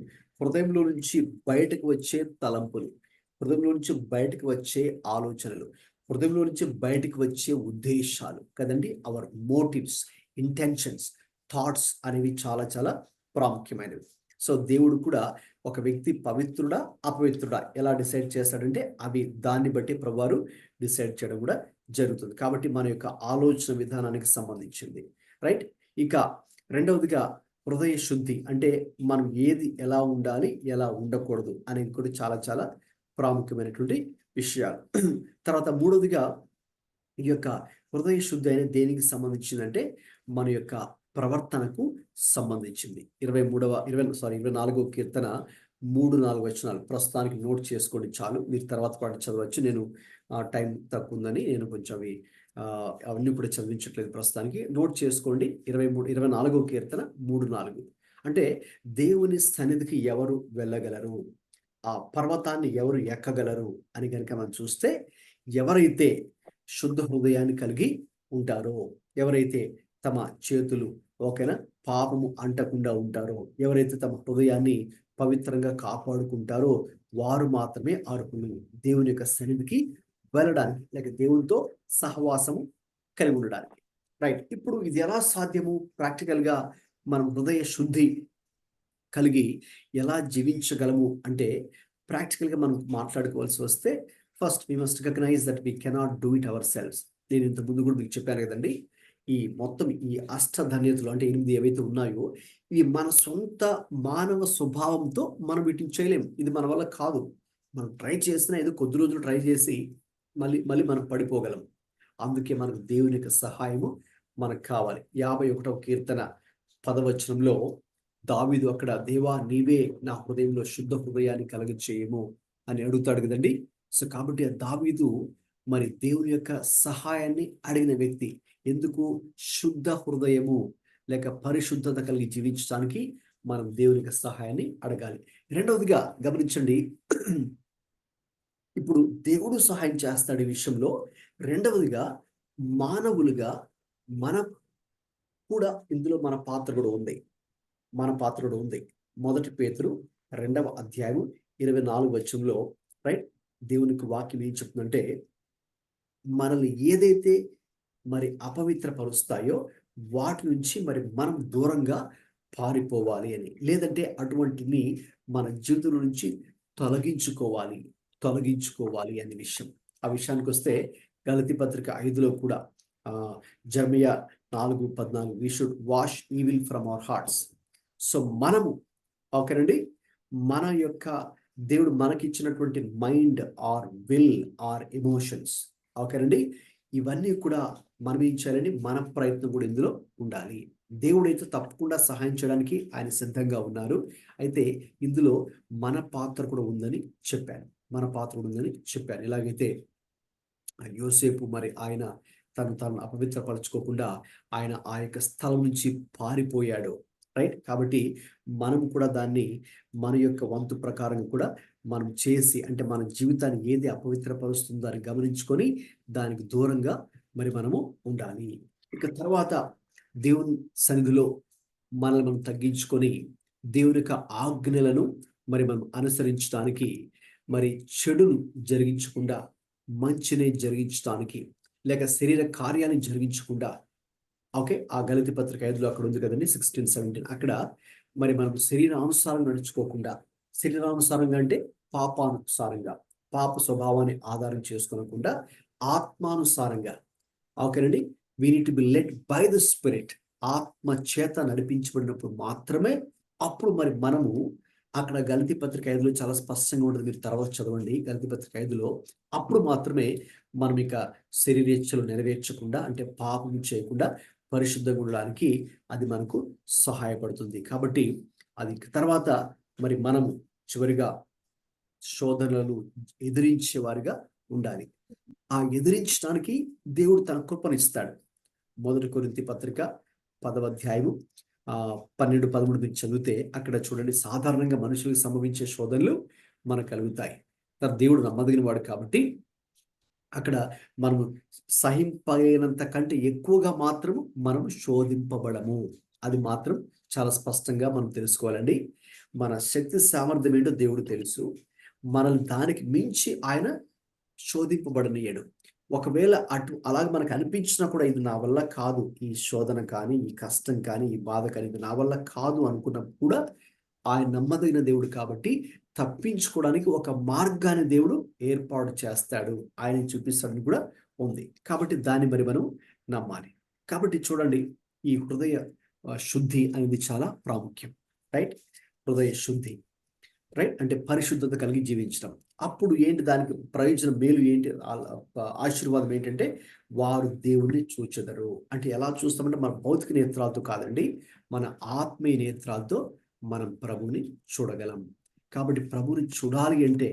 హృదయంలో నుంచి బయటకు వచ్చే తలంపులు, హృదయంలో నుంచి బయటకు వచ్చే ఆలోచనలు, హృదయంలో నుంచి బయటకు వచ్చే ఉద్దేశాలు కదండి, అవర్ మోటివ్స్, ఇంటెన్షన్స్, థాట్స్ అనేవి చాలా చాలా ప్రాముఖ్యమైనవి. సో దేవుడు కూడా ఒక వ్యక్తి పవిత్రుడా అపవిత్రుడా ఎలా డిసైడ్ చేస్తాడంటే, అవి దాన్ని బట్టి ప్రభువారు డిసైడ్ చేయడం కూడా జరుగుతుంది. కాబట్టి మన యొక్క ఆలోచన విధానానికి సంబంధించింది, రైట్? ఇక రెండవదిగా హృదయ శుద్ధి, అంటే మనం ఏది ఎలా ఉండాలి, ఎలా ఉండకూడదు అనేది కూడా చాలా చాలా ప్రాముఖ్యమైనటువంటి విషయాలు. తర్వాత మూడవదిగా ఈ యొక్క హృదయ శుద్ధి అనేది దేనికి సంబంధించిందంటే, మన యొక్క ప్రవర్తనకు సంబంధించింది. 24వ కీర్తన 3-4 వచనాలు ప్రస్తుతానికి నోట్ చేసుకోండి చాలు, మీరు తర్వాత పాటు చదవచ్చు. నేను టైం తక్కువ ఉందని నేను కొంచెం అవన్నీ కూడా చదివించట్లేదు ప్రస్తుతానికి. నోట్ చేసుకోండి. 24వ కీర్తన 3-4 అంటే దేవుని సన్నిధికి ఎవరు వెళ్ళగలరు, ఆ పర్వతాన్ని ఎవరు ఎక్కగలరు అని కనుక మనం చూస్తే, ఎవరైతే శుద్ధ హృదయాన్ని కలిగి ఉంటారో, ఎవరైతే తమ చేతులు ఓకేనా పాపము అంటకుండా ఉంటారో, ఎవరైతే తమ హృదయాన్ని పవిత్రంగా కాపాడుకుంటారో, వారు మాత్రమే అర్హులు దేవుని యొక్క సన్నిధికి వెళ్ళడానికి, లేక దేవునితో సహవాసము కలిగి ఉండడానికి, రైట్? ఇప్పుడు ఇది ఎలా సాధ్యము? ప్రాక్టికల్గా మనం హృదయ శుద్ధి కలిగి ఎలా జీవించగలము అంటే, ప్రాక్టికల్గా మనం మాట్లాడుకోవాల్సి వస్తే, first we must recognize that we cannot do it ourselves. నేను ఇంత ముందు కూడా మీకు చెప్పాను కదండి, ఈ మొత్తం ఈ అష్టధన్యతలు అంటే 8 ఏవైతే ఉన్నాయో, ఇవి మన సొంత మానవ స్వభావంతో మనం వీటిని చేయలేము. ఇది మన వల్ల కాదు. మనం ట్రై చేసినా ఏదో కొద్ది రోజులు ట్రై చేసి మళ్ళీ మనం పడిపోగలం. అందుకే మనకు దేవుని యొక్క సహాయము మనకు కావాలి. 51వ కీర్తన 10వ వచనంలో దావీదు అక్కడ దేవా నీవే నా హృదయంలో శుద్ధ హృదయాన్ని కలుగచేయము అని అడుగుతాడు కదండి. సో కాబట్టి ఆ దావీదు మరి దేవుని యొక్క సహాయాన్ని అడిగిన వ్యక్తి. ఎందుకు? శుద్ధ హృదయము లేక పరిశుద్ధత కలిగి జీవించడానికి మనం దేవుని యొక్క సహాయాన్ని అడగాలి. రెండవదిగా గమనించండి, ఇప్పుడు దేవుడు సహాయం చేస్తాడు ఈ విషయంలో. రెండవదిగా మానవులుగా మన కూడా ఇందులో మన పాత్ర కూడా ఉంది. మొదటి పేతురు 2వ అధ్యాయం 24వ వచనంలో రైట్ దేవునికి వాక్యం ఏం చెప్తుందంటే, మనల్ని ఏదైతే మరి అపవిత్రపరుస్తాయో వాటి నుంచి మరి మనం దూరంగా పారిపోవాలి అని, లేదంటే అటువంటిని మన జీవితం నుంచి తొలగించుకోవాలి అనే విషయం. ఆ విషయానికి వస్తే గలతీ పత్రిక 5లో కూడా Jeremiah 4:14 we should wash evil from our hearts. So మనము ఓకేనండి, మన యొక్క దేవుడు మనకిచ్చినటువంటి mind or will or emotions ఓకేనండి, ఇవన్నీ కూడా మనం ఏం చేయాలని మన ప్రయత్నం కూడా ఇందులో ఉండాలి. దేవుడైతే తప్పకుండా సహాయం చేయడానికి ఆయన సిద్ధంగా ఉన్నారు. అయితే ఇందులో మన పాత్ర కూడా ఉందని చెప్పాను. ఎలాగైతే యోసేపు మరి ఆయన తను అపవిత్రపరచుకోకుండా ఆయన ఆ యొక్క స్థలం నుంచి పారిపోయాడు రైట్. కాబట్టి మనం కూడా దాన్ని మన యొక్క వంతు ప్రకారం కూడా మనం చేసి, అంటే మన జీవితాన్ని ఏది అపవిత్రపరుస్తుందో అని గమనించుకొని దానికి దూరంగా మరి మనము ఉండాలి. ఇక తర్వాత దేవుని సన్నిధిలో మనల్ని మనం తగ్గించుకొని దేవుని యొక్క ఆజ్ఞలను మరి మనం అనుసరించడానికి, మరి చెడును జరిగించకుండా మంచిని జరిగించడానికి, లేక శరీర కార్యాన్ని జరిగించకుండా ఓకే. ఆ గలతీ పత్రిక 5లో అక్కడ ఉంది కదండి 16-17 అక్కడ మరి మనం శరీరానుసారంగా నడుచుకోకుండా, శరీరానుసారంగా అంటే పాపానుసారంగా, పాప స్వభావాన్ని ఆధారం చేసుకోకుండా ఆత్మానుసారంగా ఓకేనండి. We need to B led by the spirit. ఆత్మ చేత నడిపించబడినప్పుడు మాత్రమే అప్పుడు మరి మనము అక్కడ గలతీ పత్రిక 5లో చాలా స్పష్టంగా ఉంటుంది. మీరు తర్వాత చదవండి గలతీ పత్రిక 5లో. అప్పుడు మాత్రమే మనం ఇక శరీరేచ్ఛలు నెరవేర్చకుండా, అంటే పాపం చేయకుండా పరిశుద్ధంగా ఉండడానికి అది మనకు సహాయపడుతుంది. కాబట్టి అది తర్వాత మరి మనము చివరిగా శోధనలను ఎదిరించే వారిగా ఉండాలి. ఆ ఎదిరించడానికి దేవుడు తన కృపనిస్తాడు. 1 కొరింథీ పత్రిక 10వ అధ్యాయము 12-13 మీరు చదివితే అక్కడ చూడండి, సాధారణంగా మనుషులకు సంభవించే శోధనలు మనకు కలుగుతాయి. దేవుడు నమ్మదగిన వాడు కాబట్టి అక్కడ మనము సహింపలేనంత కంటే ఎక్కువగా మాత్రము మనం శోధింపబడము. అది మాత్రం చాలా స్పష్టంగా మనం తెలుసుకోవాలండి. మన శక్తి సామర్థ్యం ఏంటో దేవుడు తెలుసు. మనల్ని దానికి మించి ఆయన శోధింపబడనీయడు. ఒకవేళ అలాగే మనకు అనిపించినా కూడా ఇది నా వల్ల కాదు, ఈ శోధన కానీ, ఈ కష్టం కానీ, ఈ బాధ కానీ ఇది నా వల్ల కాదు అనుకున్నప్పుడు కూడా ఆయన నమ్మదగిన దేవుడు కాబట్టి తప్పించుకోవడానికి ఒక మార్గాన్ని దేవుడు ఏర్పాటు చేస్తాడు, ఆయన చూపిస్తాడని కూడా ఉంది. కాబట్టి దాన్ని మరి మనం నమ్మాలి. కాబట్టి చూడండి, ఈ హృదయ శుద్ధి అనేది చాలా ప్రాముఖ్యం రైట్. హృదయ శుద్ధి రైట్ అంటే పరిశుద్ధత కలిగి జీవించడం. అప్పుడు ఏంటి దానికి ప్రయోజనం, మేలు ఏంటి, ఆశీర్వాదం ఏంటంటే వారు దేవుడిని చూచెదరు. అంటే ఎలా చూస్తామంటే మన భౌతిక నేత్రాలతో కాదండి, మన ఆత్మీయ నేత్రాలతో మనం ప్రభువుని చూడగలం. కాబట్టి ప్రభువుని చూడాలి అంటే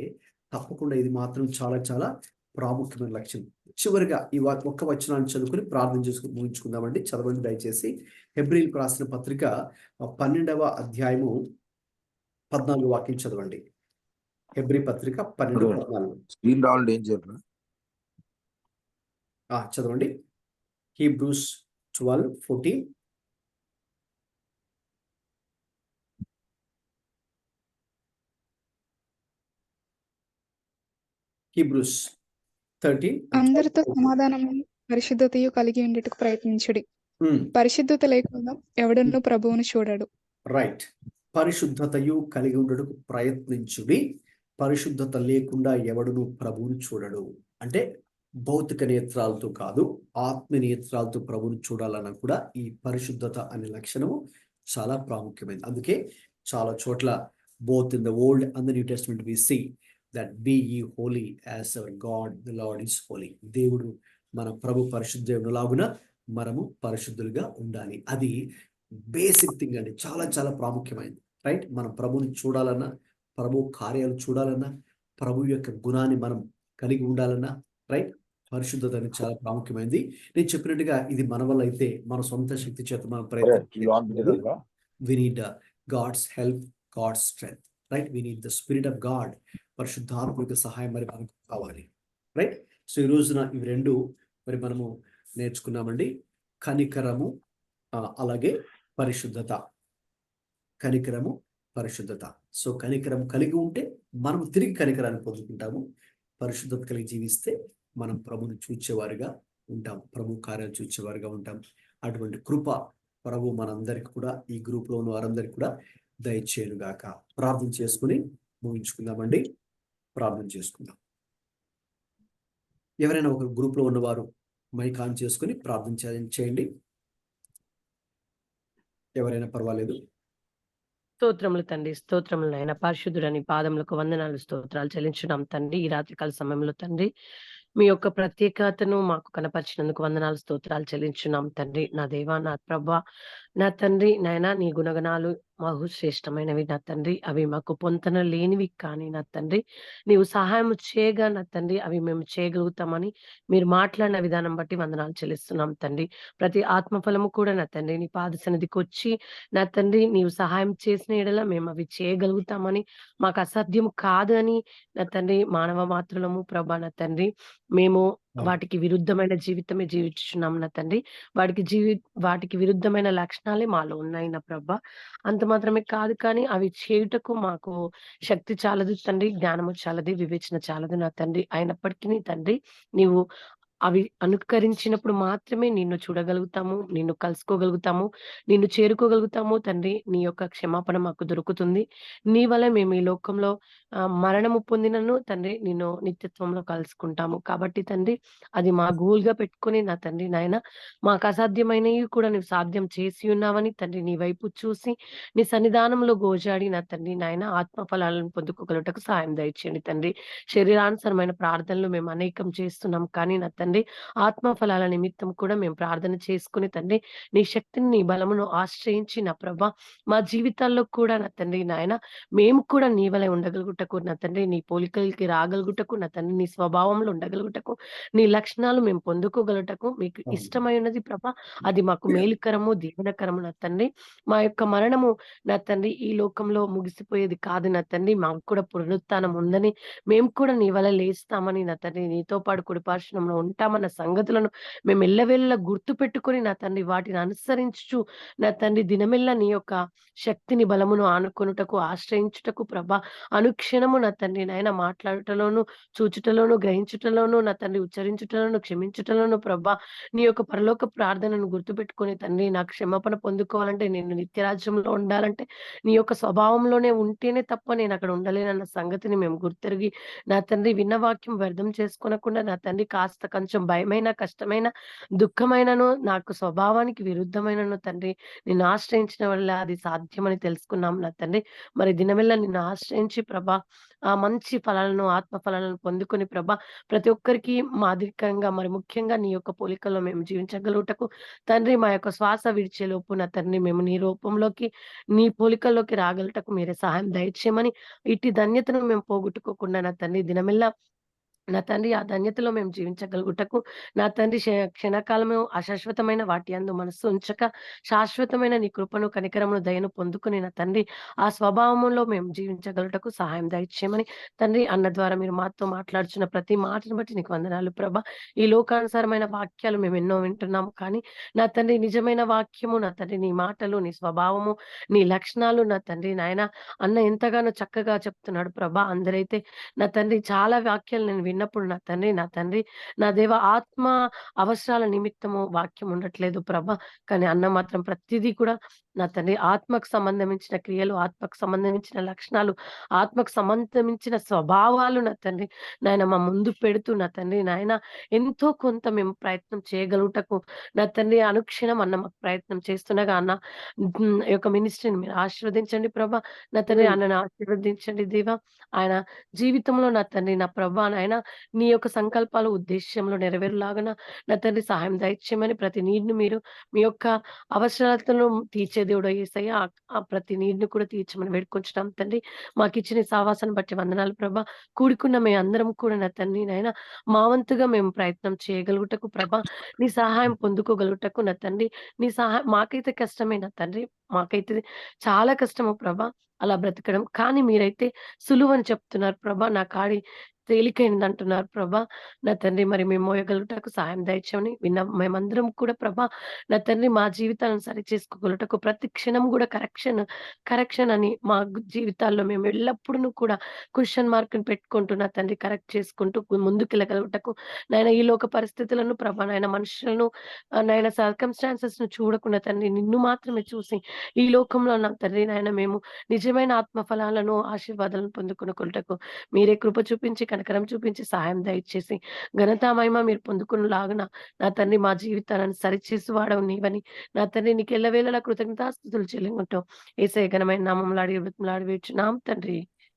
తప్పకుండా ఇది మాత్రం చాలా చాలా ప్రాముఖ్యమైన లక్ష్యం. చివరిగా ఈ ఒక్క వచనాన్ని చదువుకుని ప్రార్థన చేసుకుని ముగించుకుందామండి. చదవండి దయచేసి. హెబ్రీయులకు రాసిన పత్రిక 12వ అధ్యాయము 14 వాక్యం చదవండి. హెబ్రీ పత్రిక 12:14 చదవండి. హీబ్రూస్ 12:14 హీబ్రూస్ 13 అందరితో సమాధానము పరిశుద్ధతయు కలిగి ఉండేటకు ప్రయత్నించుడి. పరిశుద్ధత లేకుండా ఎవడన్నూ ప్రభువును చూడడు. రైట్. పరిశుద్ధతయు కలిగి ఉండటకు ప్రయత్నించుడి. పరిశుద్ధత లేకుండా ఎవడును ప్రభువుని చూడడు. అంటే భౌతిక నేత్రాలతో కాదు, ఆత్మ నేత్రాలతో ప్రభువుని చూడాలన్నా కూడా ఈ పరిశుద్ధత అనే లక్షణము చాలా ప్రాముఖ్యమైనది. అందుకే చాలా చోట్ల both in the old and the new testament we see that be ye holy as our God the Lord is holy. దేవుడు మన ప్రభు పరిశుద్ధులాగున మనము పరిశుద్ధులుగా ఉండాలి. అది బేసిక్ థింగ్ అండి, చాలా చాలా ప్రాముఖ్యమైనది. రైట్, మనం ప్రభుని చూడాలన్నా, ప్రభు కార్యాలు చూడాలన్నా, ప్రభు యొక్క గుణాన్ని మనం కలిగి ఉండాలన్నా, రైట్, పరిశుద్ధత అనేది చాలా ప్రాముఖ్యమైనది. నేను చెప్పినట్టుగా ఇది మన వల్ల అయితే, మన సొంత శక్తి చేత మనం ప్రయత్నం, we need God's help, God's strength. Right, we need the spirit of God. పరిశుద్ధాత్మక సహాయం మరి మనకు కావాలి. రైట్, సో ఈ రోజున ఇవి రెండు మరి మనము నేర్చుకున్నామండి. కనికరము, అలాగే పరిశుద్ధత. కనికరము, పరిశుద్ధత. సో కనికరం కలిగి ఉంటే మనం తిరిగి కనికరాన్ని పొందుకుంటాము. పరిశుద్ధత కలిగి జీవిస్తే మనం ప్రభుని చూచేవారుగా ఉంటాం, ప్రభు కార్యాలు చూచేవారుగా ఉంటాం. అటువంటి కృప ప్రభు మనందరికి కూడా, ఈ గ్రూప్లో ఉన్న వారందరికీ కూడా దయచేయునుగాక. ప్రార్థన చేసుకుని ముగించుకుందామండి. ప్రార్థన చేసుకుందాం. ఎవరైనా ఒక గ్రూప్లో ఉన్నవారు మైక్ ఆన్ చేసుకుని ప్రార్థన చేయండి. ఎవరైనా పర్వాలేదు. స్తోత్రములు తండ్రి, స్తోత్రములు నాయన. పరిశుద్ధుడని పాదములకు వందనాలు, స్తోత్రాలు చెల్లించున్నాం తండ్రి. ఈ రాత్రికాల సమయంలో తండ్రి మీ యొక్క ప్రత్యేకతను మాకు కనపరిచినందుకు వందనాలు, స్తోత్రాలు చెల్లించున్నాం తండ్రి. నా దేవా, నా ప్రభా, నా తండ్రి నాయన, నీ గుణగణాలు బహుశ్రేష్టమైనవి నా తండ్రి. అవి మాకు పొంతన లేనివి, కానీ నా తండ్రి నీవు సహాయం చేయగా నా తండ్రి అవి మేము చేయగలుగుతామని మీరు మాట్లాడిన విధానం బట్టి వందనాలు చెల్లిస్తున్నాం తండ్రి. ప్రతి ఆత్మఫలము కూడా నా తండ్రి నీ పాద సన్నిధికి వచ్చి నా తండ్రి నీవు సహాయం చేసిన ఎడల మేము అవి చేయగలుగుతామని, మాకు అసాధ్యం కాదు అని నా తండ్రి మానవ మాత్రులము ప్రభా నా తండ్రి మేము వాటికి విరుద్ధమైన జీవితమే జీవించుచున్నాం నా తండ్రి. వాటికి విరుద్ధమైన లక్షణాలే మాలో ఉన్నాయి నా ప్రభా. అంత మాత్రమే కాదు, కానీ అవి చేయుటకు మాకు శక్తి చాలదు తండ్రి, జ్ఞానము చాలదు, వివేచన చాలదు నా తండ్రి. అయినప్పటికీ తండ్రి నీవు అవి అనుకరించినప్పుడు మాత్రమే నిన్ను చూడగలుగుతాము, నిన్ను కలుసుకోగలుగుతాము, నిన్ను చేరుకోగలుగుతాము తండ్రి. నీ యొక్క క్షమాపణ మాకు దొరుకుతుంది. నీ వల్ల మేము ఈ లోకంలో మరణము పొందినను తండ్రి నిన్ను నిత్యత్వంలో కలుసుకుంటాము. కాబట్టి తండ్రి అది మా గోల్గా పెట్టుకొని నా తండ్రి నాయన మాకు అసాధ్యమైనవి కూడా నువ్వు సాధ్యం చేసి ఉన్నావని తండ్రి నీ వైపు చూసి నీ సన్నిధానంలో గోజాడి నా తండ్రి నాయన ఆత్మఫలాలను పొందుకోగలుగుటకు సహాయం దయచేయండి తండ్రి. శరీరానుసరమైన ప్రార్థనలు మేము అనేకం చేస్తున్నాం, కానీ నా తండ్రి ఆత్మఫలాల నిమిత్తం కూడా మేము ప్రార్థన చేసుకుని తండ్రి నీ శక్తిని, నీ బలమును ఆశ్రయించి నా ప్రభా మా జీవితాల్లో కూడా నా తండ్రి నాయన మేము కూడా నీ వలె ఉండగలుగుటకు నా తండ్రి, నీ పోలికలకి రాగలుగుటకు నా తండ్రి, నీ స్వభావంలో ఉండగలుగుటకు, నీ లక్షణాలు మేము పొందుకోగలుగుటకు మీకు ఇష్టమైనది ప్రభా. అది మాకు మేలుకరము, దీవెనకరము నా తండ్రి. మా యొక్క మరణము నా తండ్రి ఈ లోకంలో ముగిసిపోయేది కాదు నా తండ్రి. మాకు కూడా పునరుత్థానం ఉందని, మేము కూడా నీ వల్ల లేస్తామని నా తండ్రి, నీతో పాటు కుడిపార్శ్వనంలో ఉంటామన్న సంగతులను మేము ఎల్లవేళలా గుర్తు పెట్టుకొని నా తండ్రి వాటిని అనుసరించు నా తండ్రి దినమెల్లా నీ యొక్క శక్తిని, బలమును ఆనుకొనుటకు, ఆశ్రయించుటకు ప్రభా అనుక్షణము నా తండ్రి నాయన మాట్లాడుటలోను, చూచుటలోను, గ్రహించుటలోను నా తండ్రి, ఉచ్చరించుటలోను, క్షమించుటలోను ప్రభా నీ యొక్క పరలోక ప్రార్థనను గుర్తుపెట్టుకొని తండ్రి నాకు క్షమాపణ పొందుకోవాలంటే, నేను నిత్యరాజ్యంలో ఉండాలంటే నీ యొక్క స్వభావంలోనే ఉంటేనే తప్ప నేను అక్కడ ఉండలేనన్న సంగతిని మేము గుర్తెరిగి నా తండ్రి విన్న వాక్యం వ్యర్థం చేసుకోనకుండా నా తండ్రి కాస్త కొంచెం భయమైన, కష్టమైన, దుఃఖమైనను నాకు స్వభావానికి విరుద్ధమైనను తండ్రి నిన్ను ఆశ్రయించిన వల్ల అది సాధ్యమని తెలుసుకున్నాం నా తండ్రి. మరి దినమెల్లా నిన్ను ఆశ్రయించి ప్రభా ఆ మంచి ఫలాలను, ఆత్మ ఫలాలను పొందుకొని ప్రభా ప్రతి ఒక్కరికి మాదిరికంగా, మరి ముఖ్యంగా నీ యొక్క పోలికల్లో మేము జీవించగలుగుటకు తండ్రి మా యొక్క శ్వాస విడిచే లోపు నా తండ్రి మేము నీ రూపంలోకి, నీ పోలికల్లోకి రాగలుగుటకు మీరే సహాయం దయచేయమని, ఇట్టి ధన్యతను మేము పోగొట్టుకోకుండా నా తండ్రి దినమెల్లా నా తండ్రి ఆ ధన్యతలో మేము జీవించగలుగుటకు నా తండ్రి క్షణకాలము అశాశ్వతమైన వాటి యందు మనస్సు ఉంచక శాశ్వతమైన నీ కృపను, కనికరమును, దయను పొందుకుని నా తండ్రి ఆ స్వభావంలో మేము జీవించగలుగుటకు సహాయం దయచేయమని తండ్రి అన్న ద్వారా మీరు మాతో మాట్లాడుచున్న ప్రతి మాటను బట్టి నీకు వందనాలు ప్రభా. ఈ లోకానుసారమైన వాక్యాలు మేము ఎన్నో వింటున్నాము, కానీ నా తండ్రి నిజమైన వాక్యము నా తండ్రి నీ మాటలు, నీ స్వభావము, నీ లక్షణాలు నా తండ్రి నాయన అన్న ఎంతగానో చక్కగా చెప్తున్నాడు ప్రభా. అందరైతే నా తండ్రి చాలా వాక్యాలు నేను విన్నప్పుడు నా తండ్రి నా దేవ ఆత్మ అవసరాల నిమిత్తము వాక్యం ఉండట్లేదు ప్రభా, కానీ అన్న మాత్రం ప్రతిదీ కూడా నా తండ్రి ఆత్మకు సంబంధించిన క్రియలు, ఆత్మకు సంబంధించిన లక్షణాలు, ఆత్మకు సంబంధించిన స్వభావాలు నా తండ్రి నాయన మా ముందు పెడుతూ నా తండ్రి నాయన ఎంతో కొంత మేము ప్రయత్నం చేయగలుగుటకు నా తండ్రి అనుక్షణం అన్న మాకు ప్రయత్నం చేస్తుండగా అన్న ఈ యొక్క మినిస్ట్రీని మీరు ఆశీర్వదించండి ప్రభా. నా తండ్రి అన్నను ఆశీర్వదించండి దేవా. ఆయన జీవితంలో నా తండ్రి నా ప్రభా నాయన నీ యొక్క సంకల్పాలు ఉద్దేశ్యంలో నెరవేరులాగన నా తండ్రి సహాయం దయచేయమని, ప్రతి నీడ్‌ని మీరు మీ యొక్క అవసరాలను తీర్చే దేవుడో యేసయ్య, ఆ ప్రతి నీడ్‌ని కూడా తీర్చమని వేడుకొంచున్నాం తండ్రి. మాకిచ్చిన ఈ సావాసాన్ని బట్టి వందనాలు ప్రభా. కూడుకున్న మేమందరం కూడా నా తండ్రి నాయన మా వంతుగా మేము ప్రయత్నం చేయగలుగుటకు ప్రభా, నీ సహాయం పొందుకోగలుగుటకు నా తండ్రి, నీ మాకైతే కష్టమే నా తండ్రి. మాకైతే చాలా కష్టము ప్రభా అలా బ్రతకడం. కానీ మీరైతే సులువని చెప్తున్నారు ప్రభా. నా కాడి తేలికైనదంటున్నారు ప్రభా. నా తండ్రి మరి మేము మోయగలుగుటకు సహాయం దయచేయమని మేమందరం కూడా ప్రభా, నా తండ్రి మా జీవితాలను సరిచేసుకోగలుగుటకు ప్రతి క్షణం కూడా కరెక్షన్ అని మా జీవితాల్లో మేము ఎల్లప్పుడూ కూడా క్వెషన్ మార్క్‌ని పెట్టుకుంటూ నా తండ్రి కరెక్ట్ చేసుకుంటూ ముందుకెళ్ళగలుగుటకు నాయన ఈ లోక పరిస్థితులను ప్రభా, నాయన మనుషులను నాయన సర్కమ్‌స్టాన్సెస్‌ను చూడకుండా తండ్రి నిన్ను మాత్రమే చూసి ఈ లోకంలో నా తండ్రి నాయన మేము నిజమైన ఆత్మ ఫలాలను, ఆశీర్వాదాలను పొందుకొనుకొనుటకు మీరే కృప చూపించి, కనికరం చూపించి, సహాయం దయచేసి, ఘనత మహిమ మీరు పొందుకొనులాగున నా తండ్రి మా జీవితాలను సరిచేసువాడవు నీవని, నా తండ్రి నీకు ఎల్లవేళలా కృతజ్ఞతాస్తుతులు చెల్లింగుంటాం. యేసయ్య ఘనమైన నామములో అడిగి బ్రతిమలాడి వేడుచున్నాం తండ్రి.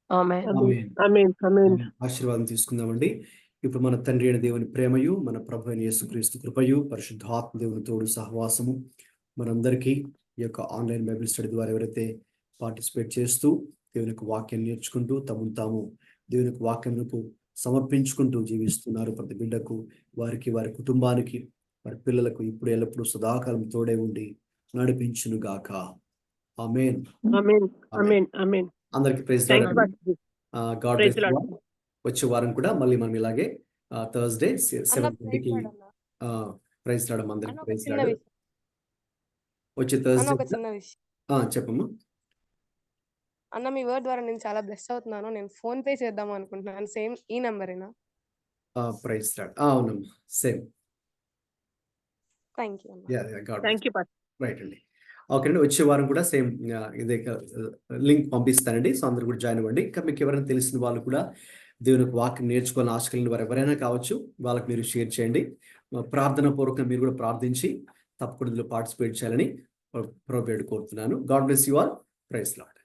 ఆమేన్. ఆమేన్. ఆమేన్. ఆమేన్. ఆశీర్వాదం తీసుకుందామండి. ఇప్పుడు మన తండ్రి అయిన దేవుని ప్రేమయు, మన ప్రభు అయిన యేసుక్రీస్తు కృపయు, పరిశుద్ధాత్మ దేవుని తోడు సహవాసము మనందరికీ ఈ యొక్క ఆన్లైన్ బైబిల్ స్టడీ ద్వారా ఎవరైతే పార్టిసిపేట్ చేస్తూ దేవుని యొక్క వాక్యం నేర్చుకుంటూ తమను తాము దేవుని యొక్క వాక్యములకు సమర్పించుకుంటూ జీవిస్తున్నారు, ప్రతి బిడ్డకు, వారికి, వారి కుటుంబానికి, వారి పిల్లలకు ఇప్పుడు ఎల్లప్పుడూ సదాకాలం తోడే ఉండి నడిపించును గాక. ఆమేన్. ఆమేన్. ఆమేన్. ఆమేన్. అందరికి praise thanks Lord. For God praise bless you. Lord. వచ్చే వారం కూడా మళ్ళీ మనం ఇలాగే థర్స్డే అన్న 7:30కి ప్రైజ్ లార్డ్ అన్న. ప్రైజ్ రావడం అందరికి అన్న ఒక ప్రైజ్ చిన్న రాడు. విషయం. వచ్చే అన్న థర్స్డే ఒక చిన్న విషయం. చెప్పమ్మా. అన్న మీ వర్డ్ ద్వారా నేను చాలా బ్లెస్ అవుతున్నాను. నేను ఫోన్ పే చేద్దాం అనుకుంటున్నాను. సేమ్ ఈ నంబరేనా? ప్రైజ్ రాడు. అవునమ్మా, సేమ్. థ్యాంక్ యూ అన్న. God bless. Thank you pastor. Right అండి. ఓకే అండి, వచ్చే వారం కూడా సేమ్ ఇదే లింక్ పంపిస్తానండి. సో అందరు కూడా జాయిన్ అవ్వండి. ఇంకా మీకు ఎవరైనా తెలిసిన వాళ్ళు కూడా దేవుని యొక్క వాక్యం నేర్చుకోవాలని ఆశ కలిగిన వారు ఎవరైనా కావచ్చు, వాళ్ళకి మీరు షేర్ చేయండి. ప్రార్థన పూర్వకంగా మీరు కూడా ప్రార్థించి తప్పకుండా ఇందులో పార్టిసిపేట్ చేయాలని ప్రభువు కోరుతున్నాను. God bless you all. Praise lord.